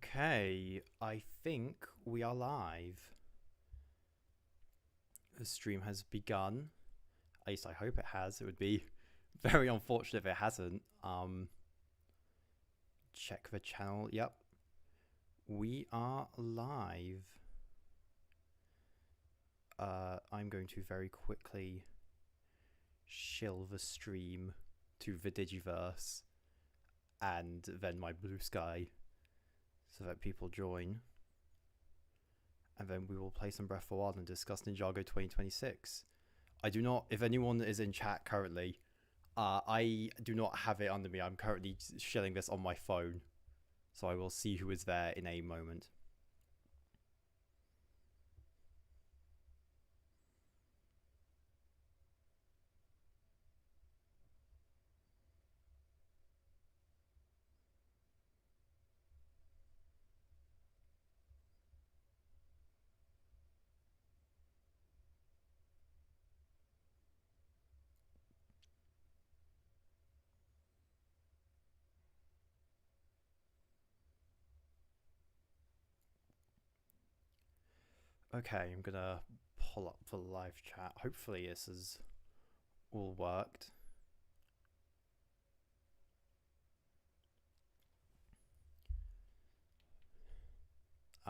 Okay, I think we are live. The stream has begun. At least I hope it has. It would be very unfortunate if it hasn't. Check the channel. Yep. We are live. I'm going to very quickly shill the stream to the Digiverse and then my blue sky so that people join. And then we will play some Breath of the Wild and discuss Ninjago 2026. I do not, if anyone is in chat currently, I do not have it under me. I'm currently shilling this on my phone. So I will see who is there in a moment. Okay, I'm gonna pull up the live chat. Hopefully this has all worked.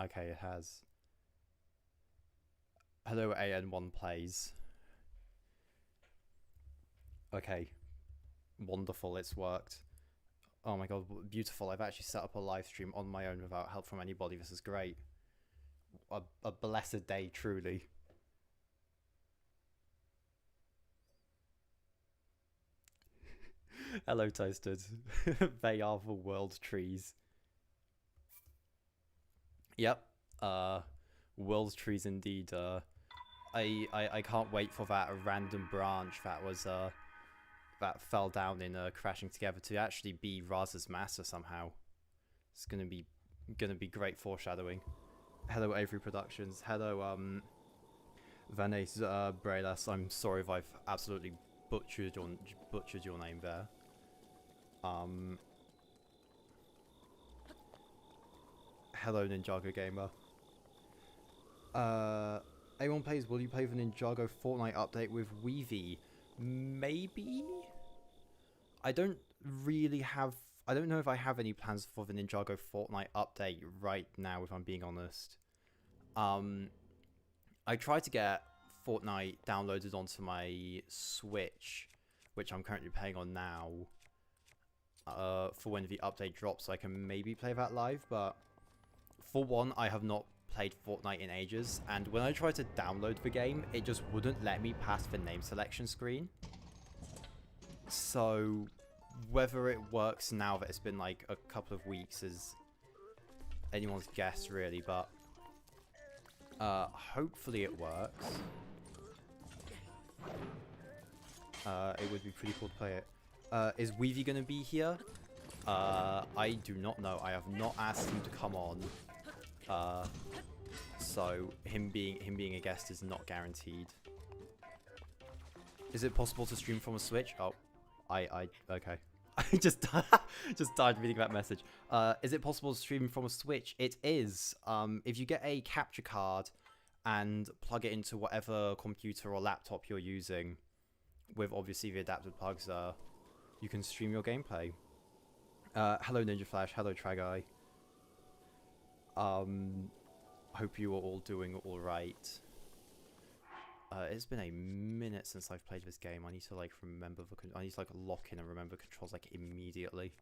Okay, it has. Hello, AN1 plays. Okay, wonderful, it's worked. Oh my god, beautiful. I've actually set up a live stream on my own without help from anybody. This is great. A blessed day, truly. Hello, Toasted. They are the world trees. Yep. World trees indeed. I can't wait for that random branch that was that fell down in crashing together to actually be Raz's master somehow. It's gonna be great foreshadowing. Hello, Avery Productions. Hello, Vanessa Brelas. I'm sorry if I've absolutely butchered your name there. Hello, Ninjago Gamer. Anyone plays? Will you play the Ninjago Fortnite update with Weavy? Maybe. I don't really have. I don't know if I have any plans for the Ninjago Fortnite update right now, if I'm being honest. I tried to get Fortnite downloaded onto my Switch, which I'm currently playing on now, for when the update drops, so I can maybe play that live, but for one, I have not played Fortnite in ages, and when I tried to download the game, it just wouldn't let me past the name selection screen. So whether it works now that it's been like a couple of weeks is anyone's guess, really, but hopefully it works. It would be pretty cool to play it. Is Weavy gonna be here? I do not know. I have not asked him to come on. So him being a guest is not guaranteed. Is it possible to stream from a Switch? Oh, okay. I just died reading that message. Is it possible to stream from a Switch? It is. If you get a capture card and plug it into whatever computer or laptop you're using, with obviously the adapted plugs, you can stream your gameplay. Hello Ninja Flash. Hello Tragai. Hope you are all doing all right. It's been a minute since I've played this game. I need to like remember I need to like lock in and remember controls like immediately.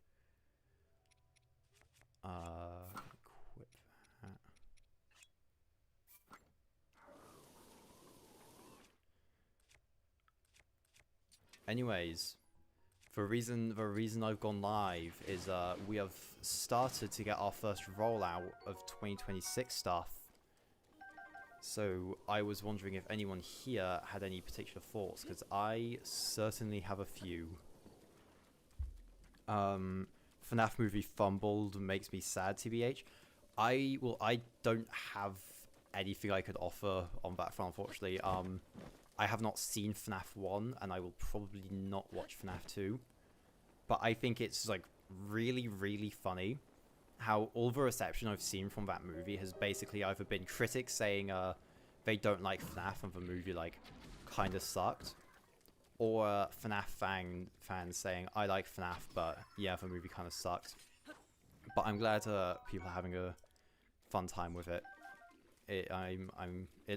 Equip that. Anyways, the reason I've gone live is we have started to get our first rollout of 2026 stuff. So I was wondering if anyone here had any particular thoughts, because I certainly have a few. FNAF movie fumbled makes me sad, TBH. I don't have anything I could offer on that front, unfortunately. I have not seen FNAF 1, and I will probably not watch FNAF 2. But I think it's like really, really funny. how all the reception I've seen from that movie has basically either been critics saying they don't like FNAF and the movie like kind of sucked, or FNAF fans saying I like FNAF but yeah, the movie kind of sucked. But I'm glad people are having a fun time with it. It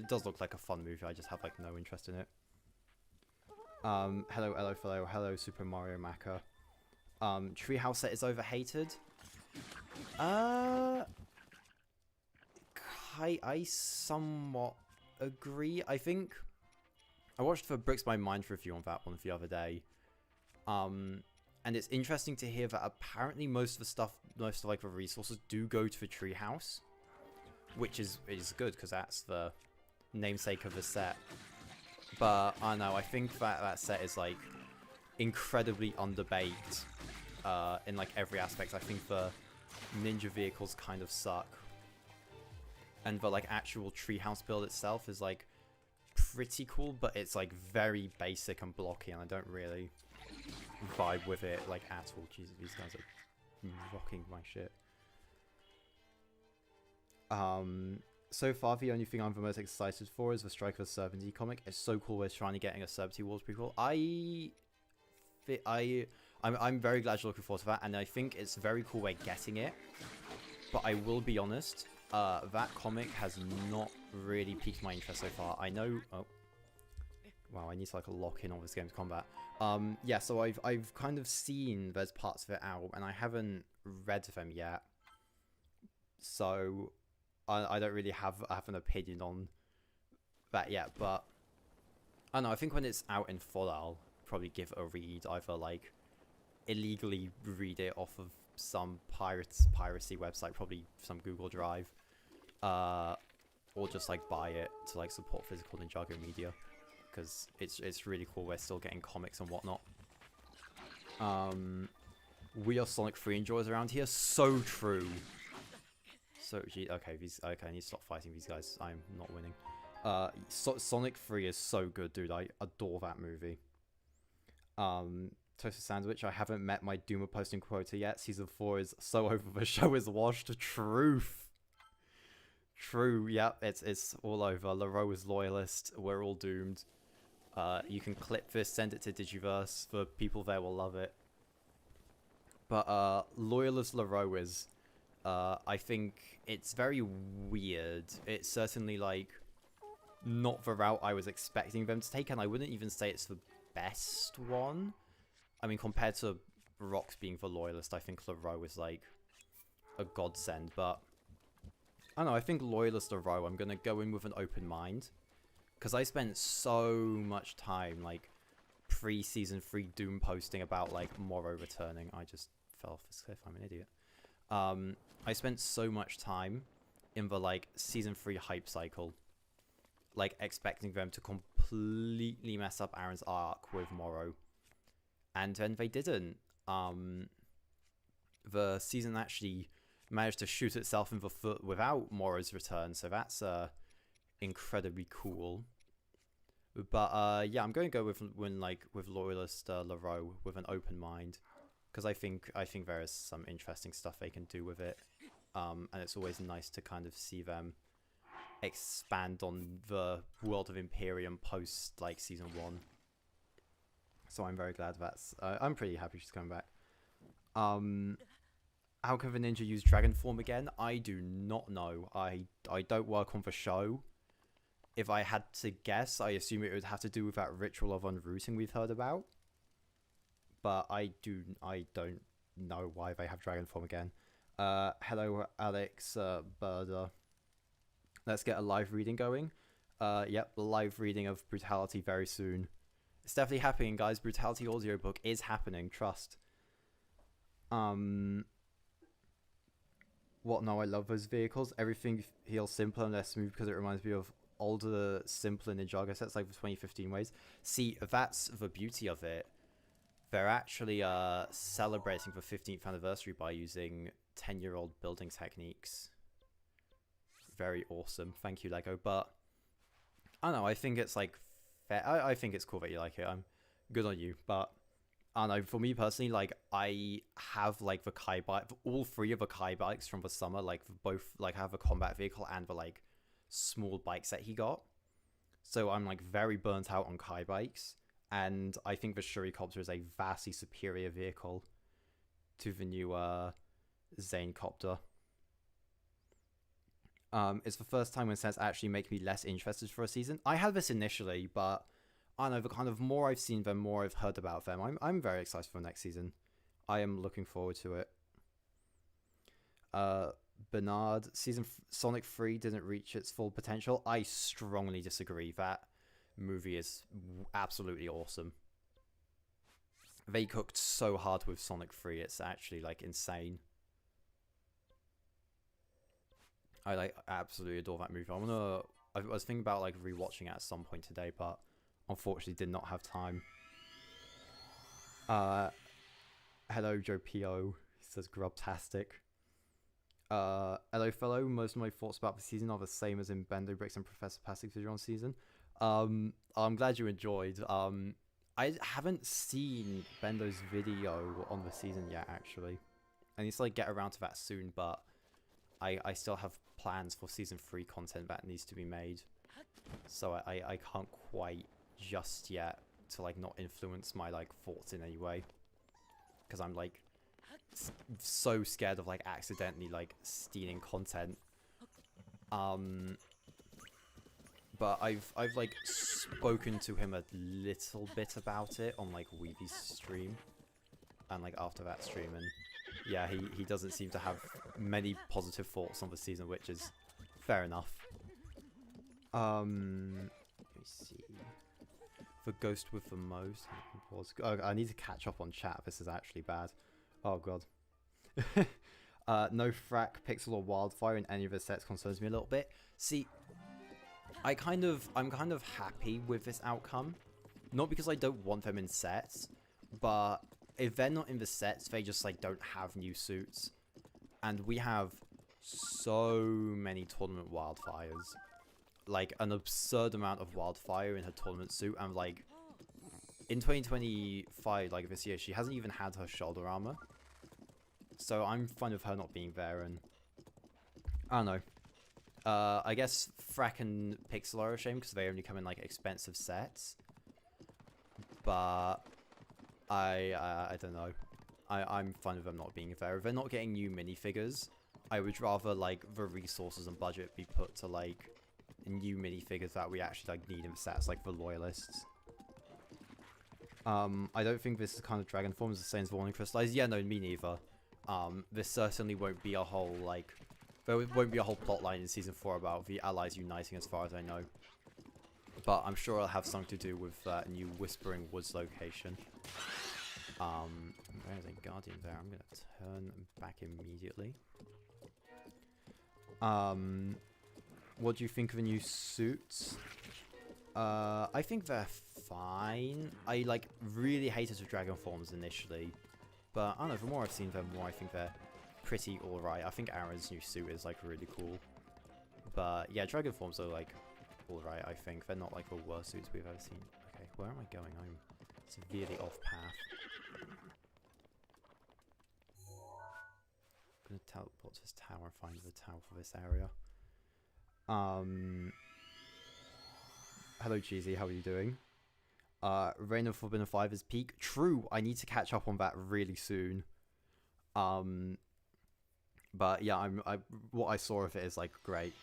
does look like a fun movie. I just have like no interest in it. Hello, Super Mario Maker. Treehouse set is overhated. I somewhat agree. I think I watched the Bricks by Mind review on that one the other day. And it's interesting to hear that apparently most of like the resources do go to the treehouse, which is good because that's the namesake of the set. But I don't know, I think that set is like incredibly underbaked in like every aspect. I think the ninja vehicles kind of suck, and the like actual treehouse build itself is like pretty cool, but it's like very basic and blocky, and I don't really vibe with it like at all. Jesus, these guys are rocking my shit. So far, the only thing I'm the most excited for is the Strike of the Serpentine comic. It's so cool we're trying to getting a Serpentine Wars prequel. I'm very glad you're looking forward to that, and I think it's very cool we're getting it. But I will be honest, that comic has not really piqued my interest so far. I know. Oh, wow! I need to like lock in all this game's combat. Yeah. So I've kind of seen there's parts of it out, and I haven't read them yet. So I don't really have an opinion on that yet, but I don't know. I think when it's out in full, I'll probably give it a read. Either like illegally read it off of some piracy website, probably some Google Drive, or just like buy it to like support physical Ninjago media, because it's really cool. We're still getting comics and whatnot. We are Sonic 3 enjoyers around here. So true. So, okay, I need to stop fighting these guys. I'm not winning. Sonic 3 is so good, dude. I adore that movie. Toasted Sandwich, I haven't met my Doomer posting quota yet. Season 4 is so over. The show is washed. Truth. True, yep, it's all over. Leroux is loyalist. We're all doomed. You can clip this, send it to Digiverse. The people there will love it. But loyalist Leroux is... I think it's very weird. It's certainly like not the route I was expecting them to take, and I wouldn't even say it's the best one. I mean, compared to Rox being the loyalist, I think Leroux is like a godsend. But I don't know. I think loyalist Leroux, I'm gonna go in with an open mind, because I spent so much time like pre-season 3 Doom posting about like Morrow returning. I just fell off this cliff. I'm an idiot. I spent so much time in the like season 3 hype cycle, like expecting them to completely mess up Aaron's arc with Morrow, and then they didn't. The season actually managed to shoot itself in the foot without Morrow's return, so that's incredibly cool. But yeah, I'm going to go with loyalist Leroux with an open mind, because I think there is some interesting stuff they can do with it, and it's always nice to kind of see them expand on the world of Imperium post like season 1. So I'm very glad that's. I'm pretty happy she's coming back. How can the ninja use dragon form again? I do not know. I don't work on the show. If I had to guess, I assume it would have to do with that ritual of unrooting we've heard about. But I don't know why they have dragon form again. Hello, Alex Burder. Let's get a live reading going. Yep, live reading of Brutality very soon. It's definitely happening, guys. Brutality audiobook is happening. Trust. What? No, I love those vehicles. Everything feels simpler and less smooth because it reminds me of older, simpler Ninjago sets like the 2015 ways. See, that's the beauty of it. They're actually celebrating the 15th anniversary by using 10-year-old building techniques. Very awesome. Thank you, Lego. But I don't know. I think it's like fair. I think it's cool that you like it. I'm good on you. But I don't know, for me personally, like, I have, like, the Kai bike, all three of the Kai bikes from the summer, like, both, like, I have a combat vehicle and the, like, small bikes that he got. So I'm, like, very burnt out on Kai bikes, and I think the Shuricopter is a vastly superior vehicle to the new, Zane Copter. It's the first time when sets actually make me less interested for a season. I had this initially, but I don't know, the kind of more I've seen them, more I've heard about them. I'm very excited for the next season. I am looking forward to it. Bernard, Sonic 3 didn't reach its full potential. I strongly disagree. That movie is absolutely awesome. They cooked so hard with Sonic 3, it's actually, like, insane. I, like, absolutely adore that movie. I was thinking about, like, rewatching it at some point today, but unfortunately did not have time. Hello, Joe P.O. He says Grubtastic. Hello, fellow. Most of my thoughts about the season are the same as in Bendo Bricks and Professor Pastic's video on season. I'm glad you enjoyed. I haven't seen Bendo's video on the season yet, actually. I need to, like, get around to that soon, but I still have plans for season 3 content that needs to be made. So I can't quite just yet to, like, not influence my, like, thoughts in any way. Because I'm, like, so scared of, like, accidentally, like, stealing content. But I've like spoken to him a little bit about it on, like, Weevy's stream, and, like, after that stream, and yeah, he doesn't seem to have many positive thoughts on the season, which is fair enough. Let me see. The ghost with the most. Oh, I need to catch up on chat. This is actually bad. Oh god. No frack, pixel, or wildfire in any of the sets concerns me a little bit. See, I'm kind of happy with this outcome. Not because I don't want them in sets, but if they're not in the sets, they just, like, don't have new suits. And we have so many tournament wildfires. Like, an absurd amount of wildfire in her tournament suit, and, like, in 2025, like, this year, she hasn't even had her shoulder armor. So I'm fine with her not being there, and I don't know. I guess Frack and Pixel are a shame because they only come in, like, expensive sets. But I don't know. I'm fine with them not being there. If they're not getting new minifigures, I would rather, like, the resources and budget be put to, like, new minifigures that we actually, like, need in sets, like the Loyalists. I don't think this kind of dragon form is the same as the Warning Crystallized. Yeah, no, me neither. This certainly won't be a whole, like, there won't be a whole plotline in Season 4 about the allies uniting, as far as I know. But I'm sure it'll have something to do with that new Whispering Woods location. There's a Guardian there. I'm going to turn back immediately. What do you think of the new suits? I think they're fine. I, like, really hated the dragon forms initially. But, I don't know, the more I've seen them, the more I think they're pretty alright. I think Aaron's new suit is, like, really cool. But, yeah, dragon forms are, like, alright, I think. They're not, like, the worst suits we've ever seen. Okay, where am I going? I'm severely off path. I'm gonna teleport to this tower and find the tower for this area. Hello, Cheesy, how are you doing? Reign of Forbidden 5 is peak. True, I need to catch up on that really soon. But yeah, what I saw of it is, like, great.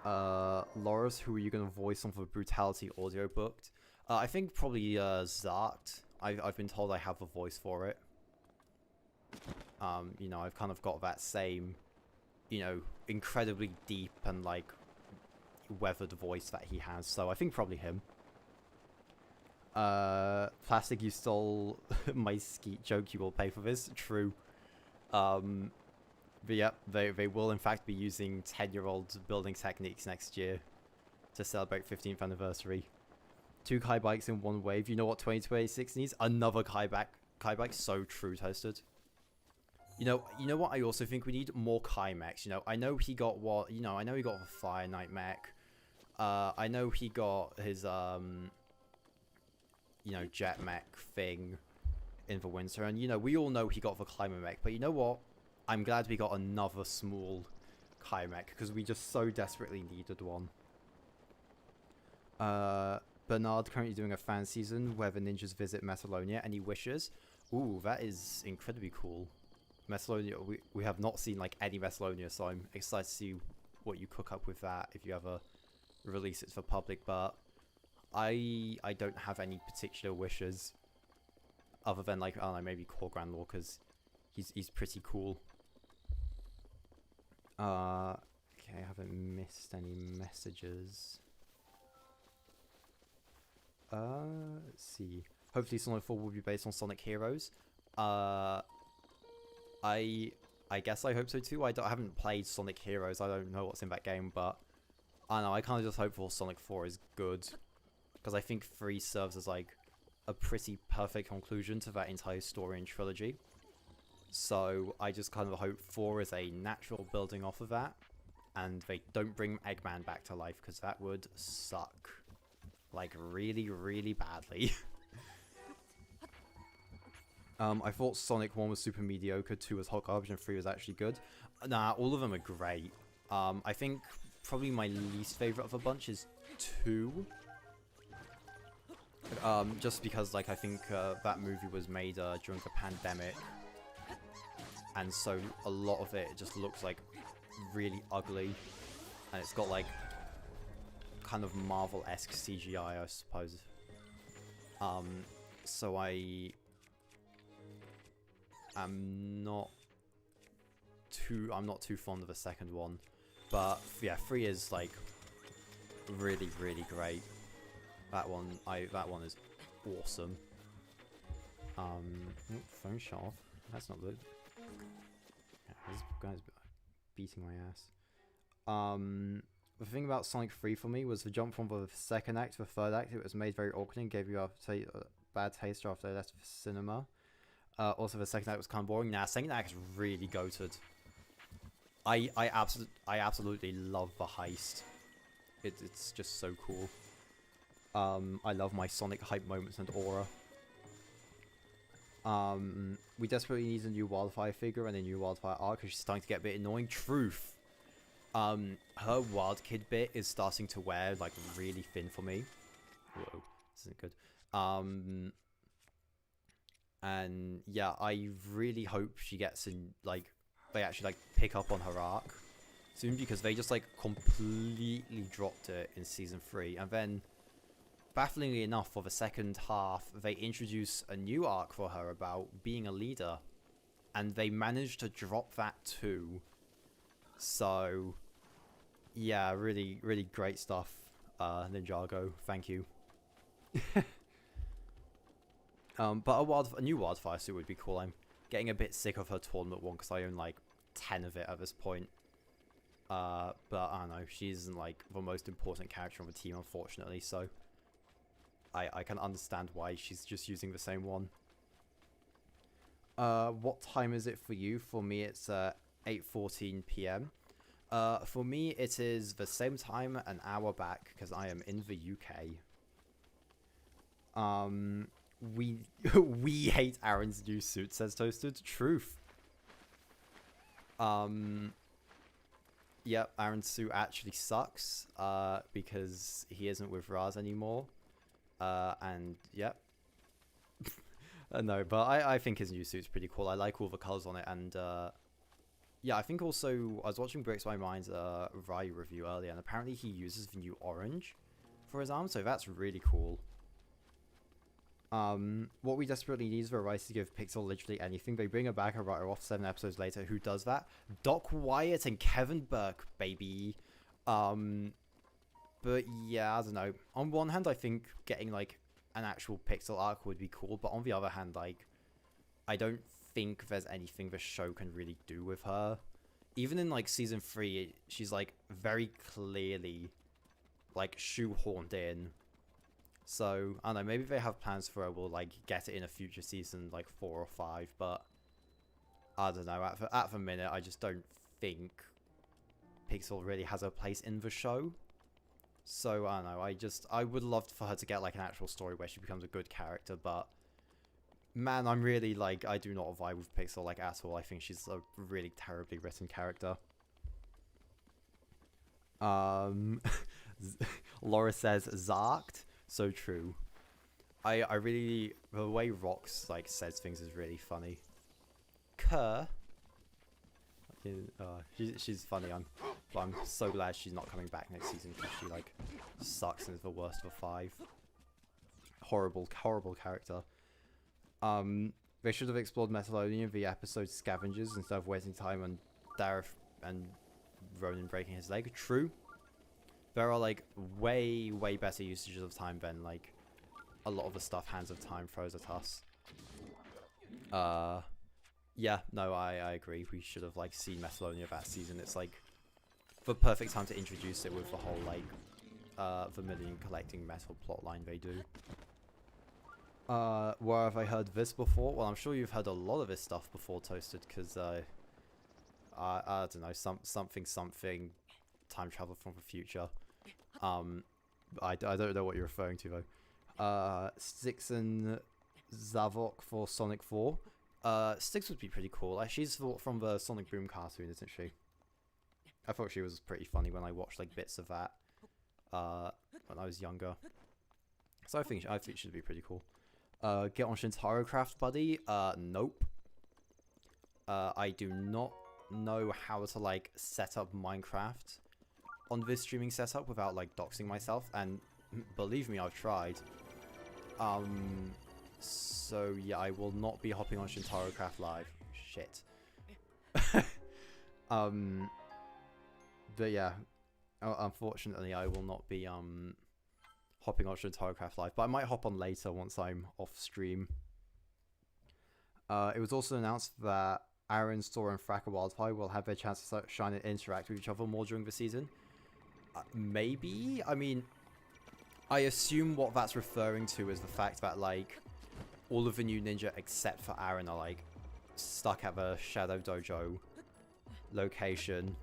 Loris, who are you gonna voice on for the Brutality audiobooked? I think probably Zart. I've been told I have a voice for it. You know, I've kind of got that same, you know, incredibly deep and, like, weathered voice that he has, so I think probably him. Plastic, you stole my skeet joke, you will pay for this. True. But yeah, they will in fact be using 10-year-old building techniques next year to celebrate 15th anniversary. 2 Kai bikes in one wave. You know what 2026 needs? Another Kai bike. So true, Toasted. You know what I also think we need? More Kai mechs. You know, I know he got what, you know, I know he got the Fire Knight mech. I know he got his, you know, jet mech thing. in the winter. And, you know, we all know he got the climber mech, but you know what? I'm glad we got another small Kai mech, because we just so desperately needed one. Bernard currently doing a fan season where the ninjas visit Metalonia, and he wishes. Ooh, that is incredibly cool. Metalonia, we have not seen like any Metalonia, so I'm excited to see what you cook up with that if you ever release it for public. But I don't have any particular wishes other than like, I don't know, maybe Core Grand Law, because he's pretty cool. Okay, I haven't missed any messages. Let's see. Hopefully Sonic 4 will be based on Sonic Heroes. I guess I hope so too. I haven't played Sonic Heroes. I don't know what's in that game, but I don't know. I kind of just hope for Sonic 4 is good, because I think 3 serves as like a pretty perfect conclusion to that entire story and trilogy. So I just kind of hope 4 is a natural building off of that, and they don't bring Eggman back to life, because that would suck. Like, really, really badly. I thought Sonic 1 was super mediocre, 2 was hot garbage, and 3 was actually good. Nah, all of them are great. I think probably my least favorite of a bunch is 2. Just because, like, I think that movie was made during the pandemic. And so a lot of it just looks like really ugly. And it's got like kind of Marvel-esque CGI, I suppose. So I'm not too fond of the second one. But yeah, 3 is like really, really great. That one is awesome. Phone shut off. That's not good. Yeah, this guy's beating my ass. The thing about Sonic 3 for me was the jump from the second act to the third act. It was made very awkward and gave you a bad taste after I left the cinema. Also, the second act was kind of boring. Nah, second act is really goated. I absolutely love the heist. It's just so cool. I love my Sonic hype moments and aura. We desperately need a new Wildfire figure and a new Wildfire arc, because she's starting to get a bit annoying. Truth. Her Wild Kid bit is starting to wear like really thin for me. Whoa, this isn't good. And yeah, I really hope she gets in, like, they actually like pick up on her arc soon, because they just like completely dropped it in season 3, and then bafflingly enough, for the second half, they introduce a new arc for her about being a leader, and they managed to drop that too. So yeah, really, really great stuff, Ninjago. Thank you. But a new Wildfire suit would be cool. I'm getting a bit sick of her tournament one, because I own like 10 of it at this point. But I don't know, she isn't like the most important character on the team, unfortunately, so I can understand why she's just using the same one. What time is it for you? For me, it's 8:14 p.m. For me, it is the same time, an hour back, because I am in the UK. We hate Aaron's new suit, says Toasted. Truth. Yep, Aaron's suit actually sucks, because he isn't with Raz anymore. And yep. No, but I think his new suit's pretty cool. I like all the colors on it, and yeah, I think also I was watching Breaks My Mind's Ryu review earlier, and apparently he uses the new orange for his arm, so that's really cool. What we desperately need is for a writer to give Pixel literally anything. They bring a back a writer off 7 episodes later. Who does that? Doc Wyatt and Kevin Burke, baby. But yeah, I don't know. On one hand, I think getting like an actual Pixel arc would be cool, but on the other hand, like, I don't think there's anything the show can really do with her. Even in like season 3, she's like very clearly like shoehorned in. So I don't know, maybe they have plans for her. We'll like get it in a future season, like 4 or 5. But I don't know. At the minute, I just don't think Pixel really has a place in the show. So I don't know. I would love for her to get like an actual story where she becomes a good character, but Man, I'm really like, I do not vibe with Pixel like at all. I think she's a really terribly written character. Laura says Zarked. So true. I really, the way Rox like says things is really funny. Kerr. She's funny. I'm so glad she's not coming back next season because she like sucks and is the worst of the 5. Horrible character. They should have explored Metallonia via episode Scavengers instead of wasting time on Dareth and Ronan breaking his leg. True. There are like way better usages of time than like a lot of the stuff Hands of Time throws at us. Yeah, no, I agree. We should have like seen Metallonia that season. It's like the perfect time to introduce it with the whole like Vermilion collecting metal plotline they do. Where have I heard this before? Well, I'm sure you've heard a lot of this stuff before, Toasted, because I don't know, something time travel from the future. I don't know what you're referring to though. Styx and Zavok for Sonic 4. Styx would be pretty cool. She's from the Sonic Boom cartoon, isn't she? I thought she was pretty funny when I watched like bits of that when I was younger. So I think she'd be pretty cool. Get on Shintaro Craft, buddy. Nope. I do not know how to like set up Minecraft on this streaming setup without like doxing myself, and believe me, I've tried. So yeah, I will not be hopping on Shintaro Craft live. Shit. But yeah, unfortunately, I will not be hopping on Shintaro Craft live, but I might hop on later once I'm off stream. It was also announced that Aaron, Sora, and Fracker Wildfire will have their chance to shine and interact with each other more during the season. Maybe? I mean, I assume what that's referring to is the fact that, like, all of the new ninja except for Aaron are, like, stuck at the Shadow Dojo location.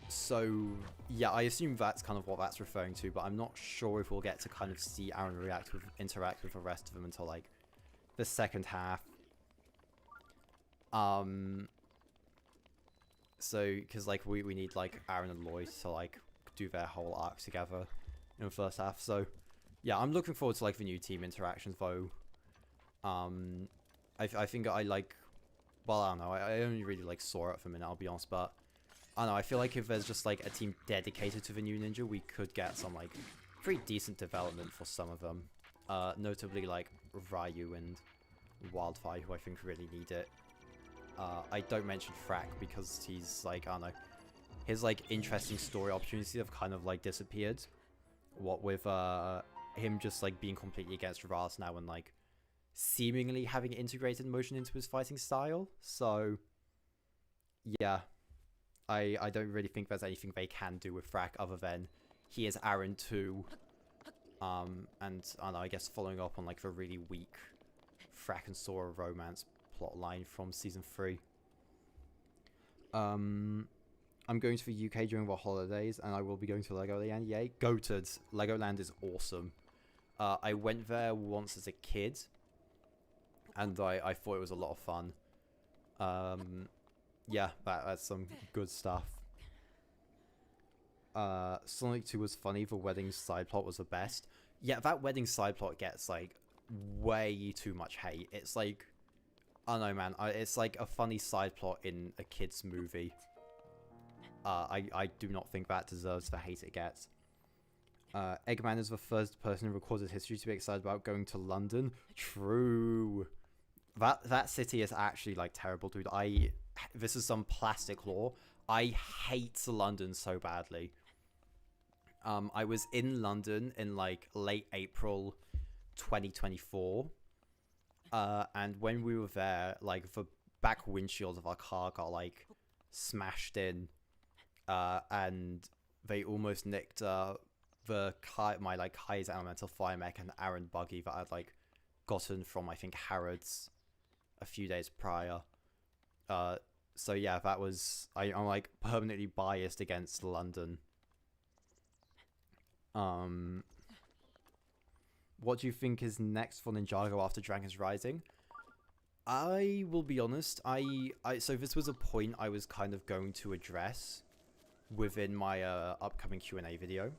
So, yeah, I assume that's kind of what that's referring to, but I'm not sure if we'll get to kind of see Aaron interact with the rest of them until, like, the second half. So, because, like, we need, like, Aaron and Lloyd to, like, do their whole arc together in the first half. So, yeah, I'm looking forward to, like, the new team interactions, though. I think I like... Well, I don't know. I only really like Sora for a minute, I'll be honest, but... I don't know, I feel like if there's just, like, a team dedicated to the new ninja, we could get some, like, pretty decent development for some of them. Notably, like, Ryu and Wildfire, who I think really need it. I don't mention Frack because he's, like, I don't know, his, like, interesting story opportunities have kind of, like, disappeared. What with, him just, like, being completely against Ras now and, like, seemingly having integrated motion into his fighting style. So, yeah. I don't really think there's anything they can do with Frack other than he is Aaron too. And I don't know, I guess following up on, like, the really weak Frack and Sora romance plotline from season 3. I'm going to the UK during the holidays, and I will be going to Legoland. Yay. Goated. Legoland is awesome. I went there once as a kid, and I thought it was a lot of fun. Yeah, that's some good stuff. Sonic 2 was funny. The wedding side plot was the best. Yeah, that wedding side plot gets, like, way too much hate. It's like, I don't know, man. It's like a funny side plot in a kid's movie. I do not think that deserves the hate it gets. Eggman is the first person in recorded history to be excited about going to London. True. That city is actually, like, terrible, dude. This is some plastic lore. I hate London so badly. I was in London in, like, late April 2024. And when we were there, like, the back windshield of our car got, like, smashed in. And they almost nicked my, like, Kai's Elemental Fire Mech and Aaron buggy that I'd, like, gotten from, I think, Harrods a few days prior. So yeah, that was... I'm, like, permanently biased against London. what do you think is next for Ninjago after Dragons Rising? I will be honest, so this was a point I was kind of going to address within my upcoming Q&A video.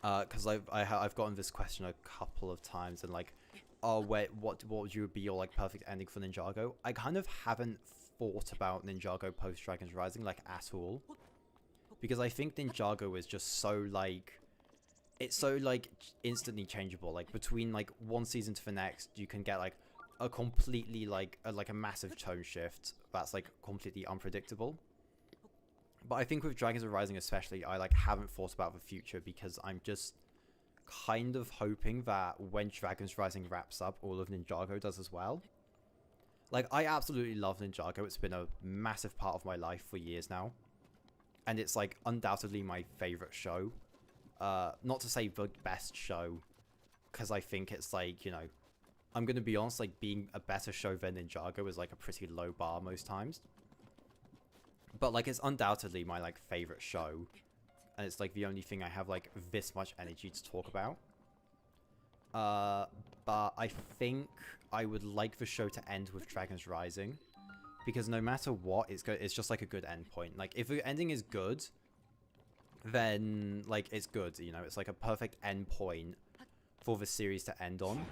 Because I've gotten this question a couple of times, and like, oh wait, what would you be your like perfect ending for Ninjago? I kind of haven't thought about Ninjago post Dragons Rising like at all, because I think Ninjago is just so like, it's so like instantly changeable. Like between like one season to the next, you can get like a completely like a massive tone shift that's like completely unpredictable. But I think with Dragons Rising especially, I like haven't thought about the future, because I'm just kind of hoping that when Dragons Rising wraps up, all of Ninjago does as well. Like, I absolutely love Ninjago. It's been a massive part of my life for years now, and it's like undoubtedly my favorite show. Not to say the best show, because I think it's like, you know, I'm gonna be honest, like being a better show than Ninjago is like a pretty low bar most times. But like, it's undoubtedly my like favorite show, and it's like the only thing I have like this much energy to talk about. But I think I would like the show to end with Dragons Rising, because no matter what, it's just like a good end point. Like if the ending is good, then like it's good, you know, it's like a perfect end point for the series to end on.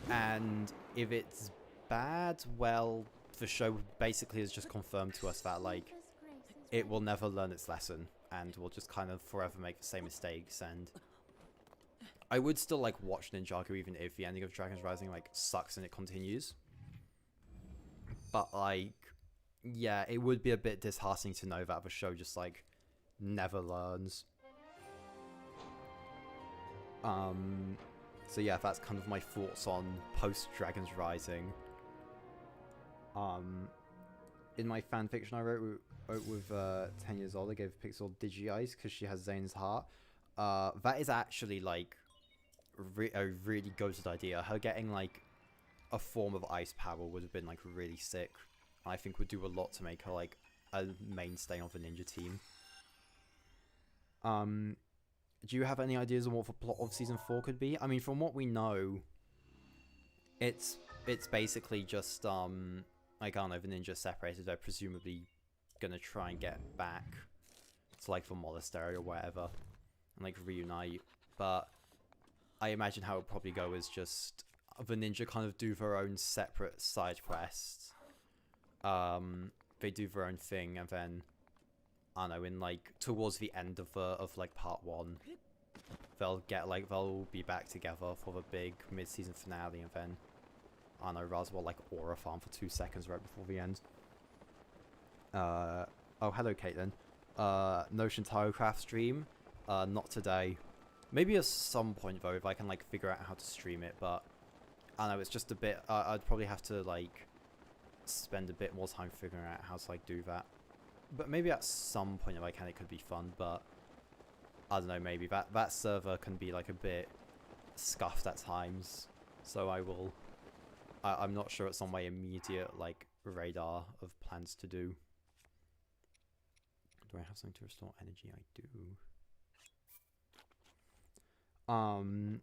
And if it's bad, well, the show basically has just confirmed to us that like it will never learn its lesson, and will just kind of forever make the same mistakes. And I would still like watch Ninjago even if the ending of Dragons Rising like sucks and it continues. But like, yeah, it would be a bit disheartening to know that the show just like never learns. So yeah, that's kind of my thoughts on post Dragons Rising. In my fanfiction I wrote with 10 years old, I gave Pixel Digi-Eyes because she has Zane's heart. That is actually like a really goated idea. Her getting like a form of ice power would have been like really sick. I think would do a lot to make her like a mainstay of the ninja team. Do you have any ideas on what the plot of season 4 could be? I mean, from what we know, it's basically just like, I don't know, the ninjas separated. They're presumably gonna try and get back to like the monastery or whatever and like reunite. But I imagine how it'll probably go is just the ninja kind of do their own separate side quests. They do their own thing, and then I don't know, in like towards the end of like part 1, they'll be back together for the big mid-season finale, and then I don't know, Roswell like aura farm for 2 seconds right before the end. Oh, hello Caitlin. No Shintaro Craft stream. Not today. Maybe at some point though, if I can like figure out how to stream it, but I don't know, it's just a bit, I'd probably have to like spend a bit more time figuring out how to like do that. But maybe at some point if I can, it could be fun, but I don't know, maybe that server can be like a bit scuffed at times, so I'm not sure it's on my immediate like radar of plans to do. Do I have something to restore energy? I do.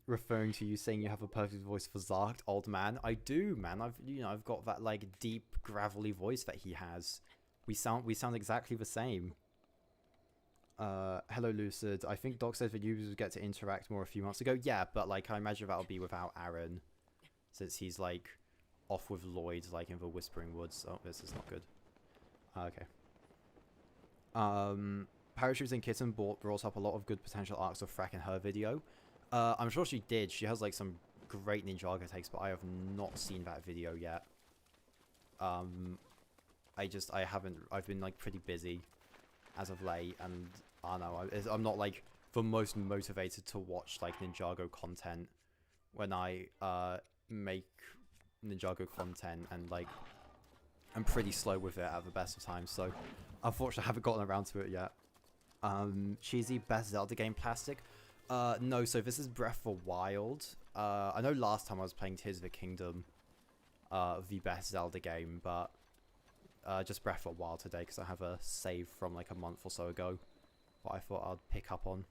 Referring to you saying you have a perfect voice for Zarked, old man. I do, man. I've got that like deep gravelly voice that he has. We sound exactly the same. Hello Lucid. I think Doc said that users would get to interact more a few months ago. Yeah, but like I imagine that'll be without Aaron, since he's like off with Lloyd like in the Whispering Woods. Oh, this is not good. Okay. Parachuting Kitten brought up a lot of good potential arcs of Frack in her video. I'm sure she did. She has like some great Ninjago takes, but I have not seen that video yet. I've been like pretty busy as of late, and I don't know, I'm not like the most motivated to watch like Ninjago content when I make Ninjago content, and like I'm pretty slow with it at the best of times, so unfortunately I haven't gotten around to it yet. Cheesy best Zelda game plastic? No, so this is Breath of the Wild. I know last time I was playing Tears of the Kingdom, the best Zelda game, but just Breath of the Wild today because I have a save from like a month or so ago that I thought I'd pick up on.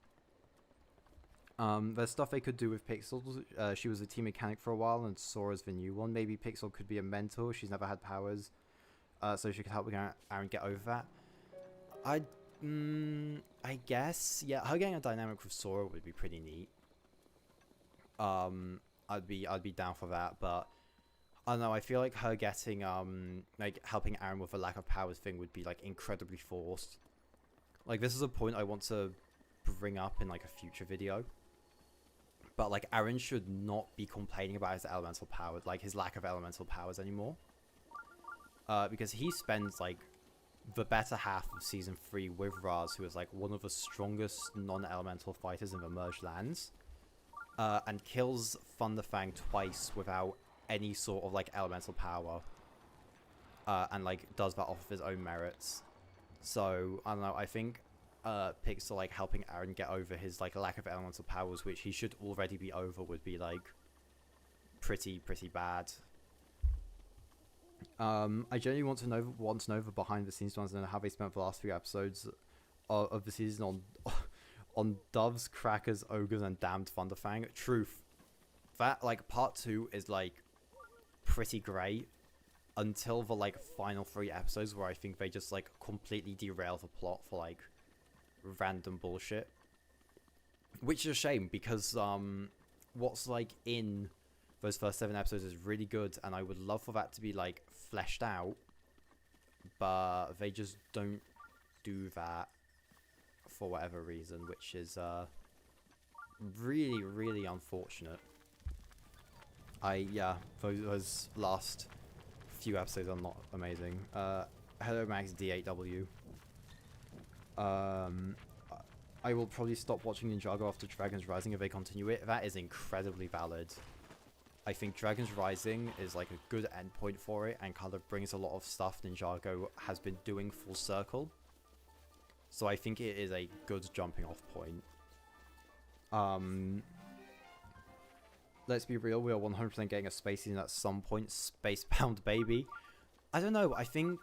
There's stuff they could do with Pixel. She was a team mechanic for a while, and Sora's the new one. Maybe Pixel could be a mentor. She's never had powers, so she could help Aaron get over that. I guess, yeah, her getting a dynamic with Sora would be pretty neat. I'd be down for that, but I don't know. I feel like her getting like helping Aaron with a lack of powers thing would be like incredibly forced. Like, this is a point I want to bring up in like a future video. But like, Aaron should not be complaining about his elemental powers, like his lack of elemental powers anymore. Because he spends like the better half of season 3 with Raz, who is like one of the strongest non-elemental fighters in the merged lands, and kills Thunderfang twice without any sort of like elemental power, and like does that off of his own merits. So I don't know, I think Pixel like helping Aaron get over his like lack of elemental powers, which he should already be over, would be like pretty bad. I genuinely want to know the behind the scenes ones and how they spent the last 3 episodes of the season on doves, crackers, ogres, and damned Thunderfang. Truth, that like part 2 is like pretty great until the like final 3 episodes, where I think they just like completely derail the plot for like random bullshit, which is a shame, because what's like in those first 7 episodes is really good, and I would love for that to be like fleshed out, but they just don't do that for whatever reason, which is really unfortunate. Yeah, those last few episodes are not amazing. Hello Max D8W. I will probably stop watching Ninjago after Dragon's Rising if they continue it. That is incredibly valid. I think Dragon's Rising is like a good endpoint for it, and kind of brings a lot of stuff Ninjago has been doing full circle. So I think it is a good jumping off point. Let's be real, we are 100% getting a space season at some point. Spacebound baby. I don't know, I think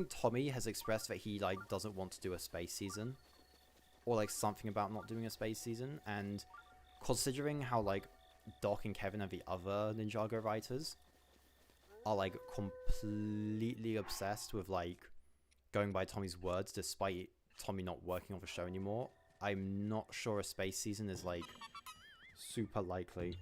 Tommy has expressed that he like doesn't want to do a space season, or like something about not doing a space season, and considering how like Doc and Kevin and the other Ninjago writers are like completely obsessed with like going by Tommy's words, despite Tommy not working on the show anymore, I'm not sure a space season is like super likely.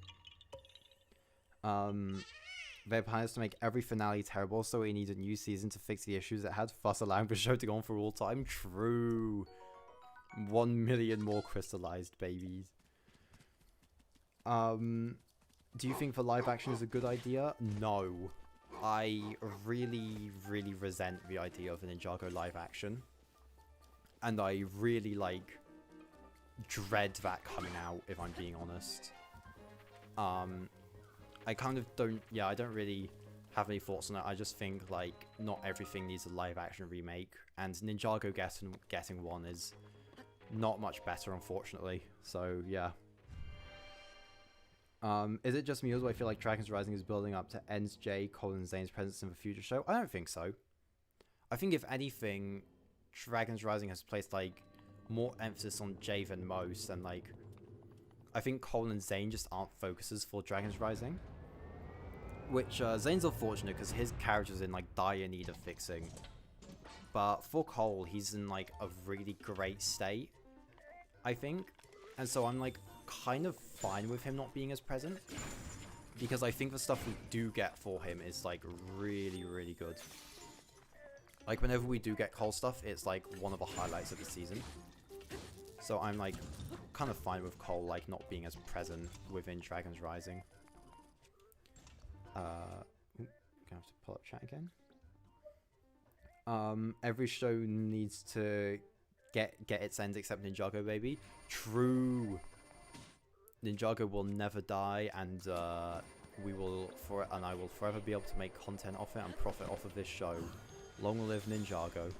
Their plan is to make every finale terrible, so we need a new season to fix the issues it had, thus allowing the show to go on for all time. True. 1 million more crystallized babies. Do you think the live action is a good idea? No. I really resent the idea of an Ninjago live action. And I really, like, dread that coming out, if I'm being honest. I kind of don't, I don't really have any thoughts on it. I just think, like, not everything needs a live action remake. And Ninjago getting one is not much better, unfortunately. So, yeah. Is it just me, or do I feel like Dragon's Rising is building up to ends Jay, Colin, and Zane's presence in the future show? I don't think so. I think if anything, Dragon's Rising has placed like more emphasis on Jay than most, and like I think Colin and Zane just aren't focuses for Dragon's Rising. Which Zane's unfortunate because his character's in like dire need of fixing. But for Cole, he's in like a really great state, I think. And so I'm like kind of fine with him not being as present, because I think the stuff we do get for him is like really good. Like whenever we do get Cole stuff, it's like one of the highlights of the season. So I'm like kind of fine with Cole like not being as present within Dragon's Rising. Gonna have to pull up chat again. Every show needs to get its end except Ninjago, baby. True. Ninjago will never die, and I will forever be able to make content off it and profit off of this show. Long live Ninjago.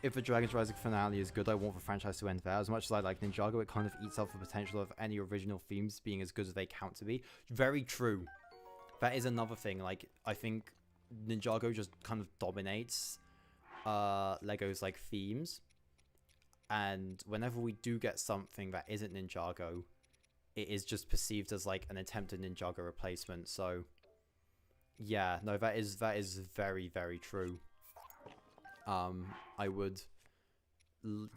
If the Dragon's Rising finale is good, I want the franchise to end there. As much as I like Ninjago, it kind of eats up the potential of any original themes being as good as they count to be. Very true. That is another thing. Like, I think Ninjago just kind of dominates Lego's like themes. and whenever we do get something that isn't Ninjago, it is just perceived as like an attempted Ninjago replacement. So yeah, no, that is very, very true. I would,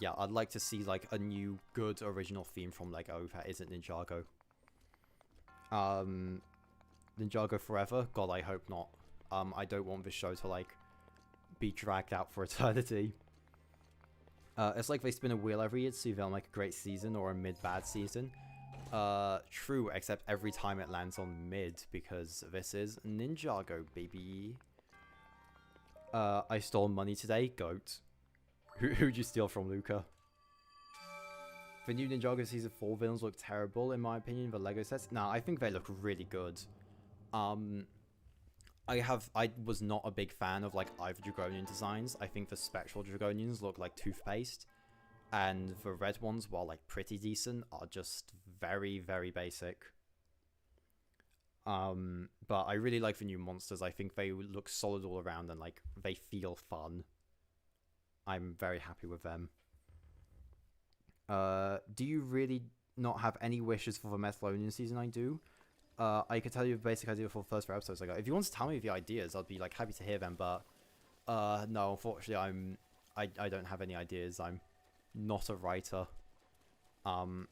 yeah, I'd like to see like a new good original theme from Lego that isn't Ninjago. Ninjago forever? God, I hope not. I don't want this show to like be dragged out for eternity. It's like they spin a wheel every year to see if they'll make a great season or a mid-bad season. True, except every time it lands on mid, because this is Ninjago, baby. I stole money today, goat. Who'd you steal from, Luca? The new Ninjago Season 4 villains look terrible, in my opinion, the Lego sets. Nah, I think they look really good. I was not a big fan of like either Dragonian designs. I think the Spectral Dragonians look like toothpaste. And the red ones, while like pretty decent, are just very, very basic. But I really like the new monsters. I think they look solid all around and like they feel fun. I'm very happy with them. Do you really not have any wishes for the Methlonian season? I do. I could tell you the basic idea for the first 4 episodes I got. If you want to tell me the ideas, I'd be like happy to hear them. But no, unfortunately, I don't have any ideas. I'm not a writer. I'm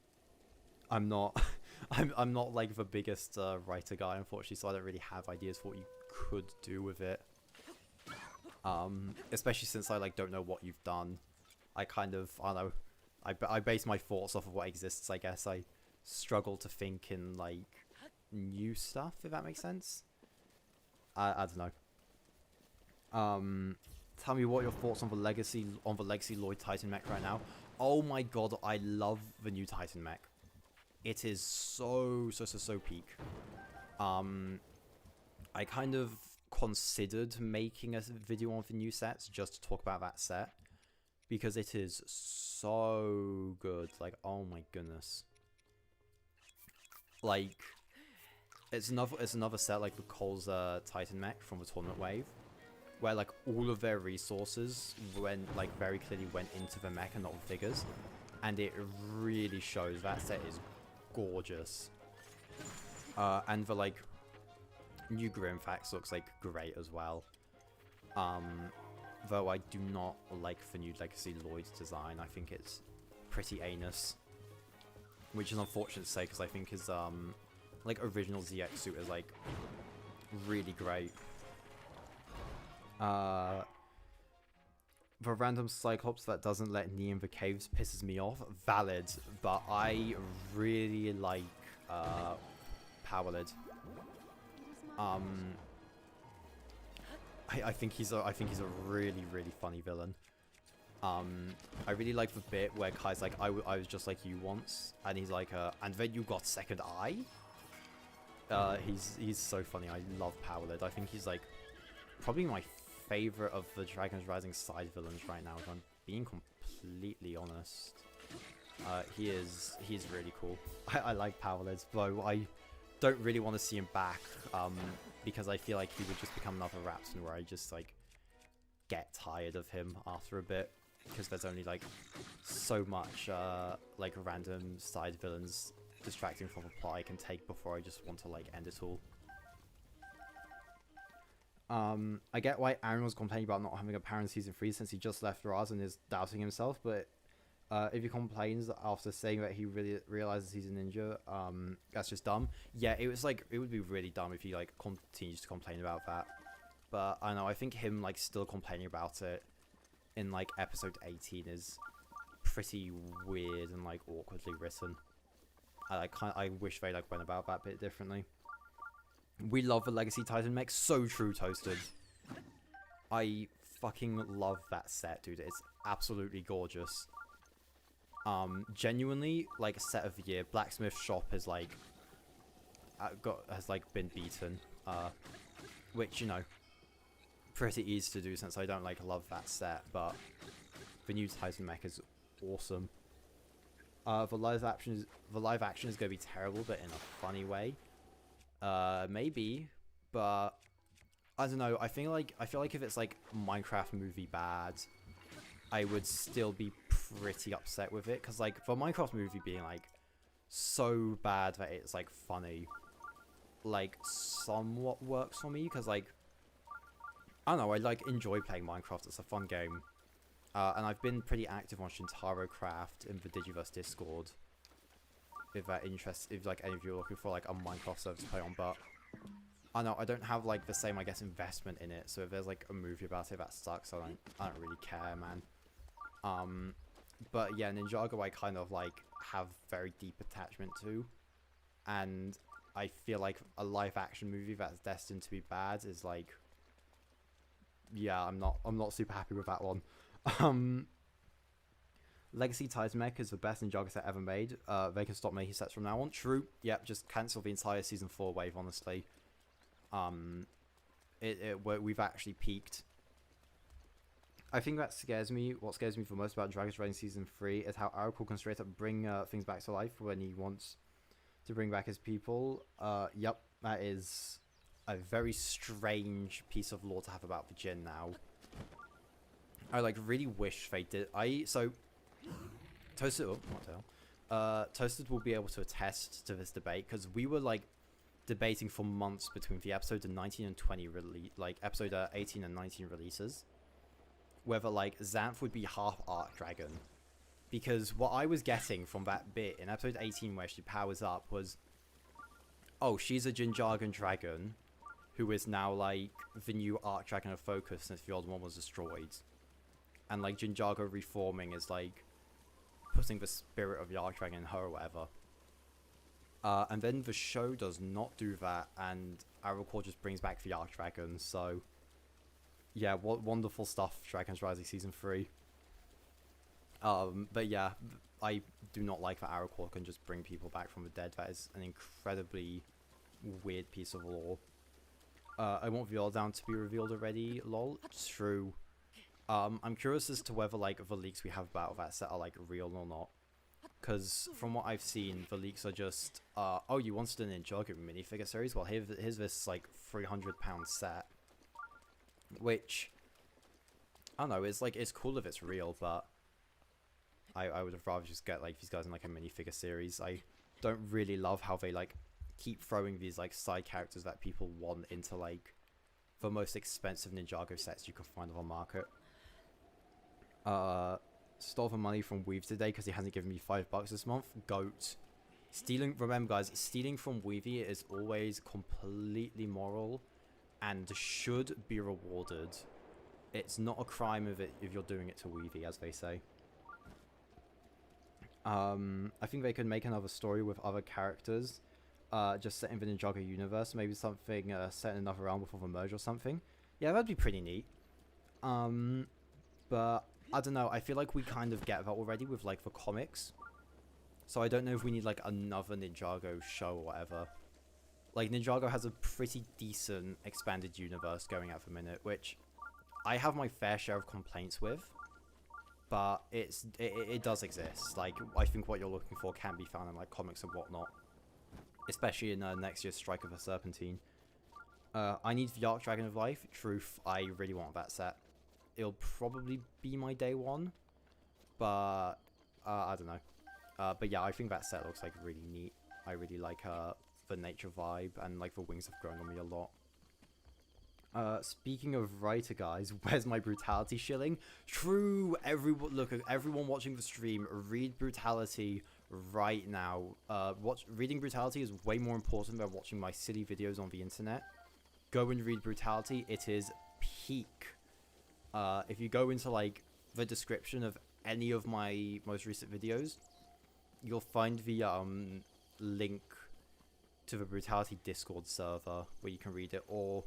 not I'm not like the biggest writer guy, unfortunately, so I don't really have ideas for what you could do with it. Especially since I like don't know what you've done. I kind of, I don't know, I base my thoughts off of what exists, I guess. I struggle to think in like new stuff, if that makes sense. I don't know. Tell me what your thoughts on the legacy Lloyd Titan mech right now. Oh my god, I love the new Titan mech. It is so peak. I kind of considered making a video on the new sets just to talk about that set, because it is so good. Like, oh my goodness. Like, it's another set like the Cole's Titan mech from the tournament wave, where like all of their resources very clearly went into the mech and not the figures, and it really shows. That set is gorgeous. And the like new Grimfax looks like great as well. Though I do not like the new Legacy Lloyd design. I think it's pretty anus, which is unfortunate to say because I think his like original ZX suit is like really great. The random Cyclops that doesn't let Neo in the caves pisses me off. Valid, but I really like Powerlid. I think he's a really funny villain. I really like the bit where Kai's like, I was just like you once, and he's like, and then you got second eye. He's so funny. I love Powerlid. I think he's like probably my favorite of the Dragon's Rising side villains right now, if I'm being completely honest. He's really cool. I like Powerlid, though I don't really want to see him back, because I feel like he would just become another Raptor where I just like get tired of him after a bit, because there's only like so much like random side villains distracting from the plot I can take before I just want to like end it all. I get why Aaron was complaining about not having a power in Season 3 since he just left Raz and is doubting himself, but if he complains after saying that he really realizes he's a ninja, that's just dumb. Yeah, it was like, it would be really dumb if he like continues to complain about that. But I don't know, I think him like still complaining about it in like episode 18 is pretty weird and like awkwardly written. I wish they like went about that bit differently. We love the Legacy Titan mech. So true, Toasted. I fucking love that set, dude. It's absolutely gorgeous. Genuinely, like, a set of the year. Blacksmith Shop is like has been beaten. Which, you know, pretty easy to do since I don't like love that set, but the new Titan mech is awesome. The live action is gonna be terrible, but in a funny way. Maybe, but I don't know. I feel like if it's like Minecraft movie bad, I would still be pretty upset with it, because like the Minecraft movie being like so bad that it's like funny, like somewhat works for me, because like I don't know, I like enjoy playing Minecraft. It's a fun game, and I've been pretty active on Shintaro Craft in the Digiverse Discord. If that interests, if like any of you are looking for like a Minecraft server to play on, but I know I don't have like the same, I guess, investment in it. So if there's like a movie about it that sucks, I don't really care, man. But yeah, Ninjago I kind of like have very deep attachment to, and I feel like a live action movie that's destined to be bad is like, yeah, I'm not super happy with that one. Legacy Ties Mech is the best Ninjago set ever made. They can stop making sets from now on. True. Yep, just cancel the entire season 4 wave, honestly. We've actually peaked. I think that scares me. What scares me the most about Dragon's Reign Season 3 is how Aracle can straight up bring things back to life when he wants to bring back his people. Yep, that is a very strange piece of lore to have about the Jinn now. I like really wish they did. Toasted, oh, what the hell? Toasted will be able to attest to this debate, because we were like debating for months between the episode 19 and 20 like episode 18 and 19 releases, whether like Xanth would be half Archdragon, because what I was getting from that bit in episode 18 where she powers up was, oh, she's a Jinjagan dragon who is now like the new Archdragon of focus since the old one was destroyed, and like Jinjago reforming is like putting the spirit of the Archdragon in her or whatever. And then the show does not do that, and Aracle just brings back the Archdragon. So yeah, what wonderful stuff, Dragon's Rising Season 3. But yeah, I do not like that Aracle can just bring people back from the dead. That is an incredibly weird piece of lore. I want the Down to be revealed already, lol. True. I'm curious as to whether like the leaks we have about that set are like real or not, because from what I've seen, the leaks are just oh, you wanted an Ninjago minifigure series, well here's this like £300 set, which I don't know, it's like, it's cool if it's real, but I would have rather just get like these guys in like a minifigure series. I don't really love how they like keep throwing these like side characters that people want into like the most expensive Ninjago sets you can find on the market. Stole the money from Weave today because he hasn't given me $5 this month. Goat. Stealing, remember guys, stealing from Weavy is always completely moral and should be rewarded. It's not a crime if you're doing it to Weavy, as they say. I think they could make another story with other characters, just set in the Ninjago universe. Maybe something set in another realm before the merge or something. Yeah, that'd be pretty neat. But I don't know, I feel like we kind of get that already with like the comics. So I don't know if we need like another Ninjago show or whatever. Like Ninjago has a pretty decent expanded universe going at the minute, which I have my fair share of complaints with. But it does exist. Like, I think what you're looking for can be found in like comics and whatnot. Especially in next year's Strike of the Serpentine. I need the Archdragon of Life. Truth, I really want that set. It'll probably be my day one, but I don't know. But yeah, I think that set looks like really neat. I really like the nature vibe, and like the wings have grown on me a lot. Speaking of writer guys, where's my brutality shilling? True, everyone watching the stream, read brutality right now. Reading brutality is way more important than watching my silly videos on the internet. Go and read brutality, it is peak. If you go into like the description of any of my most recent videos, you'll find the link to the brutality Discord server where you can read it, or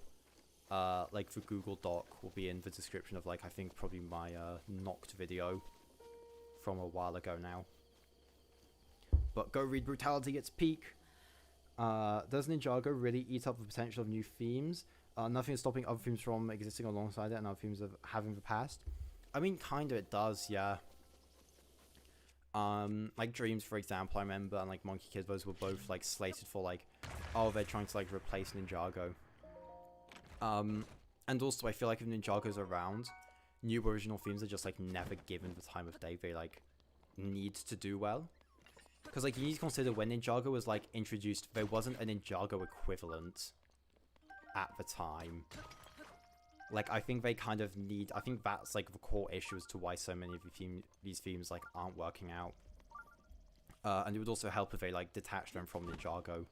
like the Google Doc will be in the description of like, I think probably my Noct video from a while ago now. But go read brutality, it's peak. Does Ninjago really eat up the potential of new themes? Nothing is stopping other themes from existing alongside it and other themes of having the past. I mean, kind of it does, yeah. Like Dreams, for example, I remember, and like Monkey Kid, those were both like slated for like, oh, they're trying to like replace Ninjago. And also I feel like if Ninjago's around, new original themes are just like never given the time of day they like needs to do well. Because, like, you need to consider when Ninjago was, like, introduced, there wasn't a Ninjago equivalent at the time. Like, I think they kind of need... I think that's, like, the core issue as to why so many of these themes, like, aren't working out. And it would also help if they, like, detached them from Ninjago.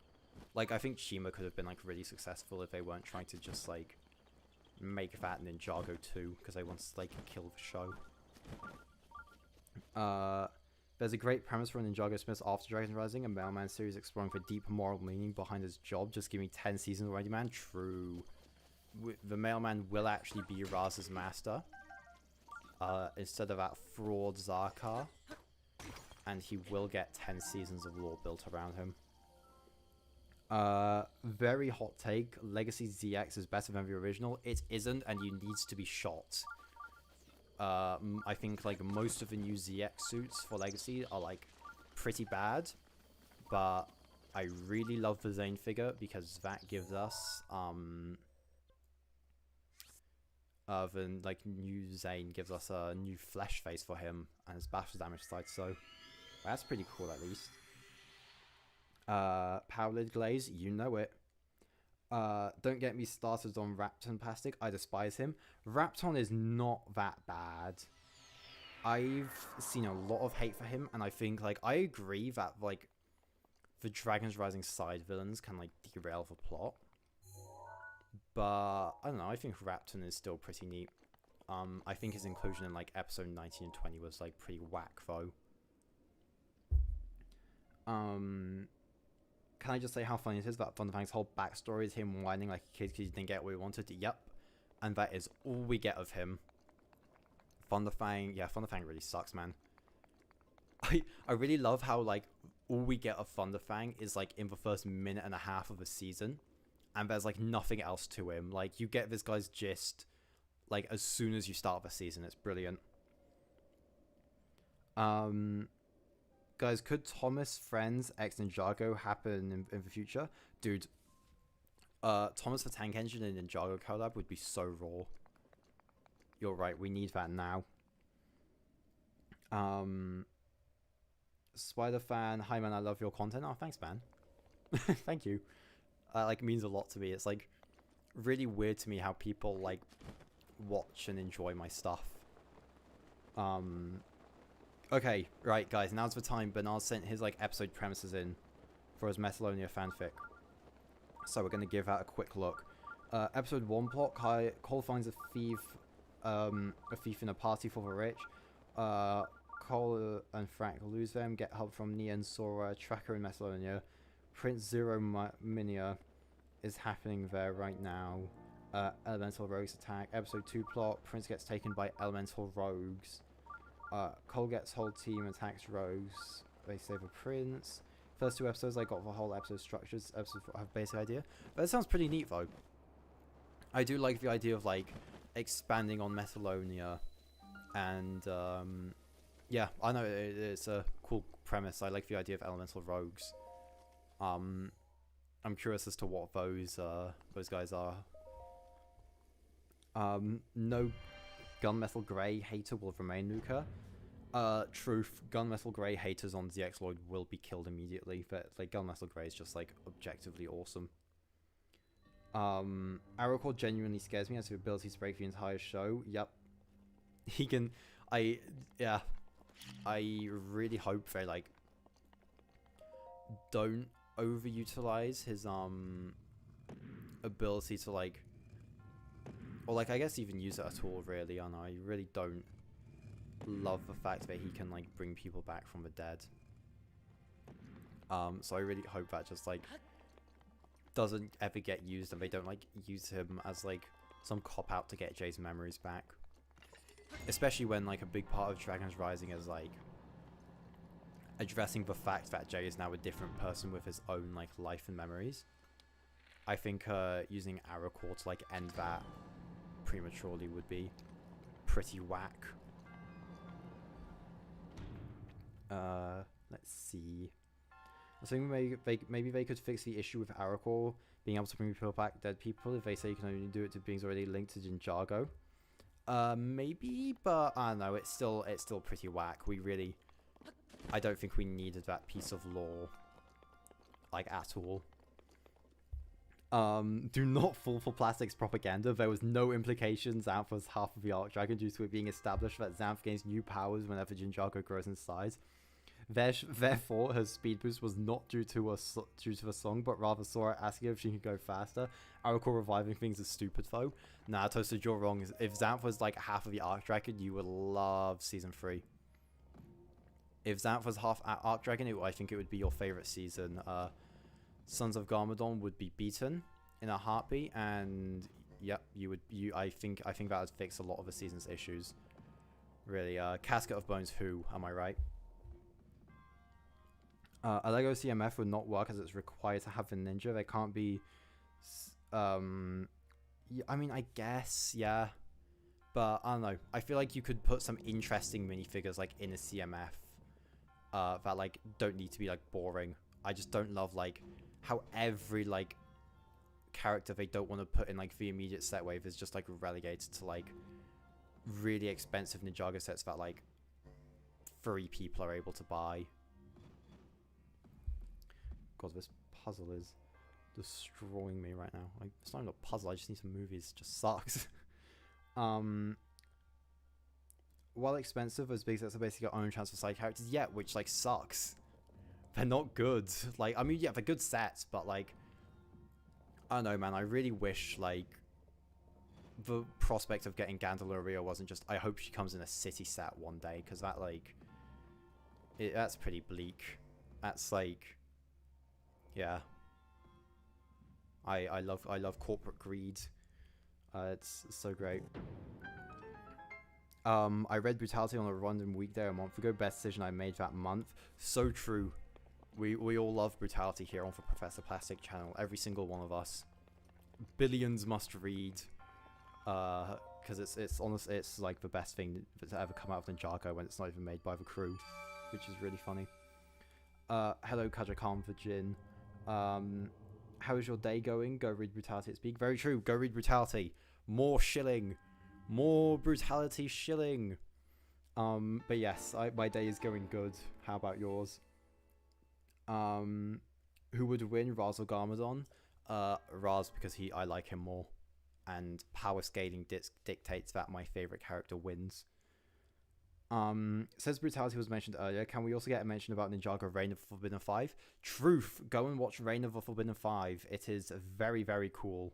Like, I think Shima could have been, like, really successful if they weren't trying to just, like, make that Ninjago 2, because they wanted to, like, kill the show. There's a great premise for a Ninjago Smith after Dragon's Rising, a Mailman series exploring the deep moral meaning behind his job. Just give me 10 seasons already, man. True. The Mailman will actually be Raz's master, instead of that fraud Zarkar. And he will get 10 seasons of lore built around him. Very hot take. Legacy ZX is better than the original. It isn't, and it needs to be shot. I think, like, most of the new ZX suits for Legacy are, like, pretty bad. But I really love the Zane figure, because that gives us, the, like, new Zane gives us a new flesh face for him, and his battle damage side, so that's pretty cool, at least. Power Lid Glaze, you know it. Don't get me started on Rapton Plastic. I despise him. Rapton is not that bad. I've seen a lot of hate for him, and I think, like, I agree that, like, the Dragon's Rising side villains can, like, derail the plot. But, I don't know, I think Rapton is still pretty neat. I think his inclusion in, like, episode 19 and 20 was, like, pretty whack, though. Can I just say how funny it is that Thunderfang's whole backstory is him whining like a kid because he didn't get what he wanted? Yep. And that is all we get of him. Thunderfang, yeah, Thunderfang really sucks, man. I really love how, like, all we get of Thunderfang is, like, in the first minute and a half of the season. And there's, like, nothing else to him. Like, you get this guy's gist, like, as soon as you start the season. It's brilliant. Guys, could Thomas Friends X Ninjago happen in the future? Dude, Thomas the Tank Engine and Ninjago collab would be so raw. You're right, we need that now. Spider Fan, hi man, I love your content. Oh, thanks, man. Thank you. Like, means a lot to me. It's, like, really weird to me how people, like, watch and enjoy my stuff. Okay, right, guys, now's the time. Bernard sent his, like, episode premises in for his Metallonia fanfic. So we're going to give that a quick look. Episode 1 plot, Cole finds a thief in a party for the rich. Cole and Frank lose them, get help from Nia and Sora, Tracker in Metallonia. Prince Zero Minia is happening there right now. Elemental Rogues attack. Episode 2 plot, Prince gets taken by Elemental Rogues. Cole gets whole team, attacks rogues. They save a prince. First 2 episodes, I got the whole episode structures. Episode 4, I have a basic idea. But it sounds pretty neat, though. I do like the idea of, like, expanding on Metallonia. And, yeah, I know it's a cool premise. I like the idea of elemental rogues. I'm curious as to what those guys are. No Gunmetal Grey hater will remain Nuka. Truth, Gunmetal Grey haters on ZX Lloyd will be killed immediately, but, like, Gunmetal Grey is just, like, objectively awesome. Arrowcore genuinely scares me as the ability to break the entire show. Yep. He can... I really hope they, like, don't overutilize his, ability to, like... Or, like, I guess even use it at all, really. I know, I really don't love the fact that he can, like, bring people back from the dead. So I really hope that just, like, doesn't ever get used and they don't, like, use him as, like, some cop-out to get Jay's memories back. Especially when, like, a big part of Dragon's Rising is, like, addressing the fact that Jay is now a different person with his own, like, life and memories. I think using Arrowcore to, like, end that prematurely would be pretty whack. Let's see. I think maybe they could fix the issue with Arrowcore being able to bring people back, dead people, if they say you can only do it to beings already linked to Ninjago. Maybe, but I don't know. It's still pretty whack. We really I don't think we needed that piece of lore, like, at all. Do not fall for Plastic's propaganda. There was no implication Xanth was half of the Archdragon due to it being established that Xanth gains new powers whenever Ninjago grows in size. Therefore, her speed boost was not due to the song, but rather Sora asking if she can go faster. I recall reviving things as stupid though. Nah, Toasted, you're wrong. If Xanth was like half of the Archdragon, you would love Season 3. If Xanth was half Archdragon, I think it would be your favorite season. Sons of Garmadon would be beaten in a heartbeat, and yep, I think that would fix a lot of the season's issues. Really, Casket of Bones, who am I right? A Lego CMF would not work as it's required to have the ninja. They can't be. Yeah, I mean, I guess, yeah, but I don't know. I feel like you could put some interesting minifigures like in a CMF that like don't need to be like boring. I just don't love like how every like character they don't want to put in like the immediate set wave is just like relegated to like really expensive Ninjago sets that like 3 people are able to buy. God, this puzzle is destroying me right now. Like, it's not even a puzzle, I just need some movies. It just sucks. While expensive, those big sets are basically your own chance for side characters. Yeah, which like sucks. They're not good. Like, I mean, yeah, they're good sets, but like, I don't know, man. I really wish like the prospect of getting Gandalorian wasn't just, I hope she comes in a city set one day, because that like, that's pretty bleak. That's like, yeah. I love corporate greed. It's so great. I read Brutality on a random weekday a month ago. Best decision I made that month. So true. We all love Brutality here on the Professor Plastic channel. Every single one of us. Billions must read. Because it's honestly, it's like the best thing to ever come out of Ninjago when it's not even made by the crew, which is really funny. Hello Kajakan for Jin. How is your day going? Go read Brutality at Speak. Very true. Go read Brutality. More shilling. More Brutality shilling. But yes, my day is going good. How about yours? Who would win, Raz or Garmadon? Raz, because I like him more. And power scaling dictates that my favorite character wins. Says Brutality was mentioned earlier. Can we also get a mention about Ninjago Reign of the Forbidden 5? Truth. Go and watch Reign of the Forbidden 5. It is very, very cool.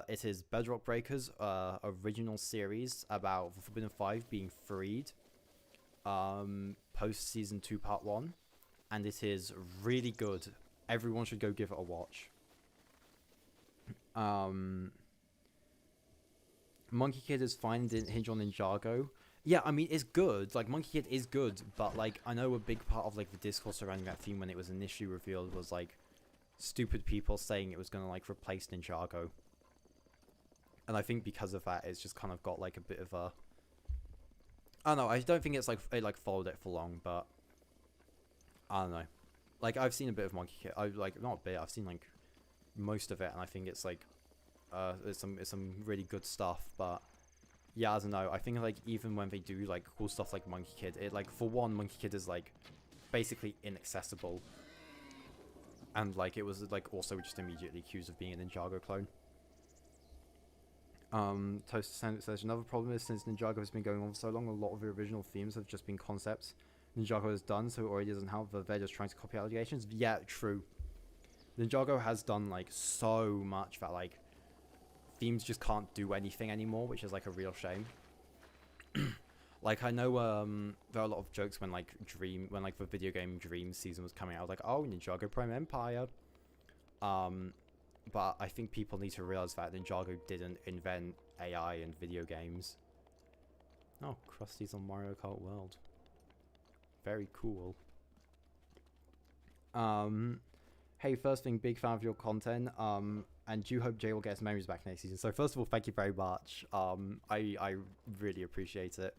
It is Bedrock Breakers' original series about the Forbidden 5 being freed post Season 2 Part 1. And it is really good. Everyone should go give it a watch. Monkey Kid is fine and didn't hinge on Ninjago. Yeah, I mean, it's good. Like, Monkey Kid is good, but, like, I know a big part of, like, the discourse surrounding that theme when it was initially revealed was, like, stupid people saying it was going to, like, replace Ninjago. And I think because of that, it's just kind of got, like, a bit of a... I don't know, I don't think it's, like, it, like, followed it for long, but... I don't know. Like, I've seen a bit of Monkey Kid. Not a bit, I've seen, like, most of it, and I think it's, like... it's some really good stuff, but... Yeah, I don't know. I think, like, even when they do, like, cool stuff like Monkey Kid, it, like, for one, Monkey Kid is, like, basically inaccessible. And, like, it was, like, also just immediately accused of being a Ninjago clone. Toast Sandwich says, another problem is since Ninjago has been going on for so long, a lot of the original themes have just been concepts Ninjago has done, so it already doesn't help that they're just trying to copy allegations. Yeah, true. Ninjago has done, like, so much that, like, themes just can't do anything anymore, which is like a real shame. Like, I know there are a lot of jokes when like the video game Dream season was coming out, like, oh, Ninjago Prime Empire. But I think people need to realize that Ninjago didn't invent AI in video games. Oh, Krusty's on Mario Kart World. Very cool. Hey, first thing, big fan of your content. And do hope Jay will get his memories back next season. So first of all, thank you very much. I really appreciate it.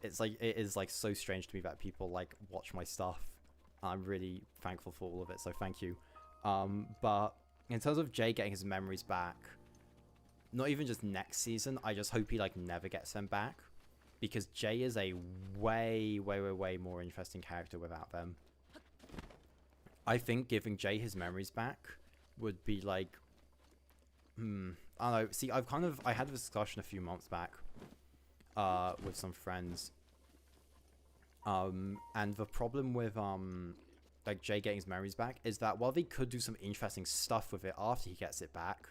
It is like so strange to me that people like watch my stuff. I'm really thankful for all of it. So thank you. But in terms of Jay getting his memories back, not even just next season, I just hope he like never gets them back. because Jay is a way more interesting character without them. I think giving Jay his memories back would be like, I don't know. See, I had a discussion a few months back, with some friends. And the problem with like Jay getting his memories back is that while they could do some interesting stuff with it after he gets it back,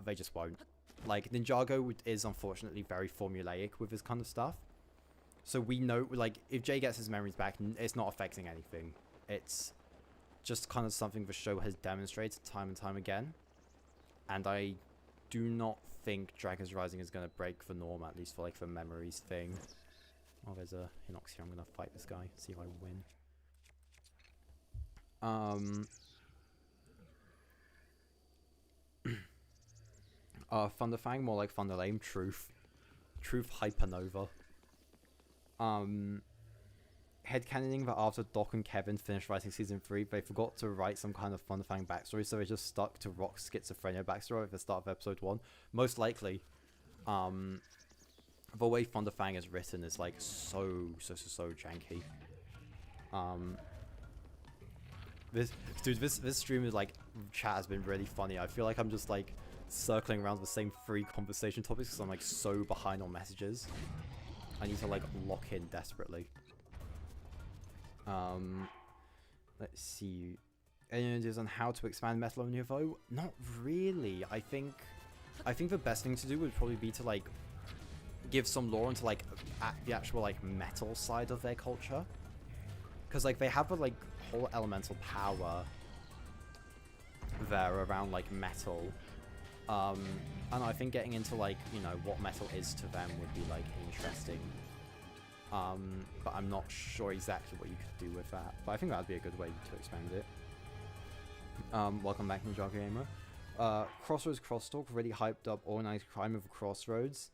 they just won't. Like, Ninjago is unfortunately very formulaic with this kind of stuff. So we know, like, if Jay gets his memories back, it's not affecting anything. It's just kind of something the show has demonstrated time and time again. And I do not think Dragon's Rising is going to break the norm, at least for, like, the memories thing. Oh, there's a Hinox here. I'm going to fight this guy, see if I win. Thunderfang, more like Thunderlame. Truth Hypernova. Headcanoning that after Doc and Kevin finished writing season 3, they forgot to write some kind of Thunderfang backstory, so they just stuck to Rock's schizophrenia backstory at the start of episode 1. Most likely. The way Thunderfang is written is like so janky. This stream is like, chat has been really funny. I feel like I'm just like circling around the same 3 conversation topics because I'm like so behind on messages. I need to like lock in desperately. Let's see. Any ideas on how to expand Metal Nouveau? Not really. I think the best thing to do would probably be to like give some lore into like the actual like metal side of their culture, because like they have a like whole elemental power there around like metal, and I think getting into like, you know, what metal is to them would be like interesting, but I'm not sure exactly what you could do with that, but I think that would be a good way to expand it. Welcome back, Ninjago Gamer. Crossroads Crosstalk really hyped up organized crime of Crossroads.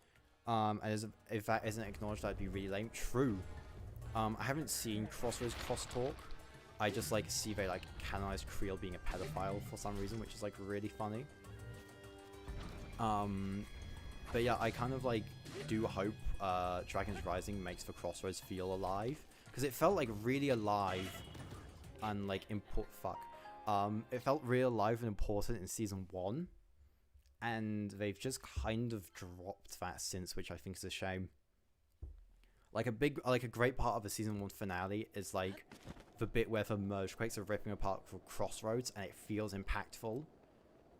And if that isn't acknowledged, that'd be really lame. True. I haven't seen Crossroads Crosstalk. I just like see they like canonized Creel being a pedophile for some reason, which is like really funny. But yeah, I kind of like do hope Dragon's Rising makes the Crossroads feel alive, because it felt like really alive and like it felt really alive and important in season 1. And they've just kind of dropped that since, which I think is a shame. Like a great part of the season 1 finale is like the bit where the merge quakes are ripping apart for Crossroads, and it feels impactful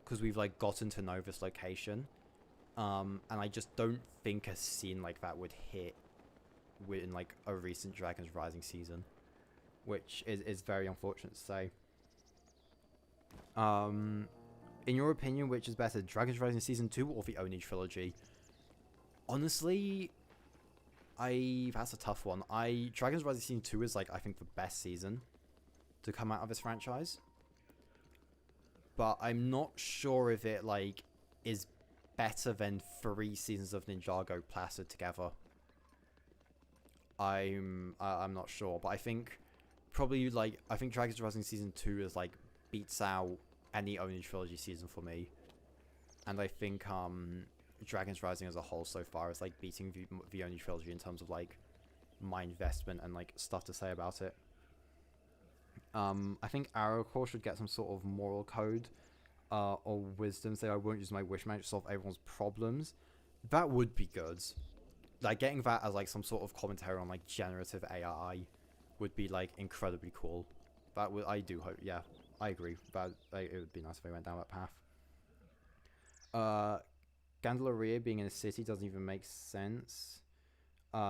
because we've like gotten to know this location. And I just don't think a scene like that would hit within like a recent Dragon's Rising season, which is very unfortunate to say. In your opinion, which is better, Dragon's Rising Season 2 or the Oni trilogy? Honestly, that's a tough one. Dragon's Rising Season 2 is like, I think, the best season to come out of this franchise. But I'm not sure if it like is better than 3 seasons of Ninjago plastered together. I'm not sure, but I think probably like Dragon's Rising Season 2 is like beats out any Oni trilogy season for me, and I think Dragon's Rising as a whole so far is like beating the Oni trilogy in terms of like my investment and like stuff to say about it. I think Arrowcore should get some sort of moral code or wisdom, say I won't use my wish magic to solve everyone's problems. That would be good. Like getting that as like some sort of commentary on like generative AI would be like incredibly cool. That would, I do hope, yeah. I agree, but it would be nice if they went down that path. Gandalaria being in a city doesn't even make sense,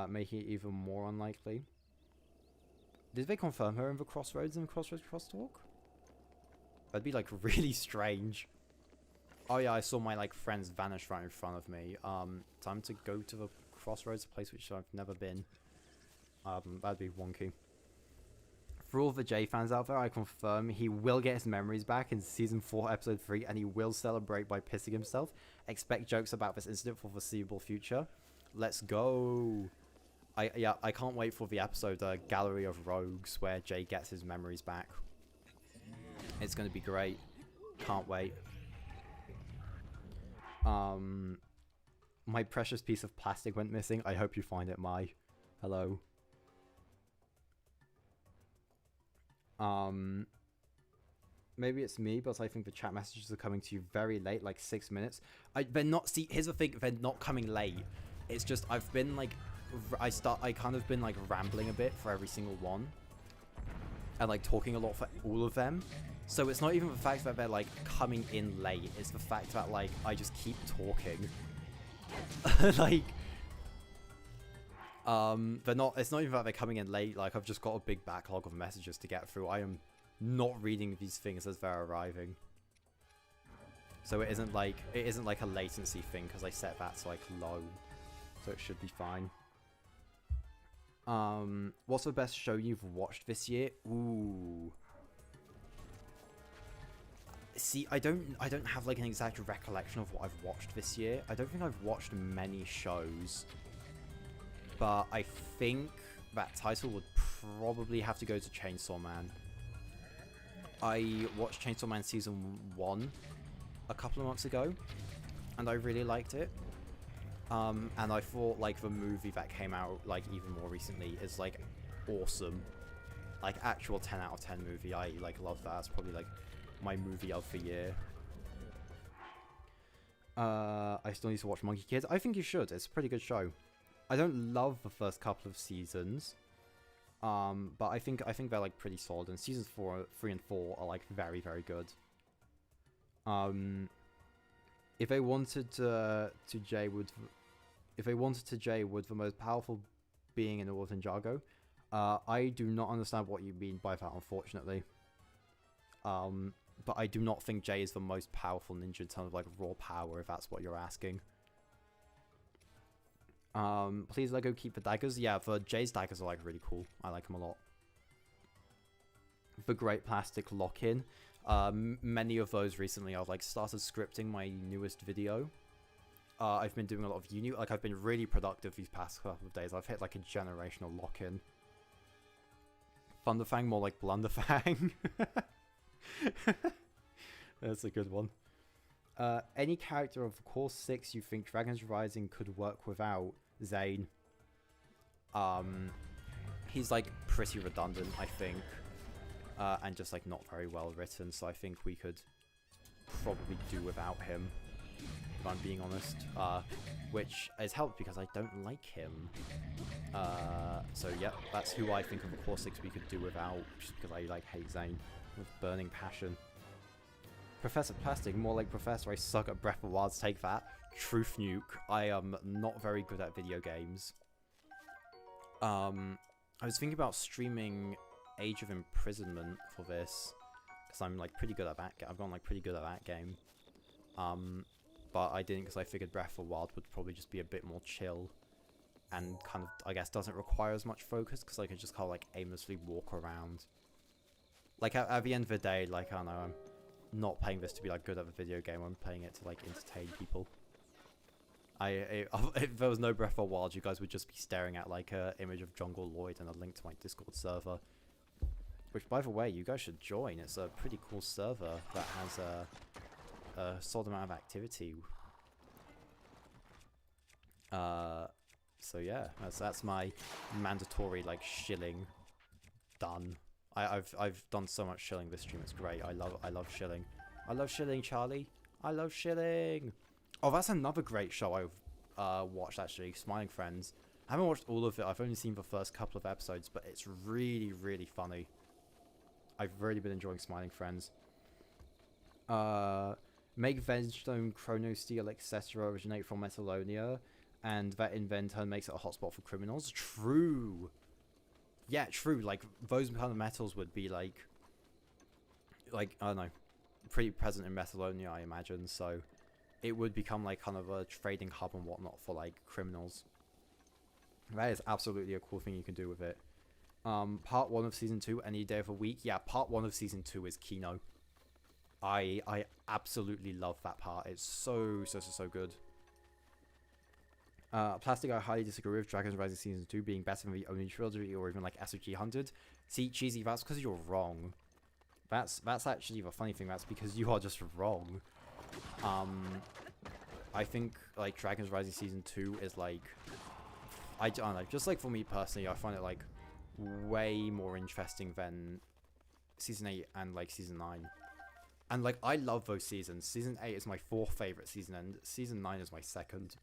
making it even more unlikely. Did they confirm her in the Crossroads Crosstalk? That'd be like really strange. Oh yeah, I saw my like friends vanish right in front of me. Time to go to the Crossroads, a place which I've never been. That'd be wonky. For all the J fans out there, I confirm he will get his memories back in Season 4, Episode 3, and he will celebrate by pissing himself. Expect jokes about this incident for the foreseeable future. Let's go. I can't wait for the episode, Gallery of Rogues, where Jay gets his memories back. It's going to be great. Can't wait. My precious piece of plastic went missing. I hope you find it, Mai. Hello. Maybe it's me, but I think the chat messages are coming to you very late, like 6 minutes. They're not. See, here's the thing: they're not coming late. It's just I've been like, I kind of been like rambling a bit for every single one, and like talking a lot for all of them. So it's not even the fact that they're like coming in late. It's the fact that like I just keep talking. Like, they're not. It's not even that they're coming in late. Like I've just got a big backlog of messages to get through. I am not reading these things as they're arriving. So it isn't like a latency thing because I set that to like low, so it should be fine. What's the best show you've watched this year? Ooh. See, I don't have like an exact recollection of what I've watched this year. I don't think I've watched many shows, but I think that title would probably have to go to Chainsaw Man. I watched Chainsaw Man Season 1 a couple of months ago, and I really liked it. And I thought, like, the movie that came out, like, even more recently is, like, awesome. Like, actual 10 out of 10 movie. I, like, love that. It's probably, like, my movie of the year. I still need to watch Monkey Kids. I think you should. It's a pretty good show. I don't love the first couple of seasons. But I think they're like pretty solid, and seasons 3 and 4 are like very, very good. If they wanted to Jay would the most powerful being in all of Ninjago, I do not understand what you mean by that, unfortunately. But I do not think Jay is the most powerful ninja in terms of like raw power, if that's what you're asking. Please Lego keep the daggers. Yeah, the Jay's daggers are like really cool. I like them a lot. The Great Plastic Lock-In. Many of those recently. I've like started scripting my newest video. I've been doing a lot of uni. Like I've been really productive these past couple of days. I've hit like a generational lock-in. Thunderfang, more like Blunderfang. That's a good one. Any character of Core 6 you think Dragon's Rising could work without? Zane. He's like pretty redundant, I think. And just like not very well written, so I think we could probably do without him, if I'm being honest. Which has helped because I don't like him. So yeah, that's who I think of Core 6 we could do without, just because I like hate Zane with burning passion. Professor Plastic, more like Professor, I suck at Breath of the Wild, take that. Truth nuke, I am not very good at video games. I was thinking about streaming Age of Imprisonment for this, because I'm like pretty good at that. I've gone like pretty good at that game. But I didn't because I figured Breath of the Wild would probably just be a bit more chill, and kind of, I guess, doesn't require as much focus because I could just kind of like aimlessly walk around. Like at the end of the day, like I don't know, I'm not playing this to be like good at the video game. I'm playing it to like entertain people. If there was no Breath of the Wild, you guys would just be staring at like a image of Jungle Lloyd and a link to my Discord server. Which, by the way, you guys should join. It's a pretty cool server that has a solid amount of activity. So yeah, that's my mandatory like shilling done. I've done so much shilling this stream. It's great. I love shilling. I love shilling, Charlie. I love shilling. Oh, that's another great show I've watched actually. Smiling Friends. I haven't watched all of it. I've only seen the first couple of episodes, but it's really, really funny. I've really been enjoying Smiling Friends. Make Vengestone Chrono Steel Accessory originate from Metallonia, and that in then turn makes it a hotspot for criminals. True. Yeah, true. Like those kind of metals would be like I don't know, pretty present in Metallonia, I imagine. So it would become like kind of a trading hub and whatnot for like criminals. That is absolutely a cool thing you can do with it. Part 1 of Season 2, any day of the week. Yeah, Part 1 of Season 2 is Kino. I absolutely love that part. It's so good. Plastic, I highly disagree with Dragon's Rising Season 2 being better than the only trilogy or even like SOG 100. See, Cheesy, that's because you're wrong. That's actually the funny thing. That's because you are just wrong. I think like Dragon's Rising Season 2 is like, I don't know, just like for me personally, I find it like way more interesting than Season 8 and like Season 9. And like I love those seasons. Season 8 is my 4th favorite season, and Season 9 is my 2nd.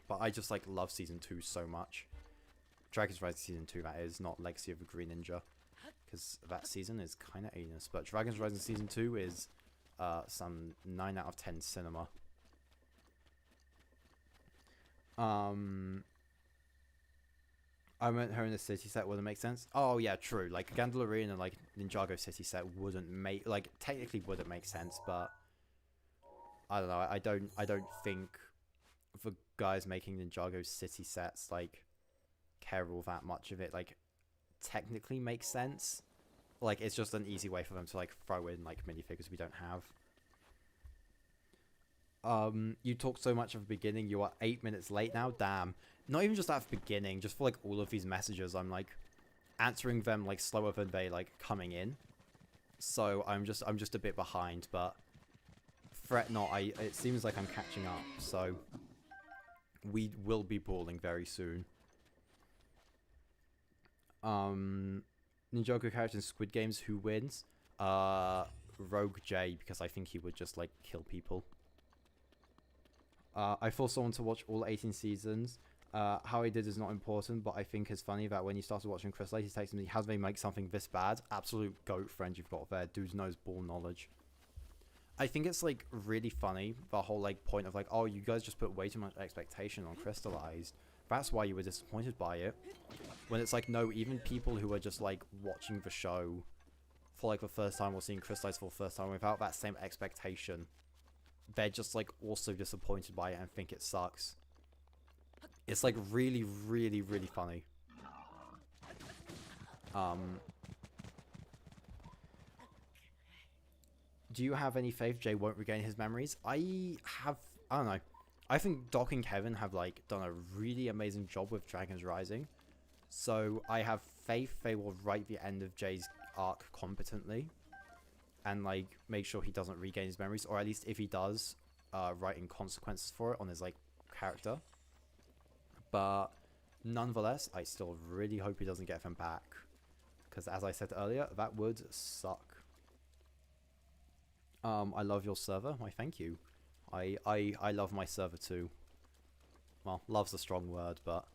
But I just like love Season 2 so much. Dragon's Rising Season 2, that is, not Legacy of the Green Ninja, because that season is kind of anus. But Dragon's Rising Season 2 is some 9 out of 10 cinema. I meant her in a city set wouldn't make sense. Oh yeah, true. Like Gandalorian and like Ninjago city set wouldn't make, like technically wouldn't make sense, but I don't know. I don't think the guys making Ninjago city sets like care all that much of it. Like technically makes sense. Like it's just an easy way for them to like throw in like minifigures we don't have. You talked so much at the beginning. You are 8 minutes late now. Damn. Not even just at the beginning. Just for like all of these messages, I'm like answering them like slower than they like coming in. So I'm just a bit behind. But fret not. It seems like I'm catching up. So we will be brawling very soon. Ninjago character in Squid Games. Who wins? Rogue J, because I think he would just like kill people. I forced someone to watch all 18 seasons. How he did is not important, but I think it's funny that when he started watching Chris Light, he texted me, how do they make something this bad? Absolute goat friend you've got there. Dude knows ball knowledge. I think it's like really funny, the whole like point of like, oh, you guys just put way too much expectation on Crystallized. That's why you were disappointed by it. When it's like, no, even people who are just like watching the show for like the first time or seeing Crystallized for the first time without that same expectation, they're just like also disappointed by it and think it sucks. It's like really, really, really funny. Do you have any faith Jay won't regain his memories? I don't know. I think Doc and Kevin have like done a really amazing job with Dragon's Rising. So I have faith they will write the end of Jay's arc competently. And like make sure he doesn't regain his memories, or at least if he does, writing consequences for it on his like character. But nonetheless, I still really hope he doesn't get them back, because as I said earlier, that would suck. I love your server. Why, thank you. I love my server too. Well, love's a strong word, but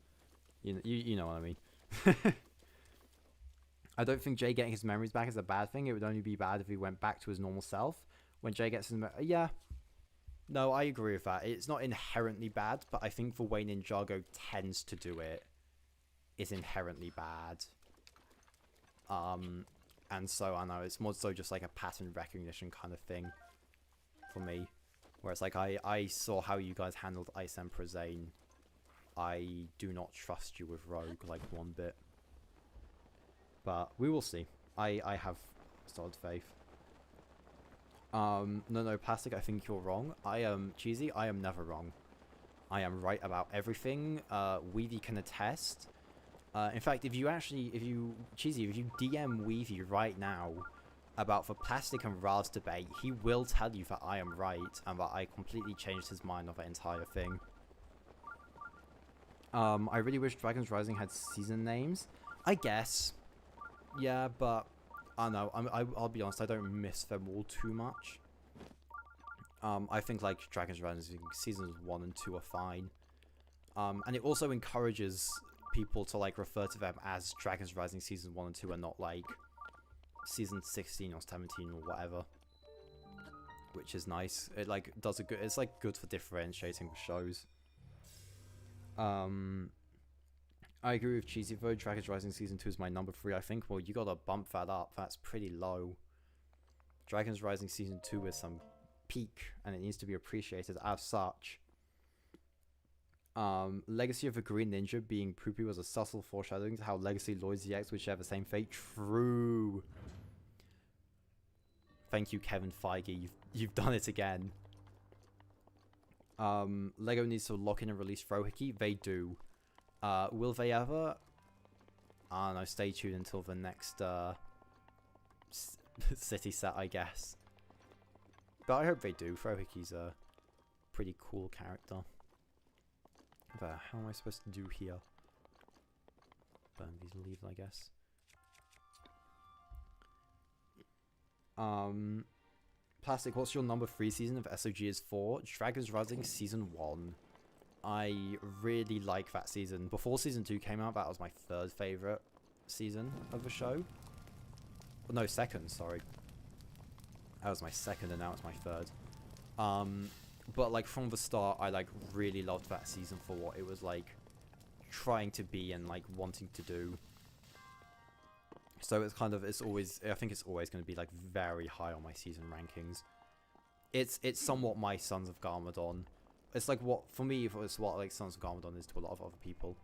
you know what I mean. I don't think Jay getting his memories back is a bad thing. It would only be bad if he went back to his normal self. When Jay gets his yeah. No, I agree with that. It's not inherently bad, but I think the way Ninjago tends to do it is inherently bad. And so, I know, it's more so just like a pattern recognition kind of thing for me. Where it's like, I saw how you guys handled Ice Emperor Zane. I do not trust you with Rogue, like, one bit. But we will see. I have solid faith. No, Plastic, I think you're wrong. Cheesy, I am never wrong. I am right about everything. Weavy can attest. In fact, if you DM Weavy right now about the Plastic and Raz debate, he will tell you that I am right and that I completely changed his mind of the entire thing. I really wish Dragon's Rising had season names. I guess. Yeah, but I don't know. I'll be honest, I don't miss them all too much. I think like Dragon's Rising seasons 1 and 2 are fine. And it also encourages people to like refer to them as Dragon's Rising season 1 and 2 and not like season 16 or 17 or whatever. Which is nice. It like does a good, it's like good for differentiating the shows. I agree with Cheesy though. Dragon's Rising Season 2 is my number 3, I think. Well, you gotta bump that up. That's pretty low. Dragon's Rising Season 2 is some peak, and it needs to be appreciated as such. Legacy of the Green Ninja being poopy was a subtle foreshadowing to how Legacy Lloyd's EX would share the same fate. True. Thank you, Kevin Feige. You've done it again. Lego needs to lock in and release Frohickey. They do. Will they ever? I don't know, stay tuned until the next city set, I guess. But I hope they do. Frohickey's pretty cool character. But how am I supposed to do here? Burn these leaves, I guess. Plastic, what's your number 3 season of SOG is for? Dragons Rising Season 1. I really like that season. Before Season 2 came out, that was my 3rd favourite season of the show. Well, no, 2nd, sorry. That was my 2nd and now it's my 3rd. But like from the start, I like really loved that season for what it was like trying to be and like wanting to do. So it's kind of, I think it's always going to be like very high on my season rankings. It's somewhat my Sons of Garmadon. It's like what, for me, it's what like Sons of Garmadon is to a lot of other people.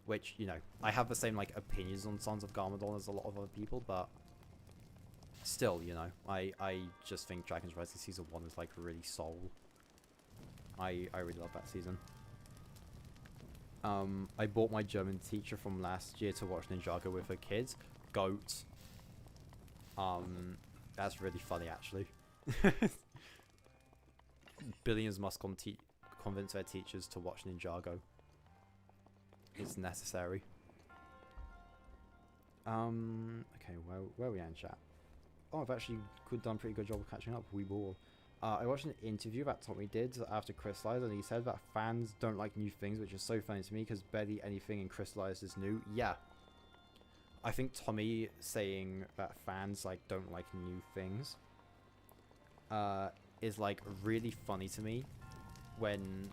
Which, you know, I have the same like opinions on Sons of Garmadon as a lot of other people, but still, you know, I just think Dragons Rising Season 1 is like really soul. I really love that season. I bought my German teacher from last year to watch Ninjago with her kids. Goat. That's really funny, actually. Billions must convince their teachers to watch Ninjago. It's necessary. Okay, where are we at in chat? Oh, I've actually done a pretty good job of catching up. We will. I watched an interview that Tommy did after Crystallized, and he said that fans don't like new things, which is so funny to me because barely anything in Crystallized is new. Yeah. I think Tommy saying that fans like don't like new things is like really funny to me when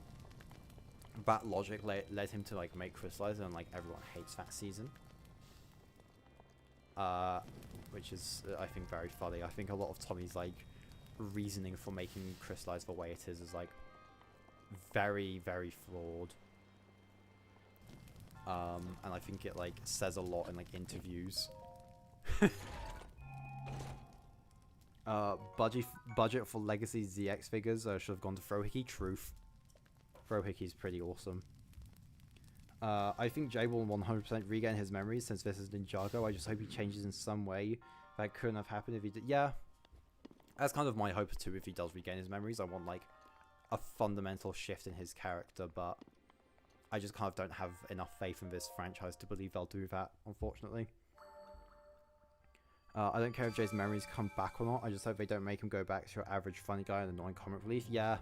that logic led him to like make Crystallized and like everyone hates that season. Which is, I think, very funny. I think a lot of Tommy's like reasoning for making Crystallized the way it is like very, very flawed. And I think it like says a lot in like interviews. Budget for Legacy ZX figures should have gone to Frohickey. Truth. Frohickey's pretty awesome. I think Jay will 100% regain his memories since this is Ninjago. I just hope he changes in some way. That couldn't have happened if he did. Yeah. That's kind of my hope too, if he does regain his memories. I want like a fundamental shift in his character, but I just kind of don't have enough faith in this franchise to believe they'll do that, unfortunately. I don't care if Jay's memories come back or not. I just hope they don't make him go back to your average funny guy and annoying comic relief. Yeah.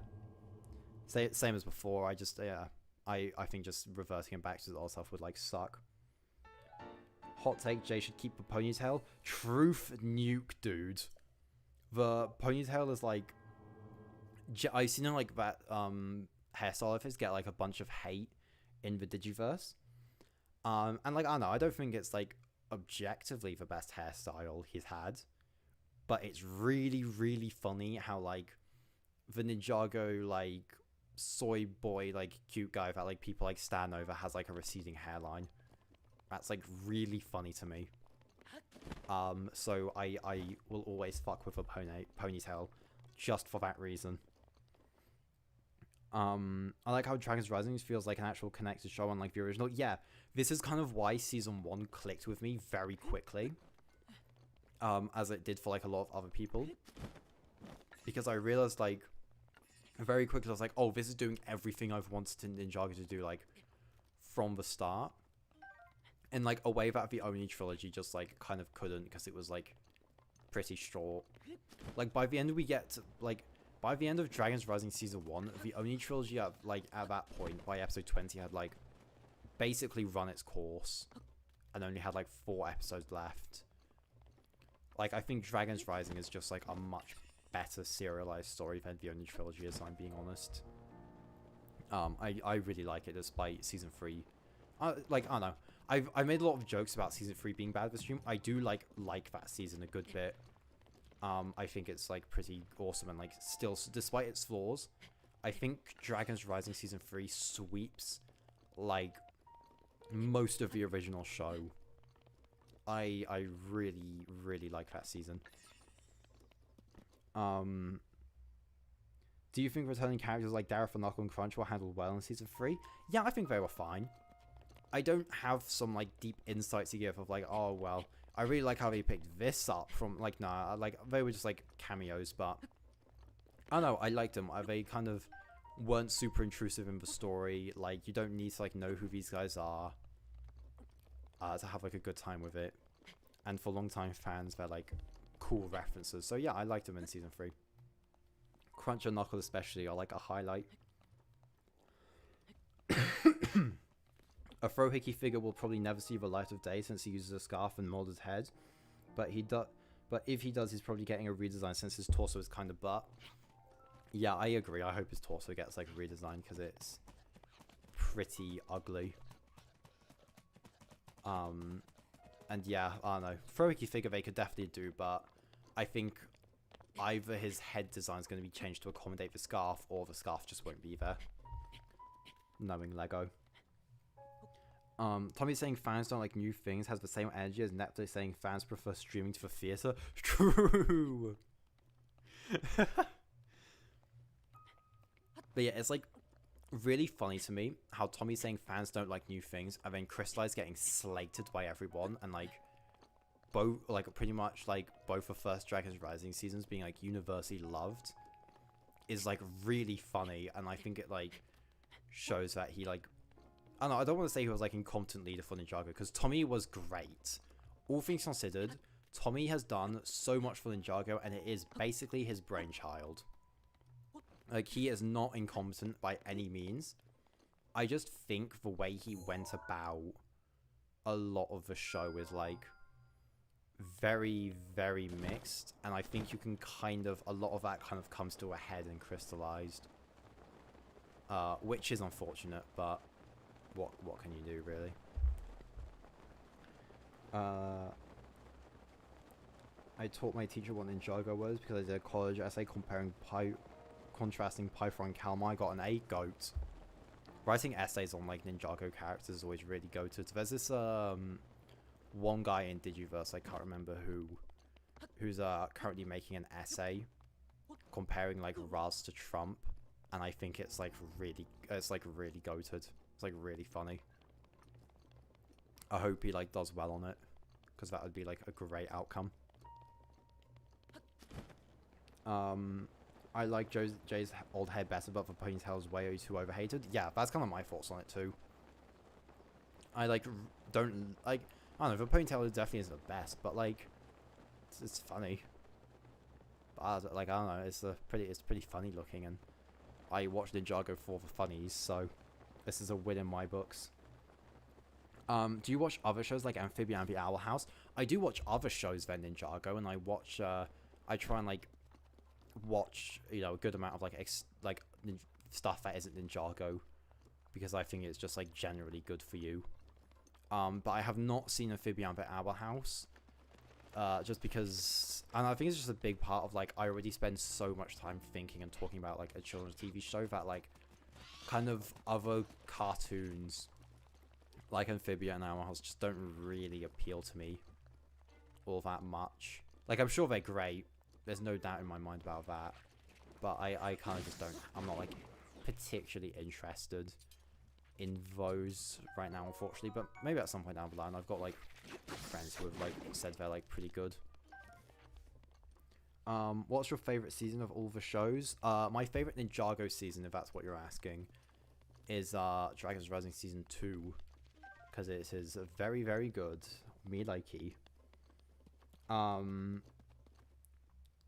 Same as before. I just, yeah. I think just reverting him back to the old stuff would like suck. Hot take, Jay should keep the ponytail. Truth nuke, dude. The ponytail is like... I've seen like that hairstyle of his get like a bunch of hate in the Digiverse. And like, I don't know, I don't think it's like objectively the best hairstyle he's had. But it's really, really funny how like the Ninjago like soy boy like cute guy that like people like stan over has like a receding hairline. That's like really funny to me. So I will always fuck with a ponytail just for that reason. I like how Dragons Rising feels like an actual connected show unlike the original. Yeah, this is kind of why season 1 clicked with me very quickly. As it did for like a lot of other people. Because I realized like very quickly I was like, oh, this is doing everything I've wanted Ninjago to do like from the start. In like a way that the Oni trilogy just like kind of couldn't, because it was like pretty short. Like by the end by the end of Dragons Rising season 1, the Oni trilogy at that point by episode 20 had like basically run its course and only had like 4 episodes left. Like I think Dragons Rising is just like a much better serialized story than the Oni trilogy is, I'm being honest. I really like it despite season 3. Like I don't know. I've made a lot of jokes about season 3 being bad this stream. I do like that season a good bit. I think it's like pretty awesome and like still, despite its flaws, I think Dragons Rising season 3 sweeps like most of the original show. I really, really like that season. Do you think returning characters like Dareth and Knuckle and Crunch were handled well in season 3? Yeah, I think they were fine. I don't have some like deep insights to give of like, oh well, I really like how they picked this up from like, nah, like they were just like cameos, but I don't know, I liked them. They kind of weren't super intrusive in the story. Like, you don't need to like know who these guys are to have like a good time with it. And for long-time fans, they're like cool references. So yeah, I liked them in season 3. Crunch and Knuckle especially are like a highlight. A Frohickey figure will probably never see the light of day since he uses a scarf and molded head, but if he does, he's probably getting a redesign since his torso is kind of butt. Yeah, I agree. I hope his torso gets like a redesign because it's pretty ugly. And yeah, I don't know. Frohickey figure they could definitely do, but I think either his head design is going to be changed to accommodate the scarf, or the scarf just won't be there. Knowing Lego. Tommy saying fans don't like new things has the same energy as Netflix saying fans prefer streaming to the theater. True. But yeah, it's like really funny to me how Tommy's saying fans don't like new things, and then Crystallize getting slated by everyone, and like both, like pretty much like both the first Dragon's Rising seasons being like universally loved is like really funny, and I think it like shows that he like, I don't know, I don't want to say he was like incompetent leader for Ninjago, because Tommy was great. All things considered, Tommy has done so much for Ninjago, and it is basically his brainchild. Like, he is not incompetent by any means. I just think the way he went about a lot of the show is like very, very mixed, and I think you can kind of, a lot of that kind of comes to a head in Crystallized, which is unfortunate, but what can you do, really? I taught my teacher what Ninjago was because I did a college essay contrasting Python and Calma. I got an A, goat. Writing essays on like Ninjago characters is always really goated. There's this one guy in Digiverse, I can't remember who's currently making an essay comparing like Raz to Trump, and I think it's like really goated. It's like really funny. I hope he like does well on it, because that would be like a great outcome. I like Jay's old head better, but the ponytail's way too overhated. Yeah, that's kind of my thoughts on it too. I like don't like, I don't know, the ponytail definitely isn't the best, but like it's funny. But like, I don't know, it's pretty funny looking, and I watched Ninjago for the funnies, so this is a win in my books. Do you watch other shows like Amphibian and the Owl House? I do watch other shows than Ninjago, and I watch I try and like watch, you know, a good amount of like stuff that isn't Ninjago, because I think it's just like generally good for you. But I have not seen Amphibian and the Owl House, just because, and I think it's just a big part of like, I already spend so much time thinking and talking about like a children's TV show that like kind of other cartoons like Amphibian and Owl House just don't really appeal to me all that much. Like, I'm sure they're great, there's no doubt in my mind about that, but I kind of just don't, I'm not like particularly interested in those right now, unfortunately. But maybe at some point down the line. I've got like friends who have like said they're like pretty good. What's your favorite season of all the shows? My favorite Ninjago season, if that's what you're asking, is Dragon's Rising season 2, because it is very, very good. Me likey.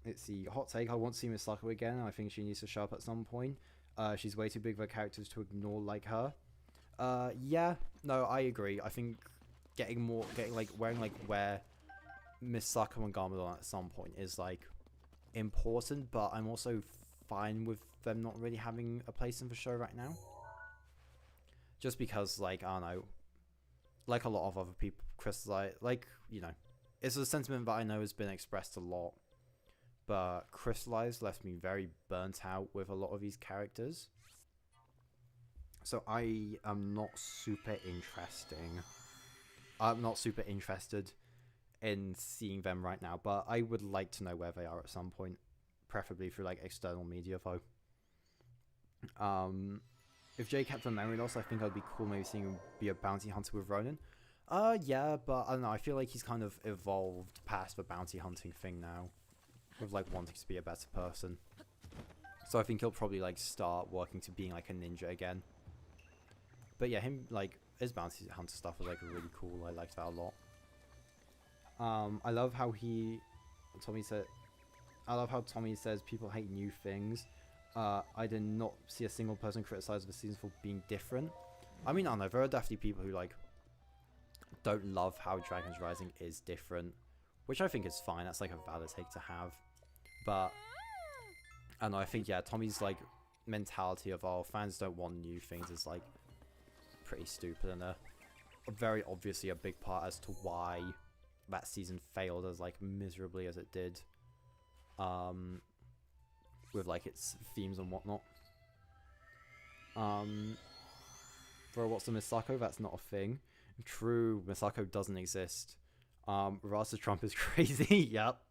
Let's see. Hot take. I want to see Misako again. I think she needs to show up at some point. She's way too big for characters to ignore like her. Yeah. No, I agree. I think wearing where Misako and Garmadon at some point is like important, but I'm also fine with them not really having a place in the show right now. Just because, like, I don't know, like a lot of other people, Crystallize, like, you know, it's a sentiment that I know has been expressed a lot, but Crystallize left me very burnt out with a lot of these characters. So I am not super interested in seeing them right now, but I would like to know where they are at some point, preferably through like external media though. If Jay kept a memory loss, I think I'd be cool maybe seeing him be a bounty hunter with Ronin. Yeah, but I don't know, I feel like he's kind of evolved past the bounty hunting thing now, with like wanting to be a better person. So I think he'll probably like start working to being like a ninja again. But yeah, him like his bounty hunter stuff was like really cool. I liked that a lot. I love how Tommy said. I love how Tommy says people hate new things. I did not see a single person criticize the season for being different. I mean, I don't know. There are definitely people who like don't love how Dragon's Rising is different, which I think is fine. That's like a valid take to have. But I don't know. I think yeah, Tommy's like mentality of fans don't want new things is like pretty stupid, and very obviously a big part as to why that season failed as like miserably as it did. With like its themes and whatnot. Bro, what's the Misako? That's not a thing. True, Misako doesn't exist. Rasta Trump is crazy, yep.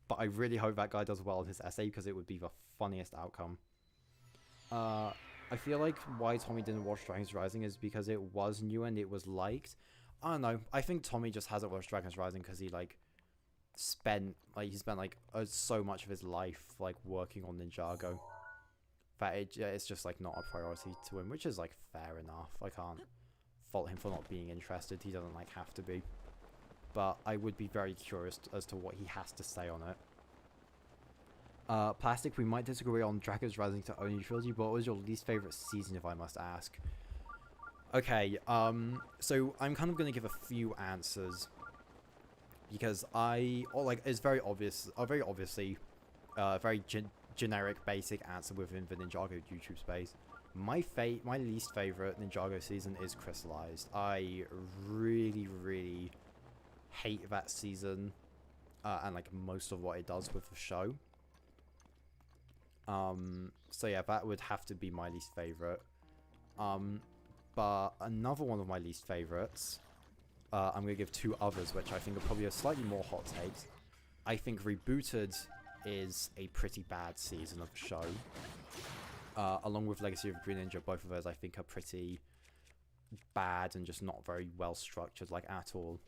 But I really hope that guy does well in his essay because it would be the funniest outcome. I feel like why Tommy didn't watch Dragon's Rising is because it was new and it was liked. I don't know. I think Tommy just hasn't watched Dragon's Rising because he spent so much of his life like working on Ninjago that it's just like not a priority to him, which is like fair enough. I can't fault him for not being interested. He doesn't like have to be, but I would be very curious as to what he has to say on it. Plastic, we might disagree on Dragon's Rising to Oni trilogy, but what was your least favorite season, if I must ask? Okay, so I'm kind of going to give a few answers because it's very obvious, very obviously, very generic, basic answer within the Ninjago YouTube space. My least favorite Ninjago season is Crystallized. I really, really hate that season, and like most of what it does with the show. So yeah, that would have to be my least favorite. But another one of my least favorites, I'm gonna give two others, which I think are probably a slightly more hot takes. I think Rebooted is a pretty bad season of the show. Along with Legacy of Green Ninja, both of those I think are pretty bad and just not very well structured, like at all.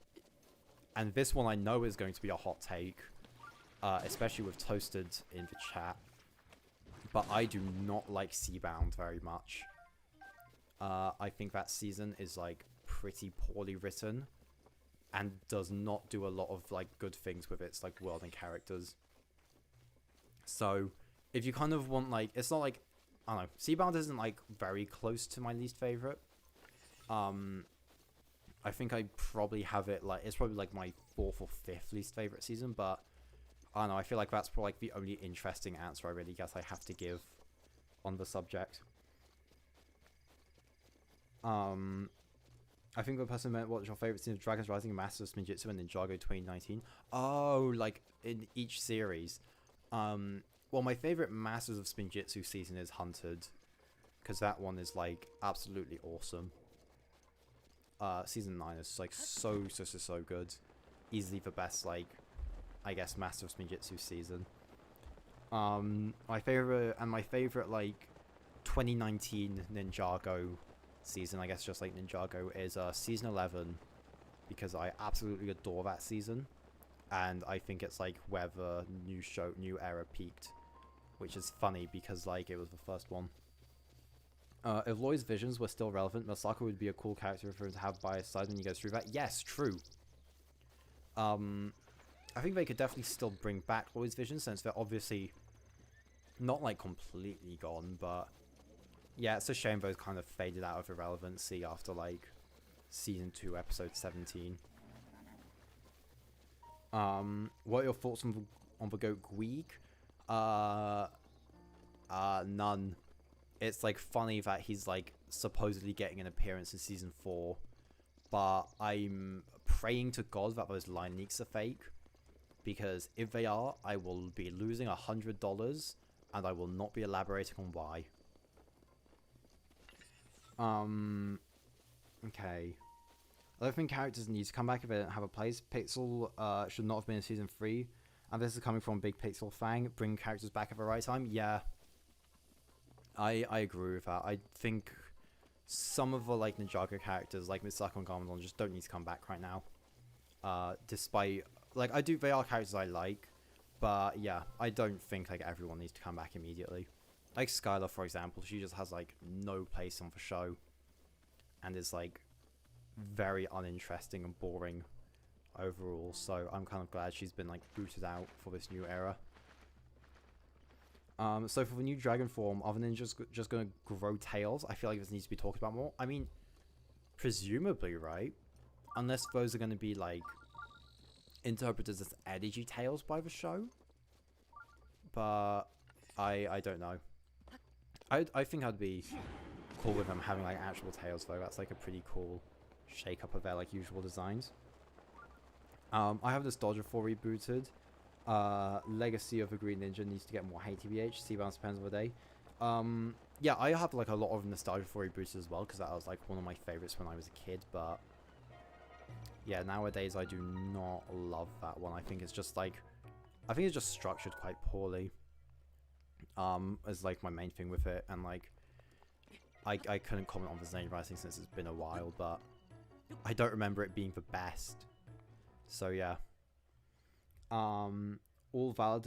And this one I know is going to be a hot take, especially with Toasted in the chat. But I do not like Seabound very much. I think that season is like pretty poorly written and does not do a lot of like good things with its like world and characters. So if you kind of want like, it's not like, I don't know, Seabound isn't like very close to my least favorite. I think I probably have it like, it's probably like my 4th or 5th least favorite season, but I don't know, I feel like that's probably like the only interesting answer I really guess I have to give on the subject. I think the person meant what's your favorite scene of Dragon's Rising, Master of Spinjitzu, and Ninjago 2019. Oh, like in each series. Well, my favorite Masters of Spinjitzu season is Hunted, because that one is like absolutely awesome. Season 9 is like so good. Easily the best, like, I guess, Master of Spinjitzu season. My favorite like 2019 Ninjago season, I guess just like Ninjago, is season 11, because I absolutely adore that season, and I think it's like where the new era peaked, which is funny because like it was the first one. If Lloyd's visions were still relevant, Masako would be a cool character for him to have by his side when he goes through that. Yes, true. I think they could definitely still bring back Lloyd's visions, since they're obviously not like completely gone, but yeah, it's a shame those kind of faded out of irrelevancy after like season 2 episode 17. What are your thoughts on the goat Gweek? None. It's like funny that he's like supposedly getting an appearance in season 4, but I'm praying to God that those line leaks are fake, because if they are, I will be losing $100 and I will not be elaborating on why. Okay. I don't think characters need to come back if they don't have a place. Pixel should not have been in season 3, and this is coming from Big Pixel Fang. Bring characters back at the right time. Yeah, I agree with that. I think some of the like Ninjago characters, like Misako and Garmadon, just don't need to come back right now. Despite like they are characters I like, but yeah, I don't think like everyone needs to come back immediately. like Skylar, for example, she just has like no place on the show, and is like very uninteresting and boring overall. So I'm kind of glad she's been like booted out for this new era. So for the new dragon form, are the ninjas just gonna grow tails? I feel like this needs to be talked about more. I mean, presumably, right? Unless those are gonna be like interpreted as energy tails by the show. But I don't know. I think I'd be cool with them having like actual tails though. That's like a pretty cool shake up of their like usual designs. I have this Dodger 4 rebooted. Legacy of the Green Ninja needs to get more hate TBH. C-Bounce depends on the day. Yeah, I have like a lot of nostalgia for reboots as well, because that was like one of my favorites when I was a kid. But yeah, nowadays I do not love that one. I think it's just structured quite poorly. As like my main thing with it, and like I couldn't comment on the Zenny Rising since it's been a while, but I don't remember it being the best. So yeah. All valid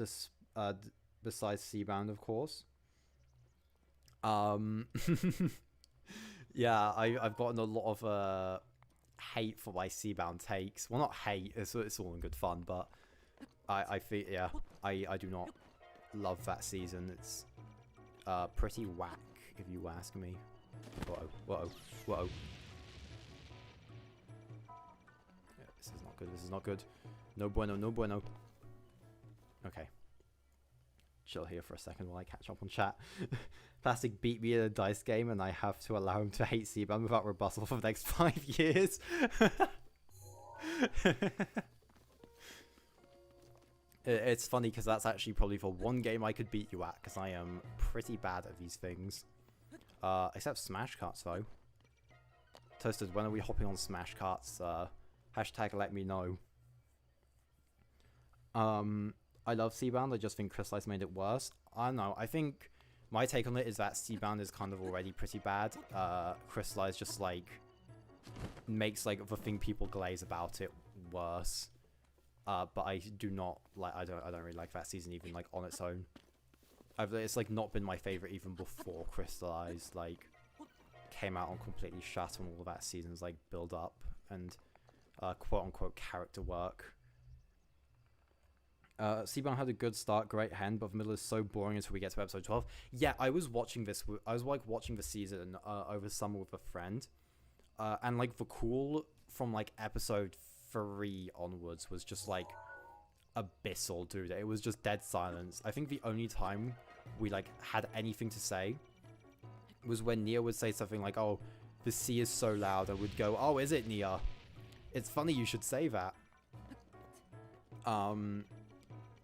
besides Seabound, of course. Yeah, I've gotten a lot of hate for my Seabound takes. Well, not hate, it's all in good fun, but I feel, yeah, I do not love that season. It's pretty whack, if you ask me. Whoa, whoa, whoa. Yeah, this is not good, this is not good. No bueno, no bueno. Okay. Chill here for a second while I catch up on chat. Plastic beat me in a dice game and I have to allow him to hate Seabound without rebuttal for the next 5 years. It's funny because that's actually probably the one game I could beat you at, because I am pretty bad at these things. Except Smash Carts though. Toasted, when are we hopping on Smash Carts? Hashtag let me know. I love Seabound, I just think Crystallize made it worse. I don't know, I think my take on it is that Seabound is kind of already pretty bad. Crystallize just like makes like the thing people glaze about it worse. But I do not like, I don't really like that season even like on its own. It's like not been my favorite even before Crystallize like came out on completely shut on all of that season's like build up and quote unquote character work. Seabound had a good start, great hand, but the middle is so boring until we get to episode 12. Yeah, I was watching this. I was like watching the season over summer with a friend, and like the cool from like episode 3 onwards was just like abyssal, dude. It was just dead silence. I think the only time we like had anything to say was when Nia would say something like, "Oh, the sea is so loud," and would go, "Oh, is it, Nia? It's funny you should say that."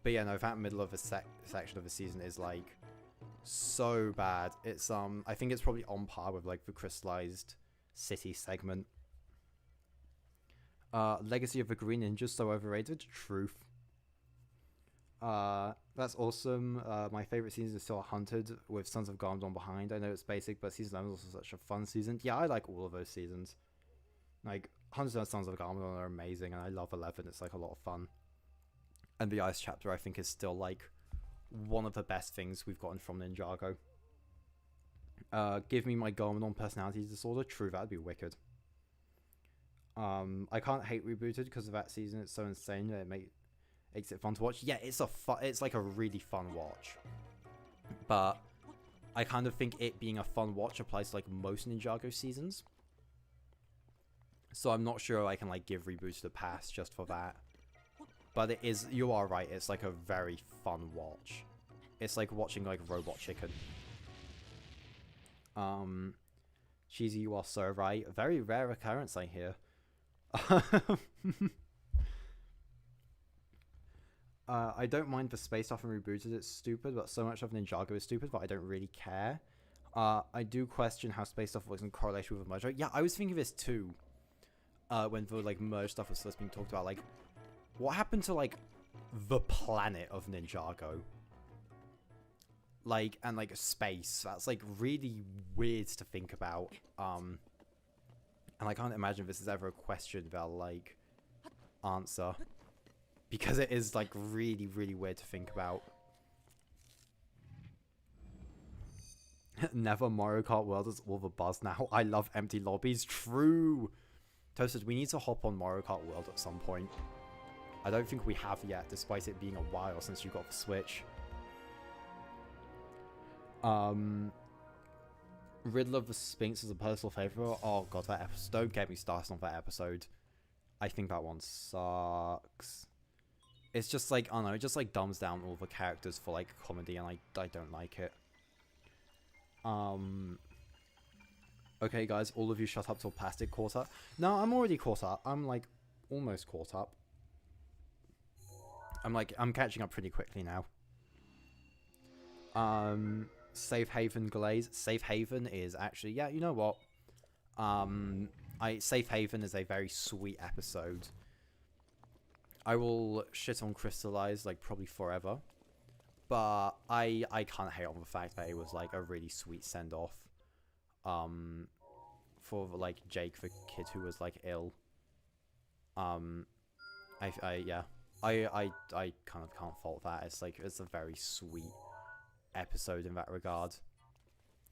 But yeah, no, that middle of a section of the season is like so bad. It's I think it's probably on par with like the Crystallized City segment. Legacy of the Green Ninja, so overrated. Truth. That's awesome. My favorite season is still Hunted with Sons of Garmadon behind. I know it's basic, but season 11 is also such a fun season. Yeah, I like all of those seasons. Like Hunted and Sons of Garmadon are amazing, and I love 11. It's like a lot of fun. And the Ice chapter, I think, is still like one of the best things we've gotten from Ninjago. Give me my Garmadon personality disorder. True, that'd be wicked. I can't hate Rebooted because of that season. It's so insane that it makes it fun to watch. Yeah, it's like a really fun watch. But I kind of think it being a fun watch applies to like most Ninjago seasons. So I'm not sure I can like give Rebooted a pass just for that. But it is, you are right, it's like a very fun watch. It's like watching like Robot Chicken. Cheesy, you are so right. A very rare occurrence, I hear. I don't mind the space off and Rebooted, it's stupid, but so much of Ninjago is stupid, but I don't really care. I do question how space off works in correlation with a merge. Yeah, I was thinking of this too. When the like merge stuff was first being talked about, like, what happened to like the planet of Ninjago? Like, and like space. That's like really weird to think about. And I can't imagine this is ever a question they'll like answer, because it is like really, really weird to think about. Never Mario Kart World is all the buzz now. I love empty lobbies. True. Toasted, we need to hop on Mario Kart World at some point. I don't think we have yet, despite it being a while since you got the Switch. Riddle of the Sphinx is a personal favourite. Oh god, that episode. Don't get me started on that episode. I think that one sucks. It's just like, I don't know, it just like dumbs down all the characters for like comedy, and I don't like it. Okay guys, all of you shut up till Plastic caught up. No, I'm already caught up. I'm like almost caught up. I'm catching up pretty quickly now. Safe Haven Glaze. Safe Haven is actually, yeah, you know what? Safe Haven is a very sweet episode. I will shit on Crystallize like probably forever, but I can't hate on the fact that it was like a really sweet send off. For like Jake, the kid who was like ill. Yeah, I kind of can't fault that. It's a very sweet episode in that regard.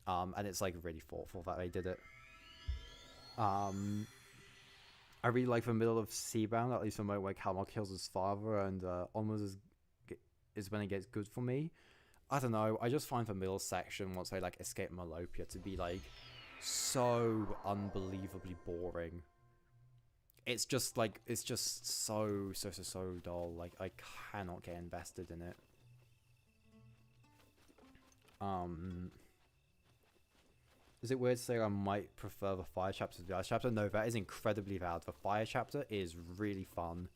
And it's like really thoughtful that they did it. I really like the middle of Seabound, at least the moment where Kalmar kills his father, and onwards is when it gets good for me. I don't know, I just find the middle section, once they like escape Malopia, to be like so unbelievably boring. It's just so dull. Like, I cannot get invested in it. Is it weird to say I might prefer the fire chapter to the ice chapter? No, that is incredibly valid. The fire chapter is really fun.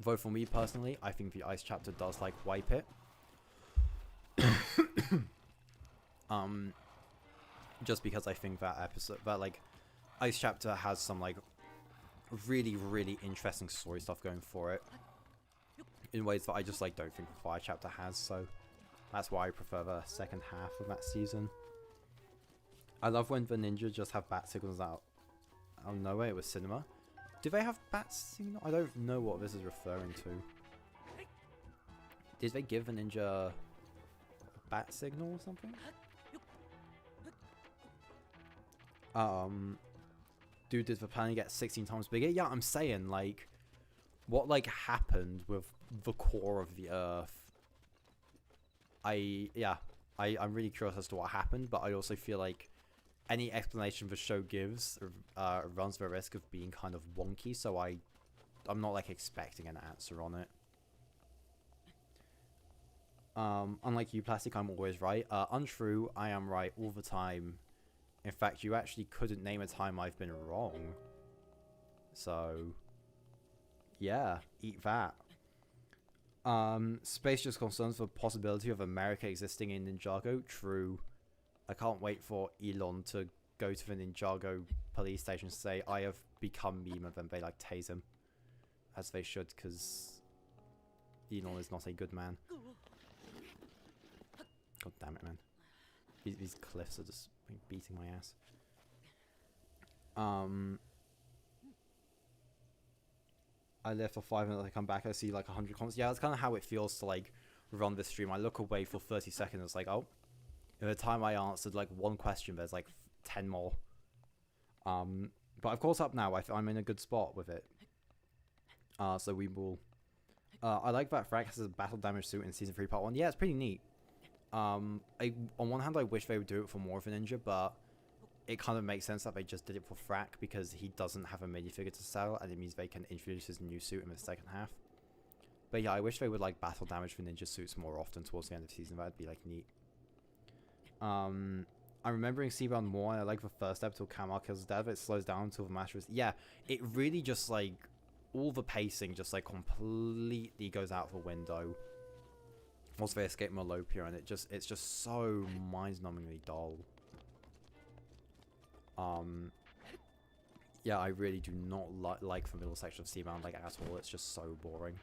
Though for me personally, I think the ice chapter does like wipe it. Just because I think that like ice chapter has some like really interesting story stuff going for it in ways that I just like don't think the fire chapter has. So that's why I prefer the second half of that season. I love when the ninja just have bat signals out. Oh no way, it was cinema. Do they have bat signal? I don't know what this is referring to. Did they give the ninja a bat signal or something? Dude, did the planet get 16 times bigger? Yeah, I'm saying, like, what, like, happened with the core of the Earth? I'm really curious as to what happened, but I also feel like any explanation the show gives runs the risk of being kind of wonky, so I'm not, like, expecting an answer on it. Unlike you, Plastic, I'm always right. Untrue, I am right all the time. In fact, you actually couldn't name a time I've been wrong. So, yeah, eat that. Space just concerns the possibility of America existing in Ninjago. True. I can't wait for Elon to go to the Ninjago police station and say, I have become meme, and then they like tase him. As they should, because Elon is not a good man. God damn it, man. These cliffs are just beating my ass. I left for 5 minutes, I come back, I see like 100 comments. Yeah, that's kind of how it feels to like run this stream. I look away for 30 seconds, it's like, oh, in the time I answered like one question, there's like 10 more. But I've caught up now. I'm in a good spot with it. So we will... I like that Frack has a battle damage suit in Season 3 Part 1. Yeah, it's pretty neat. On one hand, I wish they would do it for more of a ninja, but it kind of makes sense that they just did it for Frack because he doesn't have a minifigure to sell, and it means they can introduce his new suit in the second half. But yeah, I wish they would like battle damage for ninja suits more often towards the end of the season. That'd be like neat. I'm remembering Seabound more, and I like the first step till Kamar kills his dad, but it slows down until the master is... Yeah, it really just like... all the pacing just like completely goes out the window once they escape Malopia, and it's just so mind-numbingly dull. Yeah, I really do not like the middle section of Seabound like at all. It's just so boring.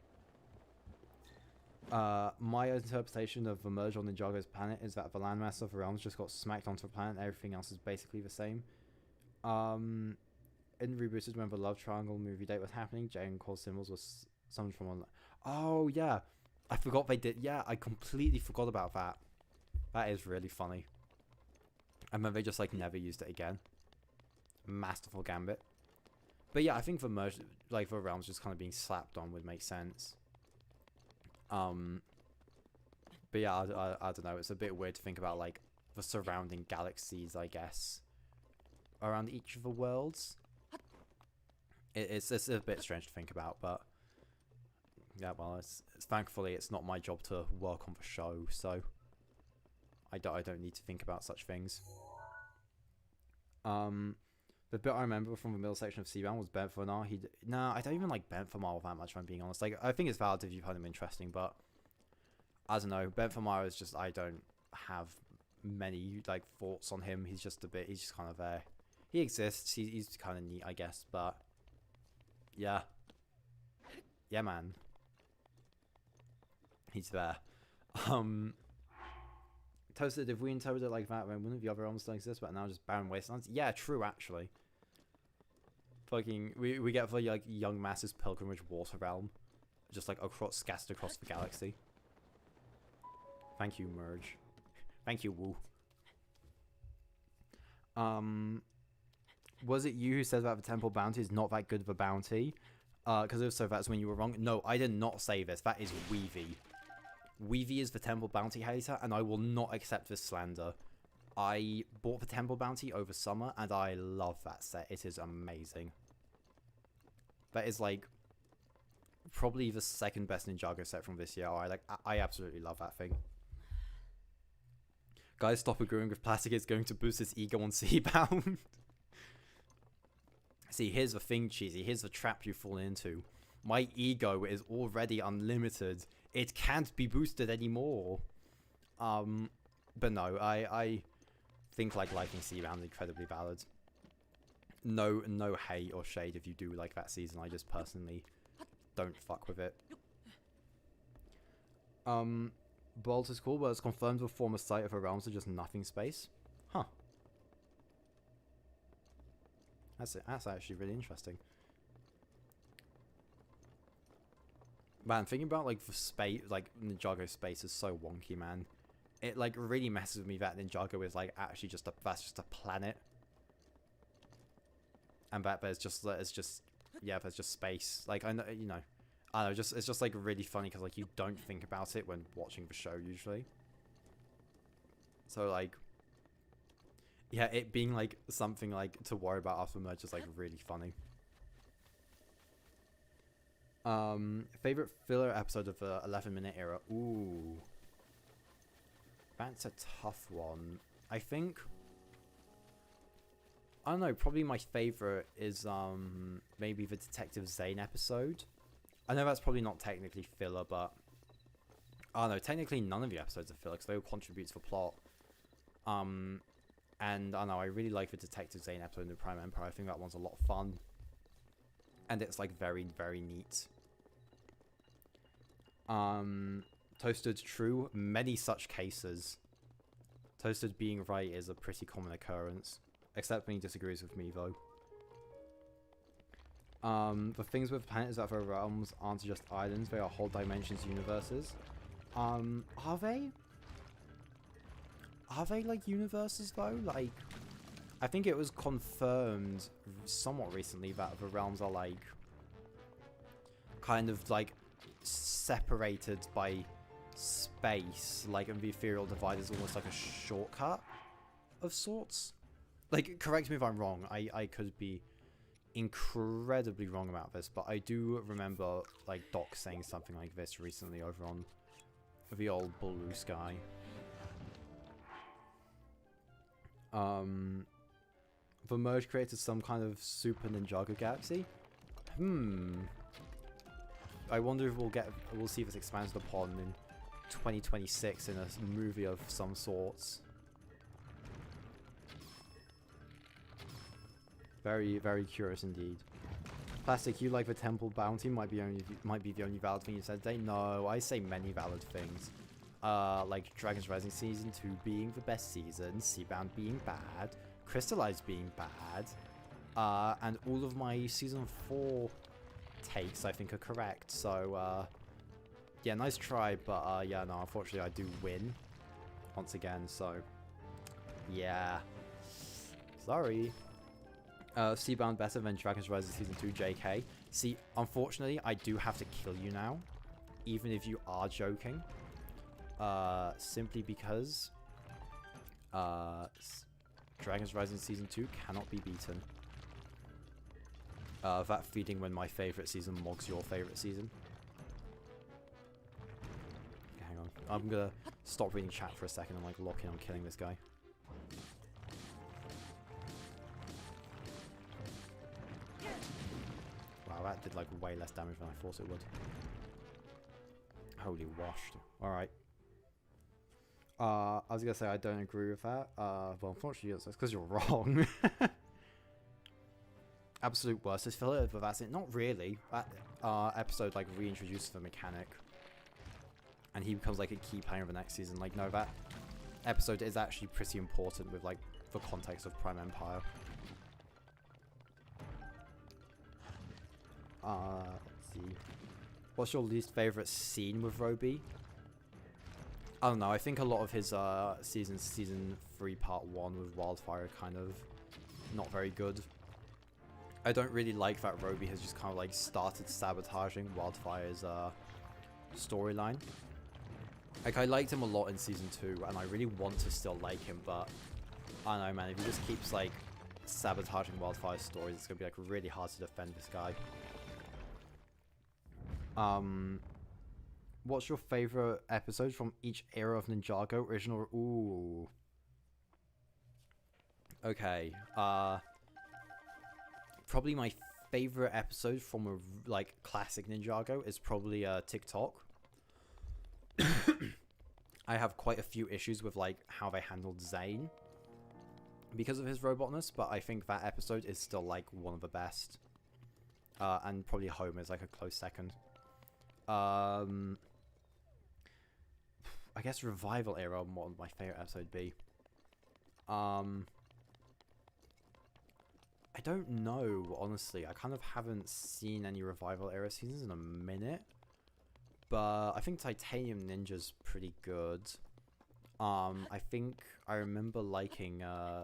My interpretation of the merge on Ninjago's planet is that the landmass of the realms just got smacked onto the planet and everything else is basically the same. In Rebooted, when the Love Triangle movie date was happening, Jay and Cole's symbols was summoned from one. Oh, yeah. I forgot they did. Yeah, I completely forgot about that. That is really funny. And then they just like never used it again. Masterful gambit. But yeah, I think the merge, like the realms just kind of being slapped on would make sense. But yeah, I don't know. It's a bit weird to think about like the surrounding galaxies, I guess, around each of the worlds. It's a bit strange to think about, but yeah, well, it's thankfully it's not my job to work on the show, so I don't need to think about such things. The bit I remember from the middle section of Seabound was Benthamar. No, I don't even like Benthamar that much, if I'm being honest. Like, I think it's valid if you find him interesting, but I don't know. Benthamar is just, I don't have many like thoughts on him. He's just kind of there. He exists. He's kind of neat, I guess, but yeah, man, he's there. Toasted, if we interpret it like that, then wouldn't the other realms still exist, but now just barren wastelands? Yeah, true, actually. Fucking, we get the like young masses pilgrimage water realm, just like scattered across the galaxy. Thank you, Merge. Thank you, Woo. Was it you who said that the temple bounty is not that good of a bounty? Because if so, that's when you were wrong. No, I did not say this. That is Weavy. Weavy is the temple bounty hater, and I will not accept this slander. I bought the temple bounty over summer, and I love that set. It is amazing. That is like probably the second best Ninjago set from this year. I absolutely love that thing. Guys, stop agreeing with plastic. It's going to boost his ego on Seabound. See, here's the thing, Cheesy. Here's the trap you fall into. My ego is already unlimited. It can't be boosted anymore. But no, I think like liking Seabound is incredibly valid. No hate or shade if you do like that season. I just personally don't fuck with it. Bolt is cool, but it's confirmed the former site of a realm, so just nothing space. Huh. That's actually really interesting. Man, thinking about like the space, like Ninjago space is so wonky, man. It like really messes with me that Ninjago is like actually that's just a planet, and that there's just space. Like I know, you know, I don't know, it's just like really funny because like you don't think about it when watching the show usually. So like, yeah, it being like something like to worry about after merge is like really funny. Favorite filler episode of the 11-minute era? Ooh. That's a tough one. I think, I don't know, probably my favorite is maybe the Detective Zane episode. I know that's probably not technically filler, but I don't know, technically none of the episodes are filler because they all contribute to the plot. And I don't know, I really like the Detective Zane episode in the Prime Empire. I think that one's a lot of fun. And it's like very, very neat. Toasted, true. Many such cases. Toasted being right is a pretty common occurrence. Except when he disagrees with me, though. The things with planets that are realms aren't just islands, they are whole dimensions, universes. Are they? Are they like universes, though? Like, I think it was confirmed somewhat recently that the realms are like kind of like separated by space, like, and the ethereal divide is almost like a shortcut of sorts. Like, correct me if I'm wrong, I could be incredibly wrong about this, but I do remember like Doc saying something like this recently over on the old Blue Sky. The merge created some kind of super Ninjago galaxy. I wonder if we'll see this expanded upon in 2026 in a movie of some sorts. Very, very curious indeed. Plastic, you like the temple bounty might be the only valid thing you said today. No, I say many valid things. Like Dragon's Rising Season 2 being the best season, Seabound being bad, Crystallized being bad, and all of my Season 4 takes I think are correct. So yeah, nice try, but yeah, no, unfortunately I do win once again, so yeah. Sorry. Seabound better than Dragon's Rise Season 2, JK. See, unfortunately, I do have to kill you now. Even if you are joking. Simply because... Dragon's Rising Season 2 cannot be beaten. That feeding when my favorite season mogs your favorite season. Hang on. I'm gonna stop reading chat for a second and like lock in on killing this guy. Wow, that did like way less damage than I thought it would. Holy washed. Alright. I was gonna say I don't agree with that. Well, unfortunately, it's because you're wrong. Absolute worst is filler, but that's it. Not really. That episode like reintroduces the mechanic, and he becomes like a key player of the next season. Like, no, that episode is actually pretty important with like the context of Prime Empire. Let's see. What's your least favorite scene with Roby? I don't know. I think a lot of his season 3 part 1 with Wildfire kind of not very good. I don't really like that Roby has just kind of like started sabotaging Wildfire's storyline. Like, I liked him a lot in season 2, and I really want to still like him, but I don't know, man. If he just keeps like sabotaging Wildfire's stories, it's gonna be like really hard to defend this guy. What's your favorite episode from each era of Ninjago? Original? Ooh. Okay. Probably my favorite episode from a like classic Ninjago is probably TikTok. I have quite a few issues with like how they handled Zane because of his robotness, but I think that episode is still like one of the best. And probably Home is like a close second. I guess Revival era, what would my favorite episode be? I don't know, honestly. I kind of haven't seen any Revival era seasons in a minute. But I think Titanium Ninja's pretty good. I think I remember liking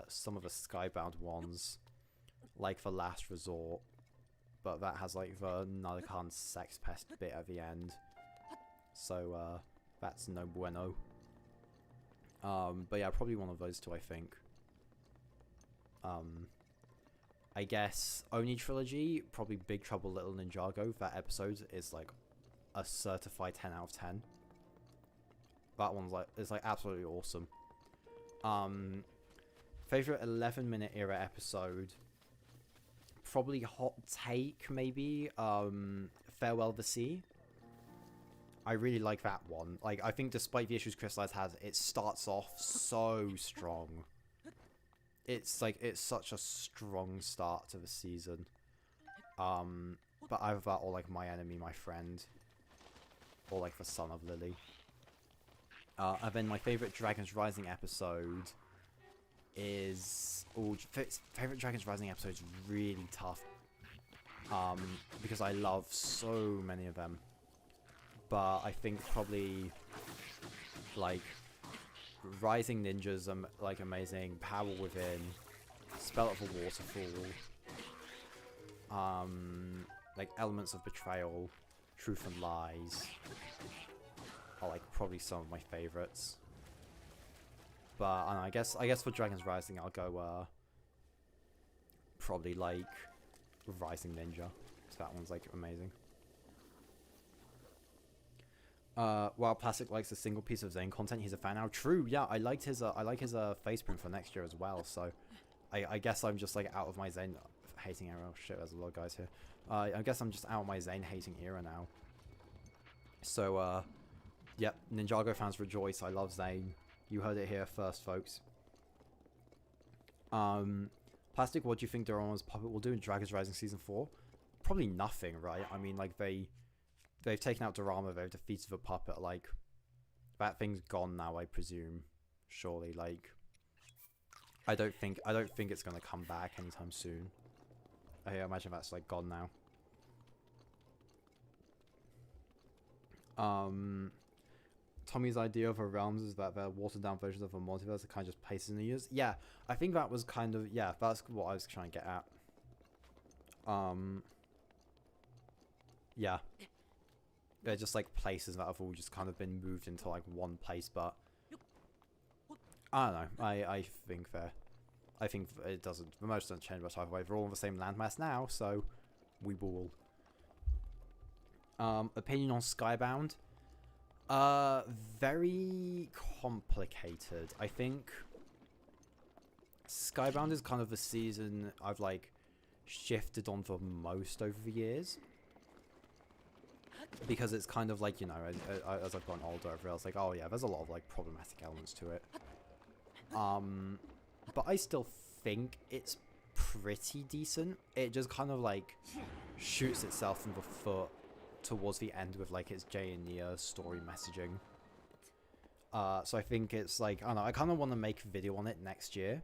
some of the Skybound ones, like The Last Resort. But that has like the Narakan sex pest bit at the end. So that's no bueno. But yeah, probably one of those two, I think. I guess Oni Trilogy, probably Big Trouble Little Ninjago. That episode is like a certified 10 out of 10. That one's like, it's like absolutely awesome. Favorite 11-minute era episode, probably Hot Take, maybe. Farewell the Sea. I really like that one. Like, I think despite the issues Crystallize has, it starts off so strong. It's like, it's such a strong start to the season. But either that or like My Enemy, My Friend. Or like The Son of Lily. And then my favorite Dragon's Rising episode is... Oh, favorite Dragon's Rising episode is really tough. Because I love so many of them. But I think probably like Rising Ninjas are like amazing, Power Within, Spell of a Waterfall, like Elements of Betrayal, Truth and Lies are like probably some of my favorites. But I don't know, I guess for Dragon's Rising I'll go probably like Rising Ninja, because that one's like amazing. While Plastic likes a single piece of Zane content, he's a fan now. True, yeah, I like his face print for next year as well. So, I guess I'm just like out of my Zane hating era. Oh, shit, there's a lot of guys here. I guess I'm just out of my Zane hating era now. So, yep, Ninjago fans rejoice. I love Zane. You heard it here first, folks. Plastic, what do you think Dorama's puppet will do in Dragon's Rising Season 4? Probably nothing, right? I mean, like they've taken out Dorama, they've defeated the puppet, like, that thing's gone now, I presume. Surely, like, I don't think it's gonna come back anytime soon. I imagine that's, like, gone now. Tommy's idea of a realms is that they're watered down versions of a multiverse that kind of just places in the universe. Yeah, I think that was kind of, yeah, that's what I was trying to get at. Yeah. They're just like places that have all just kind of been moved into like one place, but I don't know. I think I think it doesn't, the most doesn't change much either way. We're all on the same landmass now, so we will. Opinion on Skybound? Very complicated. I think Skybound is kind of the season I've like shifted on the most over the years, because it's kind of like, you know, as I've gotten older, I've realized like, oh yeah, there's a lot of like problematic elements to it. But I still think it's pretty decent. It just kind of like shoots itself in the foot towards the end with like its Jay and Nia story messaging. So I think it's like, I don't know, I kind of want to make a video on it next year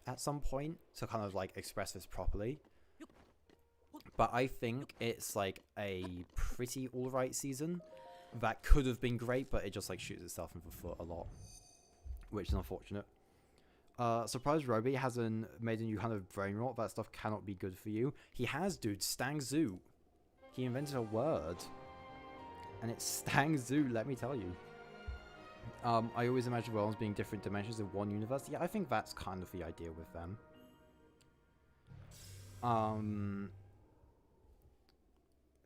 at some point to kind of like express this properly. But I think it's like a pretty alright season that could have been great, but it just like shoots itself in the foot a lot, which is unfortunate. Surprised Roby hasn't made a new kind of brain rot. That stuff cannot be good for you. He has, dude. Stang Zoo. He invented a word. And it's Stang Zoo, let me tell you. I always imagine realms being different dimensions in one universe. Yeah, I think that's kind of the idea with them.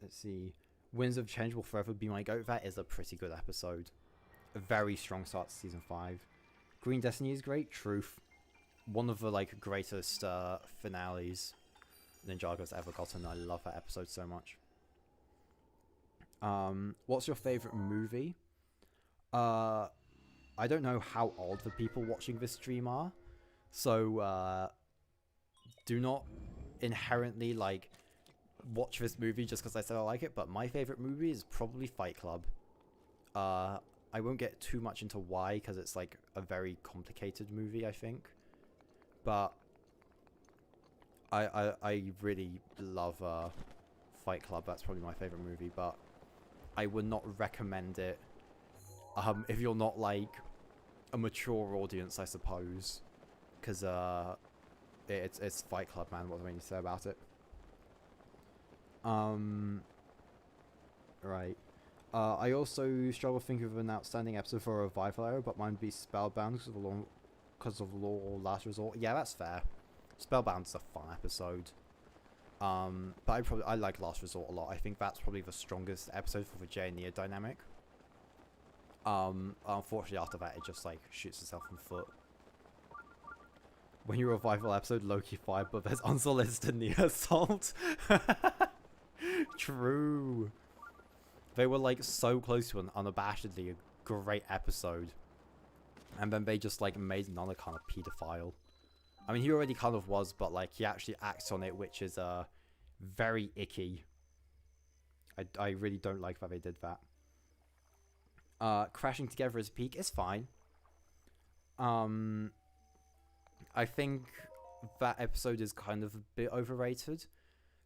Let's see. Winds of Change will forever be my goat. That is a pretty good episode. A very strong start to season 5. Green Destiny is great. Truth. One of the like greatest finales Ninjago's ever gotten. I love that episode so much. What's your favorite movie? I don't know how old the people watching this stream are, so do not inherently like watch this movie just because I said I like it. But my favorite movie is probably Fight Club. I won't get too much into why, because it's like a very complicated movie, I think. But I really love Fight Club. That's probably my favorite movie, but I would not recommend it if you're not like a mature audience, I suppose, because it's Fight Club, man. What do I need to say about it? Right. I also struggle to think of an outstanding episode for a revival era, but mine would be Spellbound because of Law or Last Resort. Yeah, that's fair. Spellbound's a fun episode. But I like Last Resort a lot. I think that's probably the strongest episode for the Jay and Nia dynamic. Unfortunately, after that, it just like shoots itself in the foot. When your revival episode, Loki 5, but there's unsolicited Nia assault. True. They were like so close to an unabashedly a great episode, and then they just like made another kind of pedophile. I mean, he already kind of was, but like he actually acts on it, which is very icky. I really don't like that they did that. Crashing Together as peak is fine. I think that episode is kind of a bit overrated,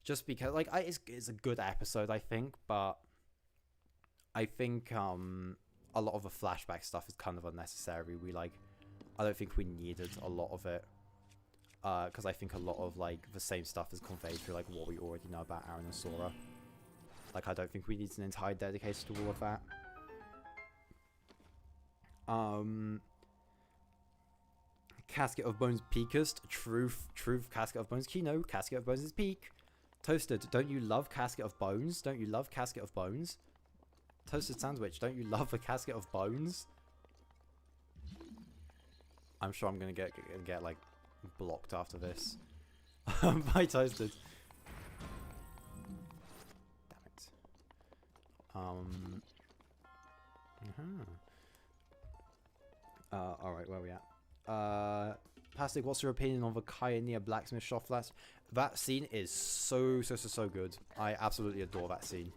just because like it's a good episode, I think, but I think a lot of the flashback stuff is kind of unnecessary. I don't think we needed a lot of it, because I think a lot of like the same stuff is conveyed through like what we already know about Aaron and Sora. Like, I don't think we need an entire dedication to all of that. Casket of Bones peakest. Truth, Casket of Bones. Kino, Casket of Bones is peak. Toasted, don't you love Casket of Bones? Don't you love Casket of Bones? Toasted Sandwich, don't you love the Casket of Bones? I'm sure I'm gonna get like blocked after this. By Toasted. Damn it. Alright, where are we at? Plastic, what's your opinion on the Kaya Blacksmith shot flash? That scene is so good. I absolutely adore that scene.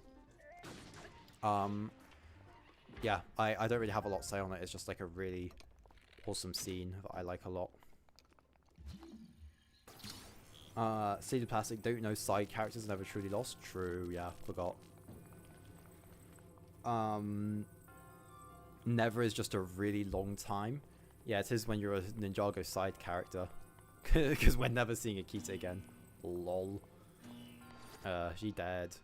Yeah, I don't really have a lot to say on it. It's just like a really awesome scene that I like a lot. Seeded Plastic, don't you know side characters never truly lost? True, yeah, forgot. Never is just a really long time. Yeah, it is when you're a Ninjago side character. Because we're never seeing Akita again. Lol. She dead.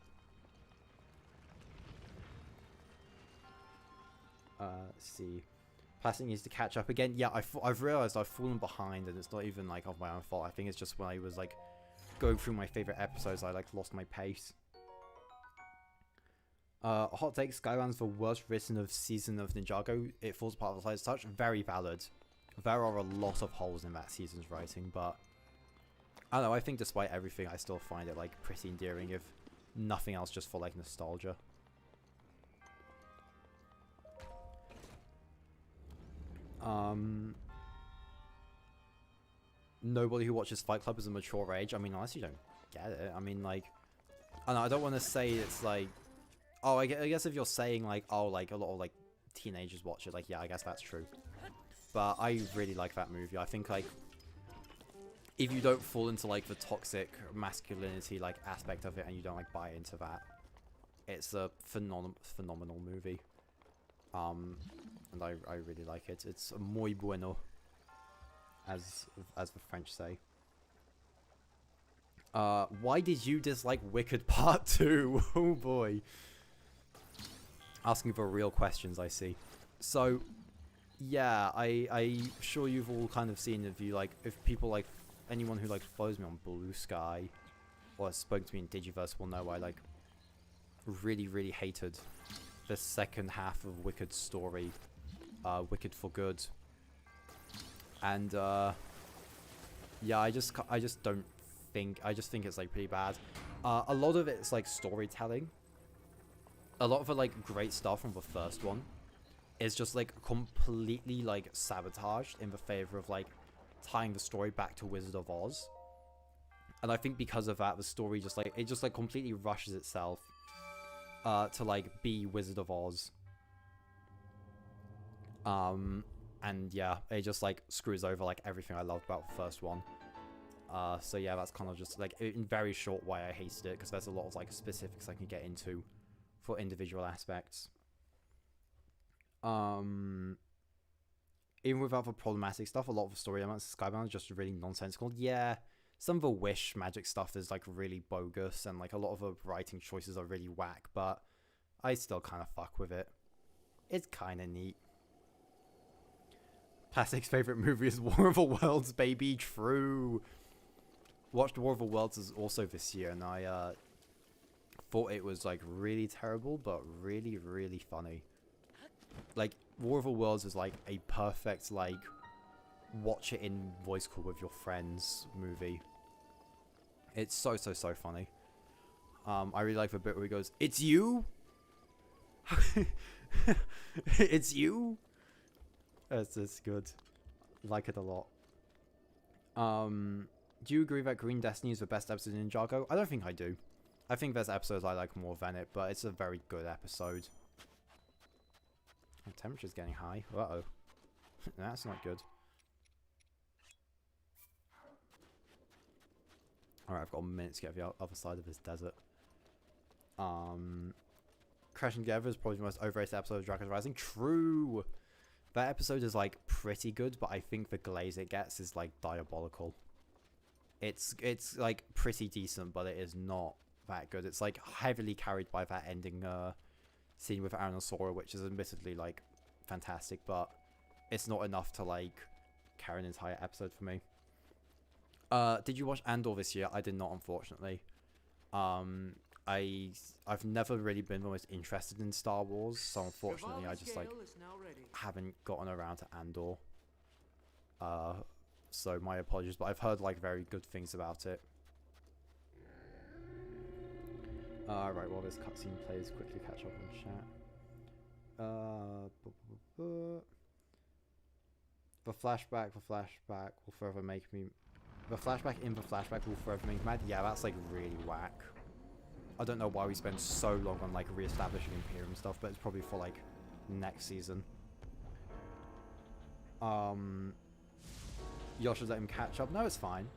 Let's see. Plastic needs to catch up again. Yeah, I've realized I've fallen behind, and it's not even like of my own fault. I think it's just when I was like going through my favorite episodes, I like lost my pace. Hot take: Skybound's the worst written of season of Ninjago. It falls apart of the slightest touch. Very valid. There are a lot of holes in that season's writing, but I don't know. I think despite everything, I still find it like pretty endearing, if nothing else, just for like nostalgia. Nobody who watches Fight Club is a mature age. I mean, unless you don't get it. I mean, like, I don't want to say it's like, oh, I guess if you're saying like, oh, like a lot of like teenagers watch it, like, yeah, I guess that's true. But I really like that movie. I think like, if you don't fall into like the toxic masculinity like aspect of it, and you don't like buy into that, it's a phenomenal movie. And I really like it. It's muy bueno, as the French say. Why did you dislike Wicked Part 2? Oh boy. Asking for real questions, I see. So, yeah, I'm sure you've all kind of seen, if people like, anyone who like follows me on Blue Sky, or has spoken to me in Digiverse will know I like really hated the second half of Wicked's story, Wicked for Good. And yeah, I just don't think, I just think it's like pretty bad. A lot of it's like storytelling. A lot of the like great stuff from the first one is just like completely like sabotaged in the favor of like tying the story back to Wizard of Oz. And I think because of that, the story just like, it just like completely rushes itself to like be Wizard of Oz. And yeah, it just like screws over like everything I loved about the first one. So yeah, that's kind of just like in very short why I hated it, because there's a lot of like specifics I can get into for individual aspects. Even without the problematic stuff, a lot of the story elements of Skybound is just really nonsensical. Yeah, some of the Wish magic stuff is like really bogus, and like a lot of the writing choices are really whack, but I still kind of fuck with it. It's kind of neat. Plastic's favorite movie is War of the Worlds, baby. True. Watched War of the Worlds also this year, and I thought it was like really terrible, but really funny. Like, War of the Worlds is like a perfect like watch it in voice call with your friends movie. It's so funny. I really like the bit where he goes, "It's you." It's you. It's good. Like it a lot. Do you agree that Green Destiny is the best episode in Ninjago? I don't think I do. I think there's episodes I like more than it, but it's a very good episode. The temperature's getting high. Uh-oh. That's not good. Alright, I've got a minute to get to the other side of this desert. Crashing Together is probably the most overrated episode of Dragon's Rising. True! That episode is like pretty good, but I think the glaze it gets is like diabolical. It's like pretty decent, but it is not that good. It's like heavily carried by that ending scene with Aaron and Sora, which is admittedly like fantastic, but it's not enough to like carry an entire episode for me. Did you watch Andor this year? I did not, unfortunately. I've never really been the most interested in Star Wars, so unfortunately I just like haven't gotten around to Andor. So my apologies, but I've heard like very good things about it. Right, while this cutscene plays, quickly catch up on chat. The flashback will forever make me... The flashback in the flashback will forever make me mad. Yeah, that's like really whack. I don't know why we spend so long on like re-establishing Imperium stuff, but it's probably for like next season. You should let him catch up. No, it's fine.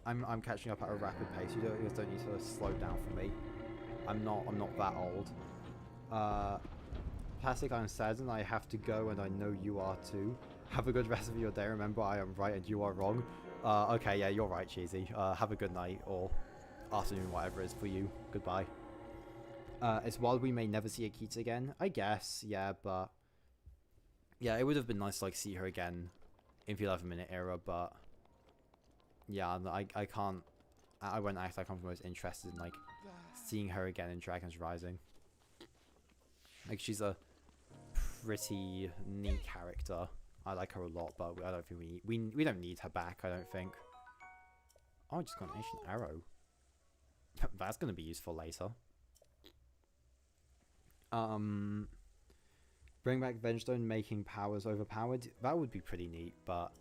I'm catching up at a rapid pace. You just don't need to slow down for me. I'm not that old. Plastic, I'm saddened I have to go, and I know you are too. Have a good rest of your day. Remember, I am right and you are wrong. Okay, yeah, you're right, Cheesy. Have a good night, or afternoon, whatever it is for you. Goodbye. It's wild we may never see Akita again. I guess, yeah, but... Yeah, it would have been nice to, like, see her again in the 11-minute era, but... Yeah, I can't... I won't act like I'm the most interested in, like, seeing her again in Dragon's Rising. Like, she's a pretty neat character. I like her a lot, but I don't think we don't need her back, I don't think. Oh, I just got an ancient arrow. That's going to be useful later. Bring back Vengestone, making powers overpowered. That would be pretty neat, but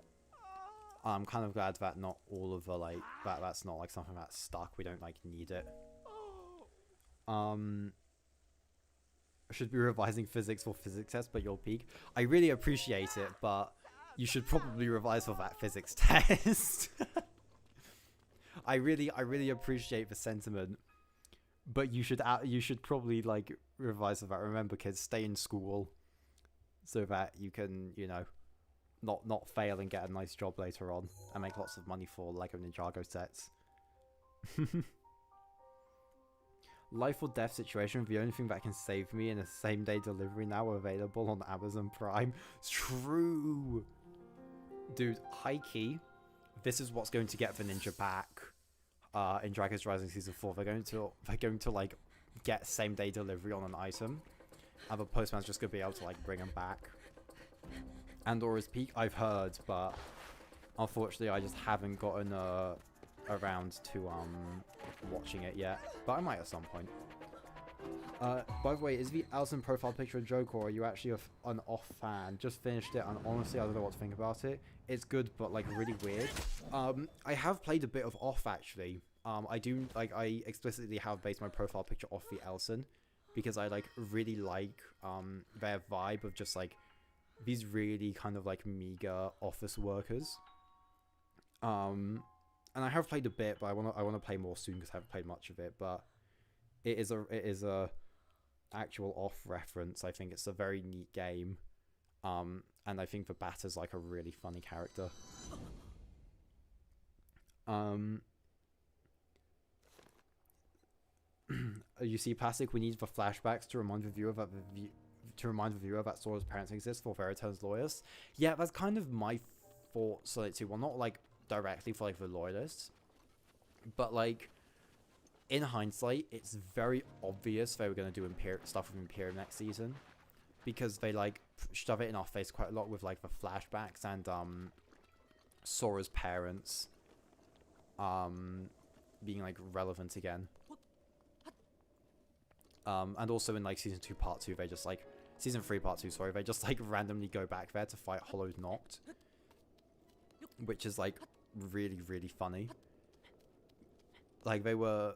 I'm kind of glad that not all of the, like, that's not, like, something that's stuck. We don't, like, need it. Should be revising physics for physics test, but you'll peak. I really appreciate it, but you should probably revise for that physics test. I really appreciate the sentiment, but you should probably, like, revise for that. Remember, kids, stay in school so that you can, you know, not fail and get a nice job later on and make lots of money for Lego Ninjago sets. Life or death situation, the only thing that can save me in a same-day delivery now available on Amazon Prime. It's true! Dude, high-key, this is what's going to get the ninja back in Dragon's Rising Season 4. They're going to like, get same-day delivery on an item, and the postman's just going to be able to, like, bring them back. And or his peak, I've heard, but unfortunately I just haven't gotten around to watching it yet, but I might at some point. By the way, is the Alison profile picture a joke, or are you actually an off fan? Just finished it, and honestly I don't know what to think about it. It's good, but, like, really weird. I have played a bit of off, actually. I explicitly have based my profile picture off the Alison, because I, like, really like their vibe of just, like, these really kind of, like, meager office workers. And I have played a bit, but I wanna play more soon because I haven't played much of it. But it is a actual off reference. I think it's a very neat game, and I think the Batter's, like, a really funny character. You see, Plastic, we need the flashbacks to remind the viewer that Sora's parents exist for Veritas lawyers. Yeah, that's kind of my thoughts on it too. Well, not, like, directly for, like, the loyalists, but, like, in hindsight, it's very obvious they were going to do stuff with Imperium next season, because they, like, shove it in our face quite a lot with, like, the flashbacks and Sora's parents being, like, relevant again. And also in, like, season 2 part 2, they just, like, season 3 part 2, sorry, they just, like, randomly go back there to fight Hollowed Noct, which is, like, really, really funny. Like, they were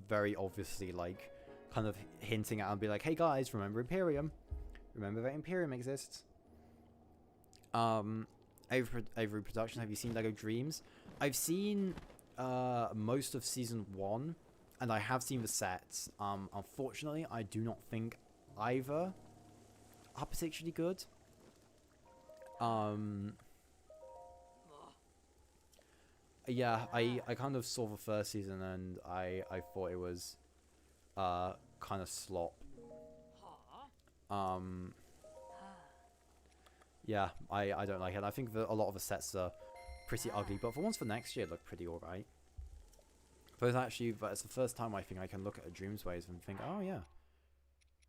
very obviously, like, kind of hinting at and be like, hey guys, remember Imperium? Remember that Imperium exists? Avery Production, have you seen Lego Dreams? I've seen most of season 1, and I have seen the sets. Unfortunately, I do not think either are particularly good. Yeah, I kind of saw the first season and I thought it was kind of slop. Yeah, I don't like it. I think that a lot of the sets are pretty ugly, but the ones for next year look pretty alright. But it's the first time I think I can look at a Dreamsways and think, oh yeah,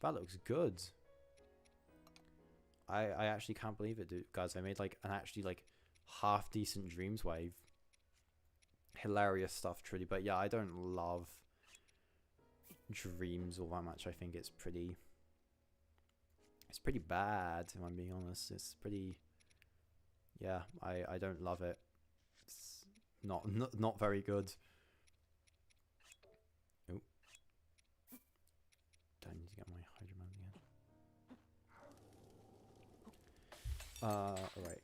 that looks good. I actually can't believe it, dude. Guys. They made, like, an actually, like, half decent Dreamswave. Hilarious stuff, truly. But yeah, I don't love Dreams all that much. I think it's pretty bad, if I'm being honest. It's pretty, yeah, I don't love it. It's not very good. Oh, do I need to get my Hydro Man again? Alright.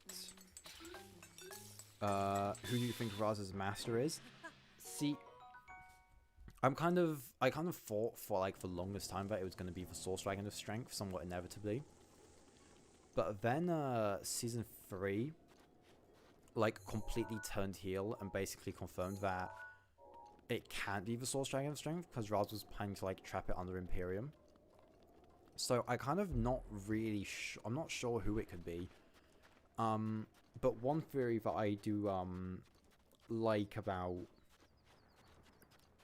Who do you think Raz's master is? See, I kind of thought for, like, the longest time that it was going to be the Source Dragon of Strength, somewhat inevitably. But then season 3 like completely turned heel and basically confirmed that it can't be the Source Dragon of Strength because Raz was planning to like trap it under Imperium. So I kind of not really I'm not sure who it could be. But one theory that I do like about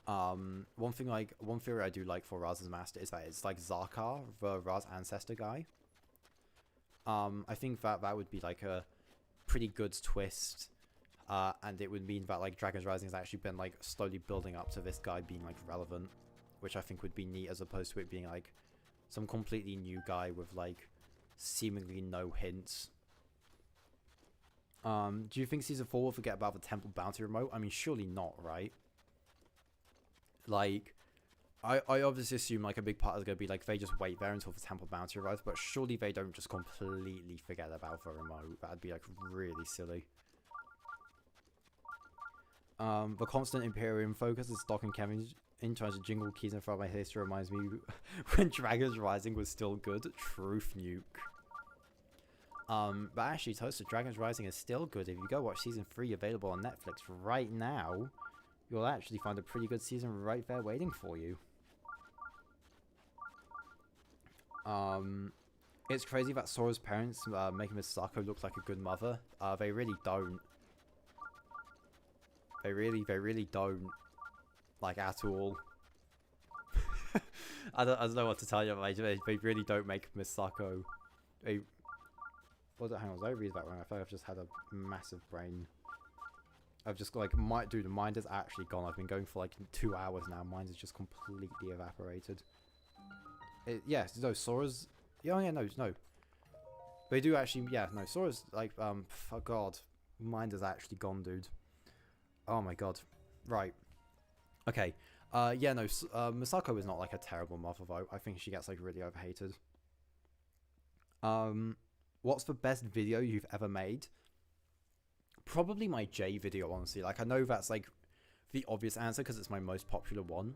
one theory I do like for Raz's master is that it's like Zarkar, the Raz ancestor guy. I think that would be like a pretty good twist, and it would mean that like Dragon's Rising has actually been like slowly building up to this guy being like relevant, which I think would be neat as opposed to it being like some completely new guy with like seemingly no hints. Do you think season 4 will forget about the Temple Bounty remote? I mean, surely not, right? Like, I obviously assume like a big part is going to be like they just wait there until the Temple Bounty arrives, but surely they don't just completely forget about the remote. That'd be like really silly. The constant Imperium focus is Doc and Kevin in trying to jingle keys in front of my history reminds me when Dragon's Rising was still good. Truth nuke. But actually, Toasted, Dragon's Rising is still good. If you go watch season 3 available on Netflix right now, you'll actually find a pretty good season right there waiting for you. It's crazy that Sora's parents make Misako look like a good mother. They really don't. They really don't. Like, at all. I don't know what to tell you. Like, they really don't make Misako. Hang on, was I read that wrong? I feel like I've just had a massive brain. I've just like dude, mind is actually gone. I've been going for like 2 hours now. Mind is just completely evaporated. Yes, no, Sora's. Yeah, no. They do actually. Yeah, no, Sora's like oh god, mind is actually gone, dude. Oh my god. Right. Okay. Yeah, no. Misako is not like a terrible mother though. I think she gets like really overhated. What's the best video you've ever made? Probably my J video, honestly. Like, I know that's like the obvious answer because it's my most popular one.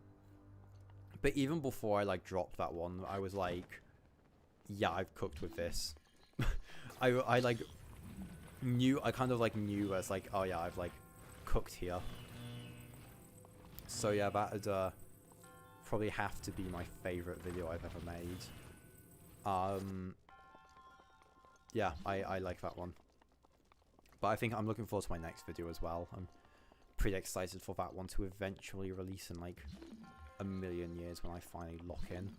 But even before I like dropped that one, I was like, yeah, I've cooked with this. I like knew, I kind of like knew as like, oh yeah, I've like cooked here. So yeah, that would probably have to be my favorite video I've ever made. Yeah, I like that one. But I think I'm looking forward to my next video as well. I'm pretty excited for that one to eventually release in like a million years when I finally lock in.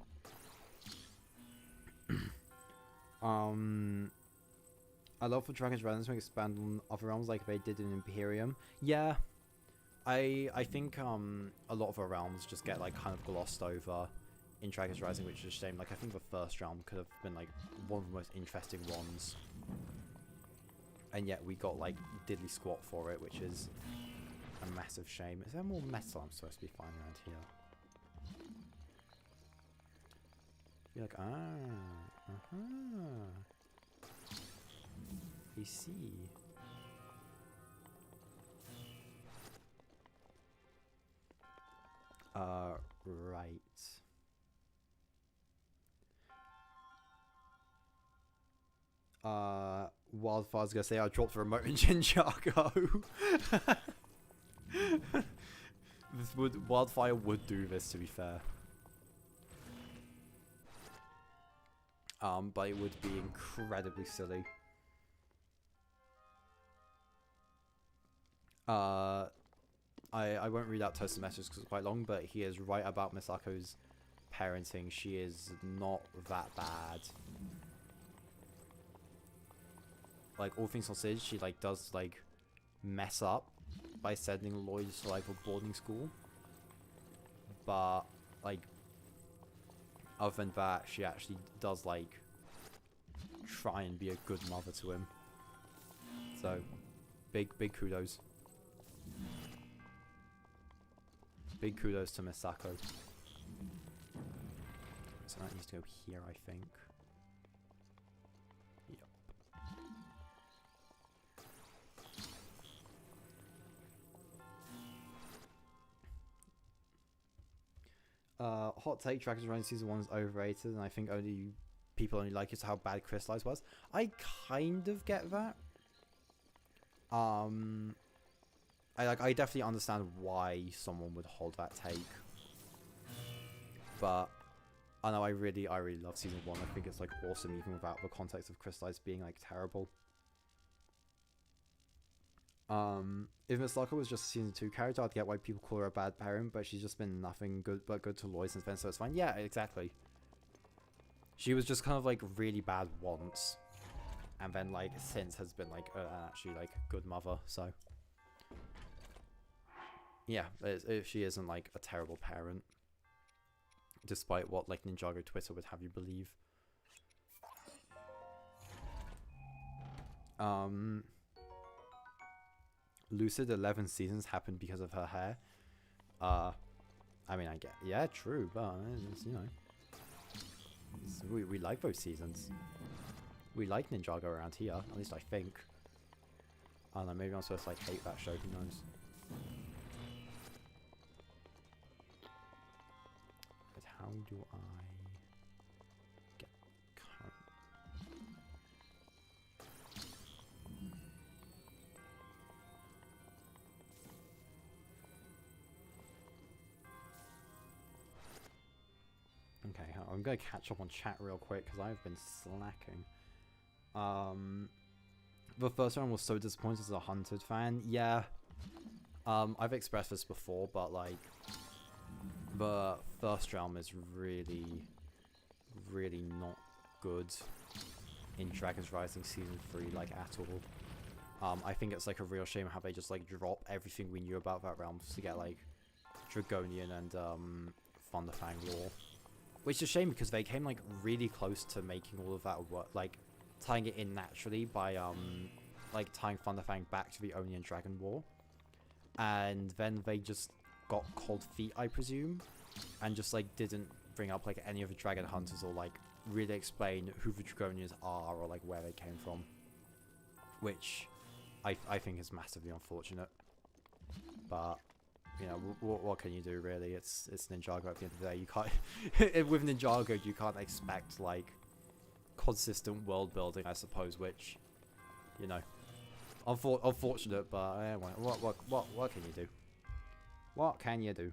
I love for Dragon's Rising to expand on other realms like they did in Imperium. Yeah, I think a lot of the realms just get like kind of glossed over in Dragon's Rising, which is a shame. Like, I think the first realm could have been like one of the most interesting ones. And yet we got like diddly squat for it, which is a massive shame. Is there more metal I'm supposed to be finding around here? You're like, I see. Right. Wildfire's gonna say I dropped the remote in Ninjago. Wildfire would do this, to be fair. But it would be incredibly silly. I won't read out Toast's message because it's quite long, but he is right about Misako's parenting. She is not that bad. Like, all things considered, she like does like mess up by sending Lloyd to like a boarding school, but like other than that, she actually does like try and be a good mother to him. So big kudos. Big kudos to Misako. So that needs to go here, I think. Hot take, Dragon's Rising Season 1 is overrated, and I think only people only like it to how bad Crystallize was. I kind of get that. I definitely understand why someone would hold that take. But I know I really love season 1. I think it's like awesome even without the context of Crystallize being like terrible. If Misaka was just a season 2 character, I'd get why people call her a bad parent, but she's just been nothing good but good to Lloyd since then, so it's fine. Yeah, exactly. She was just kind of like really bad once, and then like since has been like actually like good mother, so yeah, if she isn't like a terrible parent, despite what like Ninjago Twitter would have you believe. Lucid 11 seasons happened because of her hair. I mean, I get, yeah, true, but it's, you know, we like those seasons. We like Ninjago around here, at least I think. I don't know, maybe I'm supposed to like hate that show, who knows. But how do I get current? Okay, I'm going to catch up on chat real quick because I've been slacking. The first round was so disappointed as a Hunted fan. Yeah. I've expressed this before, but like the first realm is really, really not good in Dragon's Rising Season 3, like at all. I think it's like a real shame how they just like drop everything we knew about that realm to get like Dragonian and Thunderfang lore. Which is a shame because they came like really close to making all of that work, like tying it in naturally by like tying Thunderfang back to the Oni and Dragon War. And then they just got cold feet, I presume, and just like didn't bring up like any of the Dragon Hunters or like really explain who the Dragonians are or like where they came from. Which I think is massively unfortunate. But you know, what can you do really? It's Ninjago at the end of the day. You can't with Ninjago you can't expect like consistent world building, I suppose, which, you know, unfortunate, but what can you do? What can you do?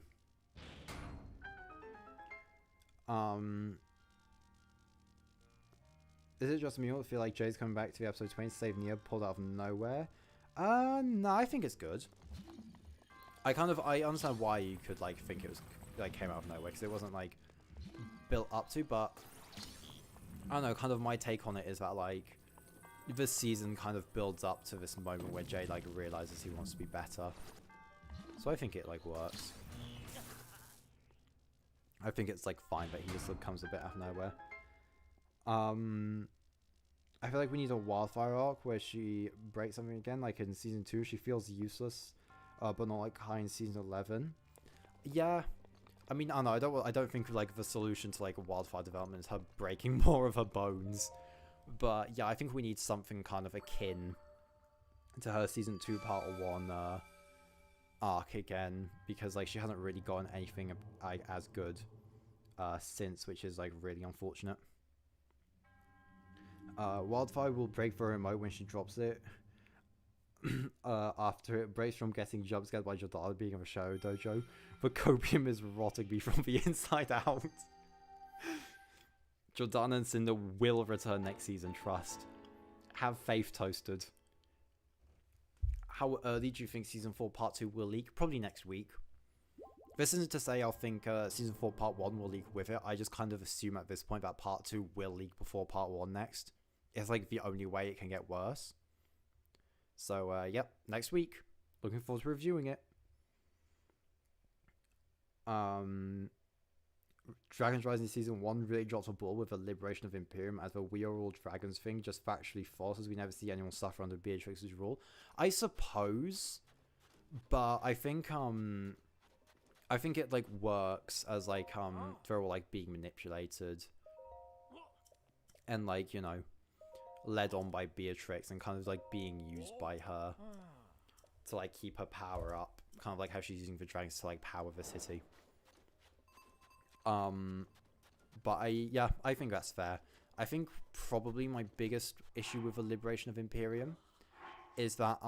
Is it just me or feel like Jay's coming back to the episode 20 to save Nia pulled out of nowhere? No, I think it's good. I understand why you could like think it was like came out of nowhere because it wasn't like built up to, but I don't know, kind of my take on it is that like this season kind of builds up to this moment where Jay like realizes he wants to be better. So I think it like works. I think it's like fine that he just comes a bit out of nowhere. I feel like we need a Wildfire arc where she breaks something again, like in season 2 she feels useless. But not like high in season 11. Yeah, I mean, I don't know. I don't think like the solution to like Wildfire development is her breaking more of her bones. But yeah, I think we need something kind of akin to her season 2 part 1 arc again, because like she hasn't really gotten anything as good since, which is like really unfortunate. Wildfire will break the remote when she drops it. After it breaks from getting jump scared by Jordana being in a shadow dojo, but copium is rotting me from the inside out. Jordana and Cinder will return next season, trust. Have faith, Toasted. How early do you think season 4 part 2 will leak? Probably next week. This isn't to say I'll think season 4 part 1 will leak with it. I just kind of assume at this point that part 2 will leak before part 1 next. It's like the only way it can get worse. So, yep, next week. Looking forward to reviewing it. Dragon's Rising Season 1 really drops a ball with the liberation of Imperium as the we are all dragons thing just factually false, as we never see anyone suffer under Beatrix's rule. I suppose, but I think it like works as like they're all like being manipulated and like, you know, led on by Beatrix and kind of like being used by her to like keep her power up, kind of like how she's using the dragons to like power the city. But I think that's fair. I think probably my biggest issue with the Liberation of Imperium is that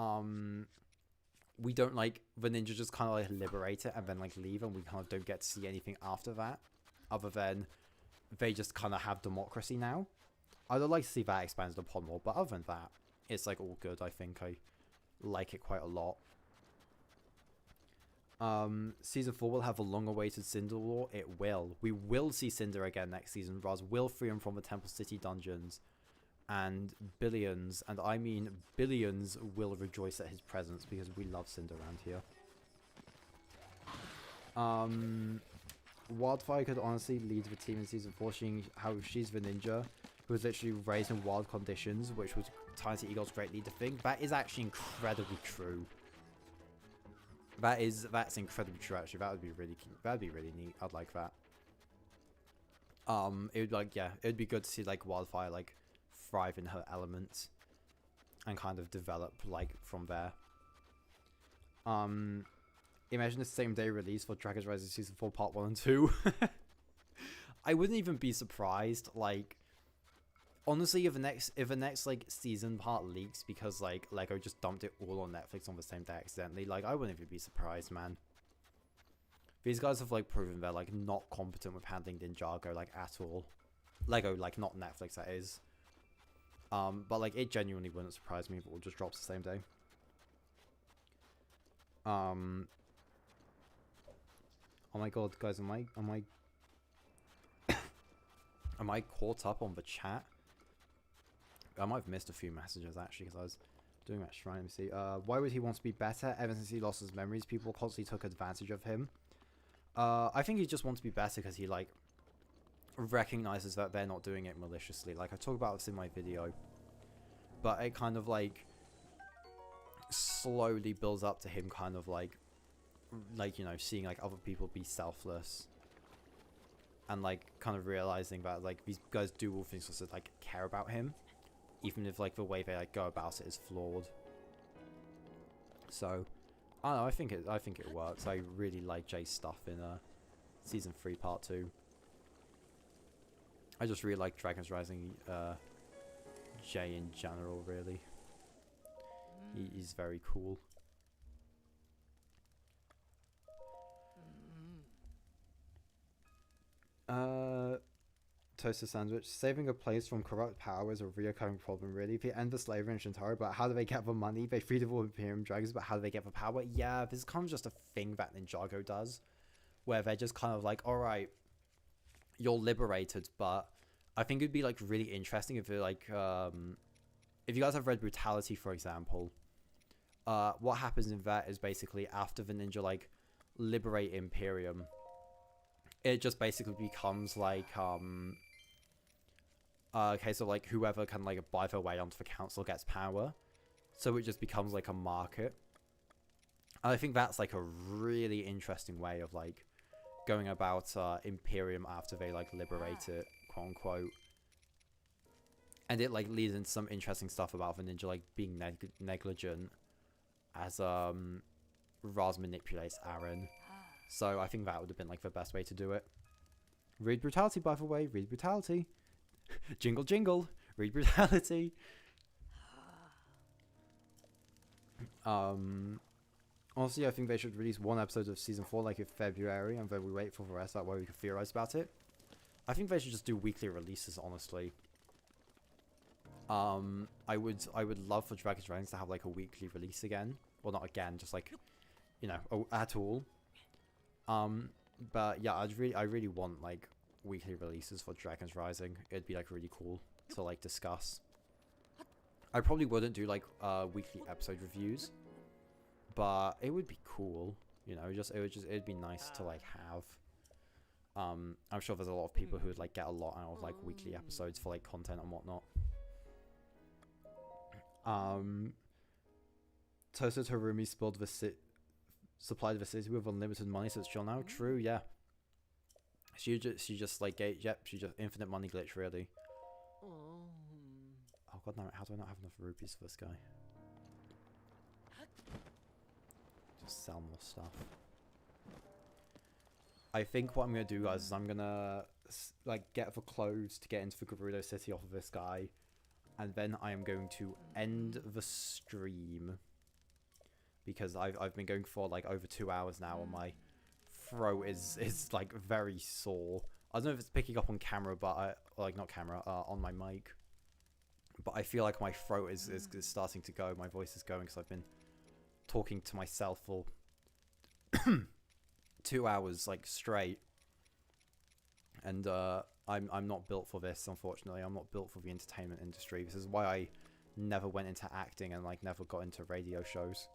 we don't like the ninja just kind of like liberate it and then like leave, and we kind of don't get to see anything after that, other than they just kind of have democracy now. I'd like to see that expanded upon more, but other than that, it's like all good. I think I like it quite a lot. Season 4 will have a long-awaited Cinder War. It will. We will see Cinder again next season. Raz will free him from the Temple City dungeons. And billions, and I mean billions, will rejoice at his presence because we love Cinder around here. Wildfire could honestly lead the team in Season 4, seeing how she's the ninja who was literally raised in wild conditions, which was Tiny Eagle's great leader thing. That is actually incredibly true. That's incredibly true. Actually, that would be really cute. That'd be really neat. I'd like that. It would like it'd be good to see like Wildfire like thrive in her element and kind of develop like from there. Imagine the same day release for Dragon's Rising Season 4 Part 1 and 2. I wouldn't even be surprised. Like, honestly, if the next like season part leaks because like Lego just dumped it all on Netflix on the same day accidentally, like I wouldn't even be surprised, man. These guys have like proven they're like not competent with handling Ninjago like at all. Lego, like not Netflix, that is. But like it genuinely wouldn't surprise me if it all just drops the same day. Oh my god, guys, am I am I caught up on the chat? I might have missed a few messages actually because I was doing that shrine. Let me see. Why would he want to be better? Ever since he lost his memories, people constantly took advantage of him. I think he just wants to be better because he like recognizes that they're not doing it maliciously. Like I talk about this in my video, but it kind of like slowly builds up to him kind of like you know, seeing like other people be selfless and like kind of realizing that like these guys do all things to like care about him, even if like the way they like go about it is flawed. So I don't know, I think it works. I really like Jay's stuff in season 3 part 2. I just really like Dragon's Rising Jay in general, really. He's very cool. Toaster sandwich. Saving a place from corrupt power is a reoccurring problem, really. They end the slavery in Shintaro, but how do they get the money? They free the Imperium dragons, but how do they get the power? Yeah, this is kind of just a thing that Ninjago does, where they're just kind of like, alright, you're liberated, but I think it'd be like really interesting if it like, if you guys have read Brutality, for example, what happens in that is basically after the ninja like liberate Imperium, it just basically becomes like a case of like whoever can like buy their way onto the council gets power, so it just becomes like a market. And I think that's like a really interesting way of like going about Imperium after they like liberate it, quote unquote. And it like leads into some interesting stuff about the ninja like being negligent as Raz manipulates Aaron. So I think that would have been like the best way to do it. Read Brutality, by the way. Read Brutality. Jingle jingle. Read Brutality. Honestly, I think they should release one episode of season 4 like in February, and then we wait for the rest. That way we can theorize about it. I think they should just do weekly releases, honestly. I would love for Dragon's Rising to have like a weekly release again. Well, not again, just like, you know, at all. But yeah, I really want like weekly releases for Dragon's Rising. It'd be like really cool to like discuss. I probably wouldn't do like weekly episode reviews, but it would be cool, you know. It'd be nice to like have. I'm sure there's a lot of people who would like get a lot out of like weekly episodes for like content and whatnot. Tosa Terumi supplied the city with unlimited money, so it's chill now. True, yeah. She just like she just infinite money glitch, really. Oh god damn it, how do I not have enough rupees for this guy? Just sell more stuff. I think what I'm gonna do, guys, is I'm gonna like get the clothes to get into the Gerudo City off of this guy, and then I am going to end the stream because I've been going for like over 2 hours now, and my throat is like very sore. I don't know if it's picking up on camera, but not camera, on my mic. But I feel like my throat is starting to go. My voice is going because I've been talking to myself for 2 hours like straight. And I'm not built for this, unfortunately. I'm not built for the entertainment industry. This is why I never went into acting and like never got into radio shows.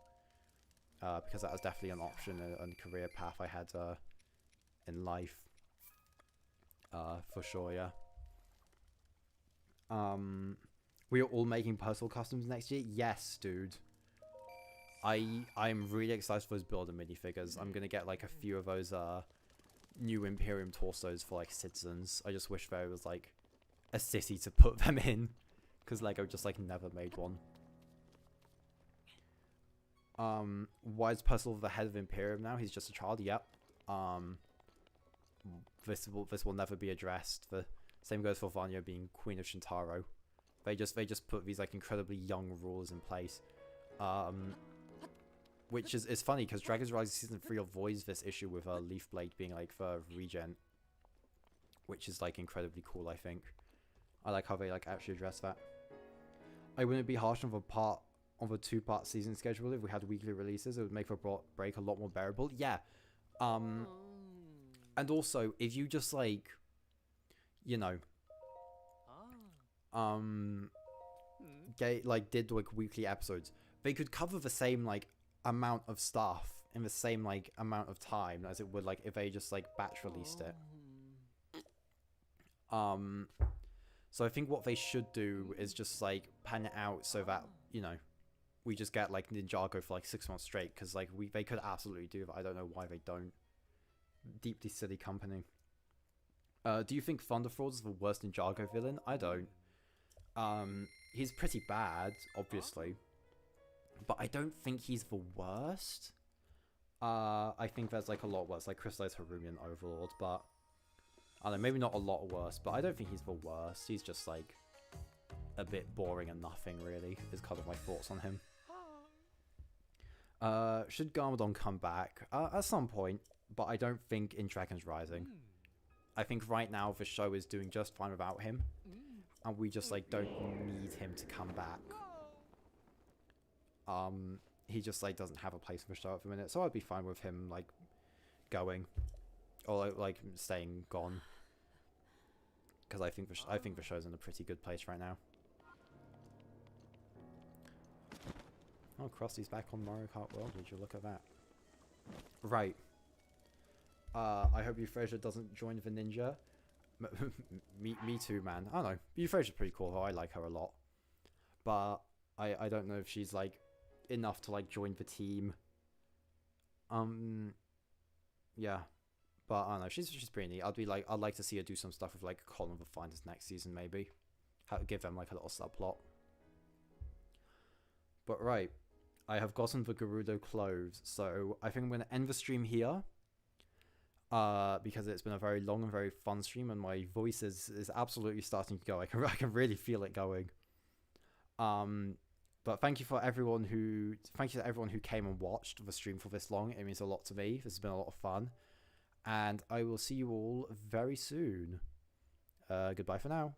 Because that was definitely an option and career path I had in life. For sure, yeah. We are all making personal customs next year? Yes, dude. I'm really excited for those builder minifigures. I'm gonna get like a few of those new Imperium torsos for like citizens. I just wish there was like a city to put them in, because Lego just like never made one. Why is Percival the head of Imperium now? He's just a child. Yep. This will never be addressed. The same goes for Vanya being Queen of Shintaro. They just put these like incredibly young rulers in place. Which is funny because Dragon's Rising Season 3 avoids this issue with Leafblade being like the regent, which is like incredibly cool. I think I like how they like actually address that. I wouldn't be harsh on the 2-part season schedule. If we had weekly releases, it would make the break a lot more bearable. Yeah. And also if you just like, you know, did like weekly episodes, they could cover the same like amount of stuff in the same like amount of time as it would like if they just like batch released it. So I think what they should do is just like pan it out so that, you know, we just get like Ninjago for like 6 months straight, because like they could absolutely do that. I don't know why they don't. Deeply silly company. Do you think Thunder Fraud is the worst Ninjago villain? I don't. He's pretty bad, obviously, but I don't think he's the worst. I think there's like a lot worse, like Crystallized Harumian Overlord, but I don't know, maybe not a lot worse, but I don't think he's the worst. He's just like a bit boring and nothing really, is kind of my thoughts on him. Should Garmadon come back? At some point, but I don't think in Dragon's Rising. I think right now the show is doing just fine without him, and we just like don't need him to come back. He just like doesn't have a place in the show at the minute, so I'd be fine with him like going or like staying gone, because I think the show's in a pretty good place right now. Oh, Krusty's back on Mario Kart World. Would you look at that? Right. I hope Euphrasia doesn't join the ninja. me too, man. I don't know. Euphrasia's pretty cool, though. I like her a lot. But I don't know if she's, like, enough to, like, join the team. Yeah. But, I don't know. She's pretty neat. I'd like to see her do some stuff with, like, Colin of the Finders next season, maybe. Give them, like, a little subplot. But, right. I have gotten the Gerudo clothes, so I think I'm going to end the stream here. Because it's been a very long and very fun stream, and my voice is absolutely starting to go. I can really feel it going. But thank you to everyone who came and watched the stream for this long. It means a lot to me. This has been a lot of fun, and I will see you all very soon. Goodbye for now.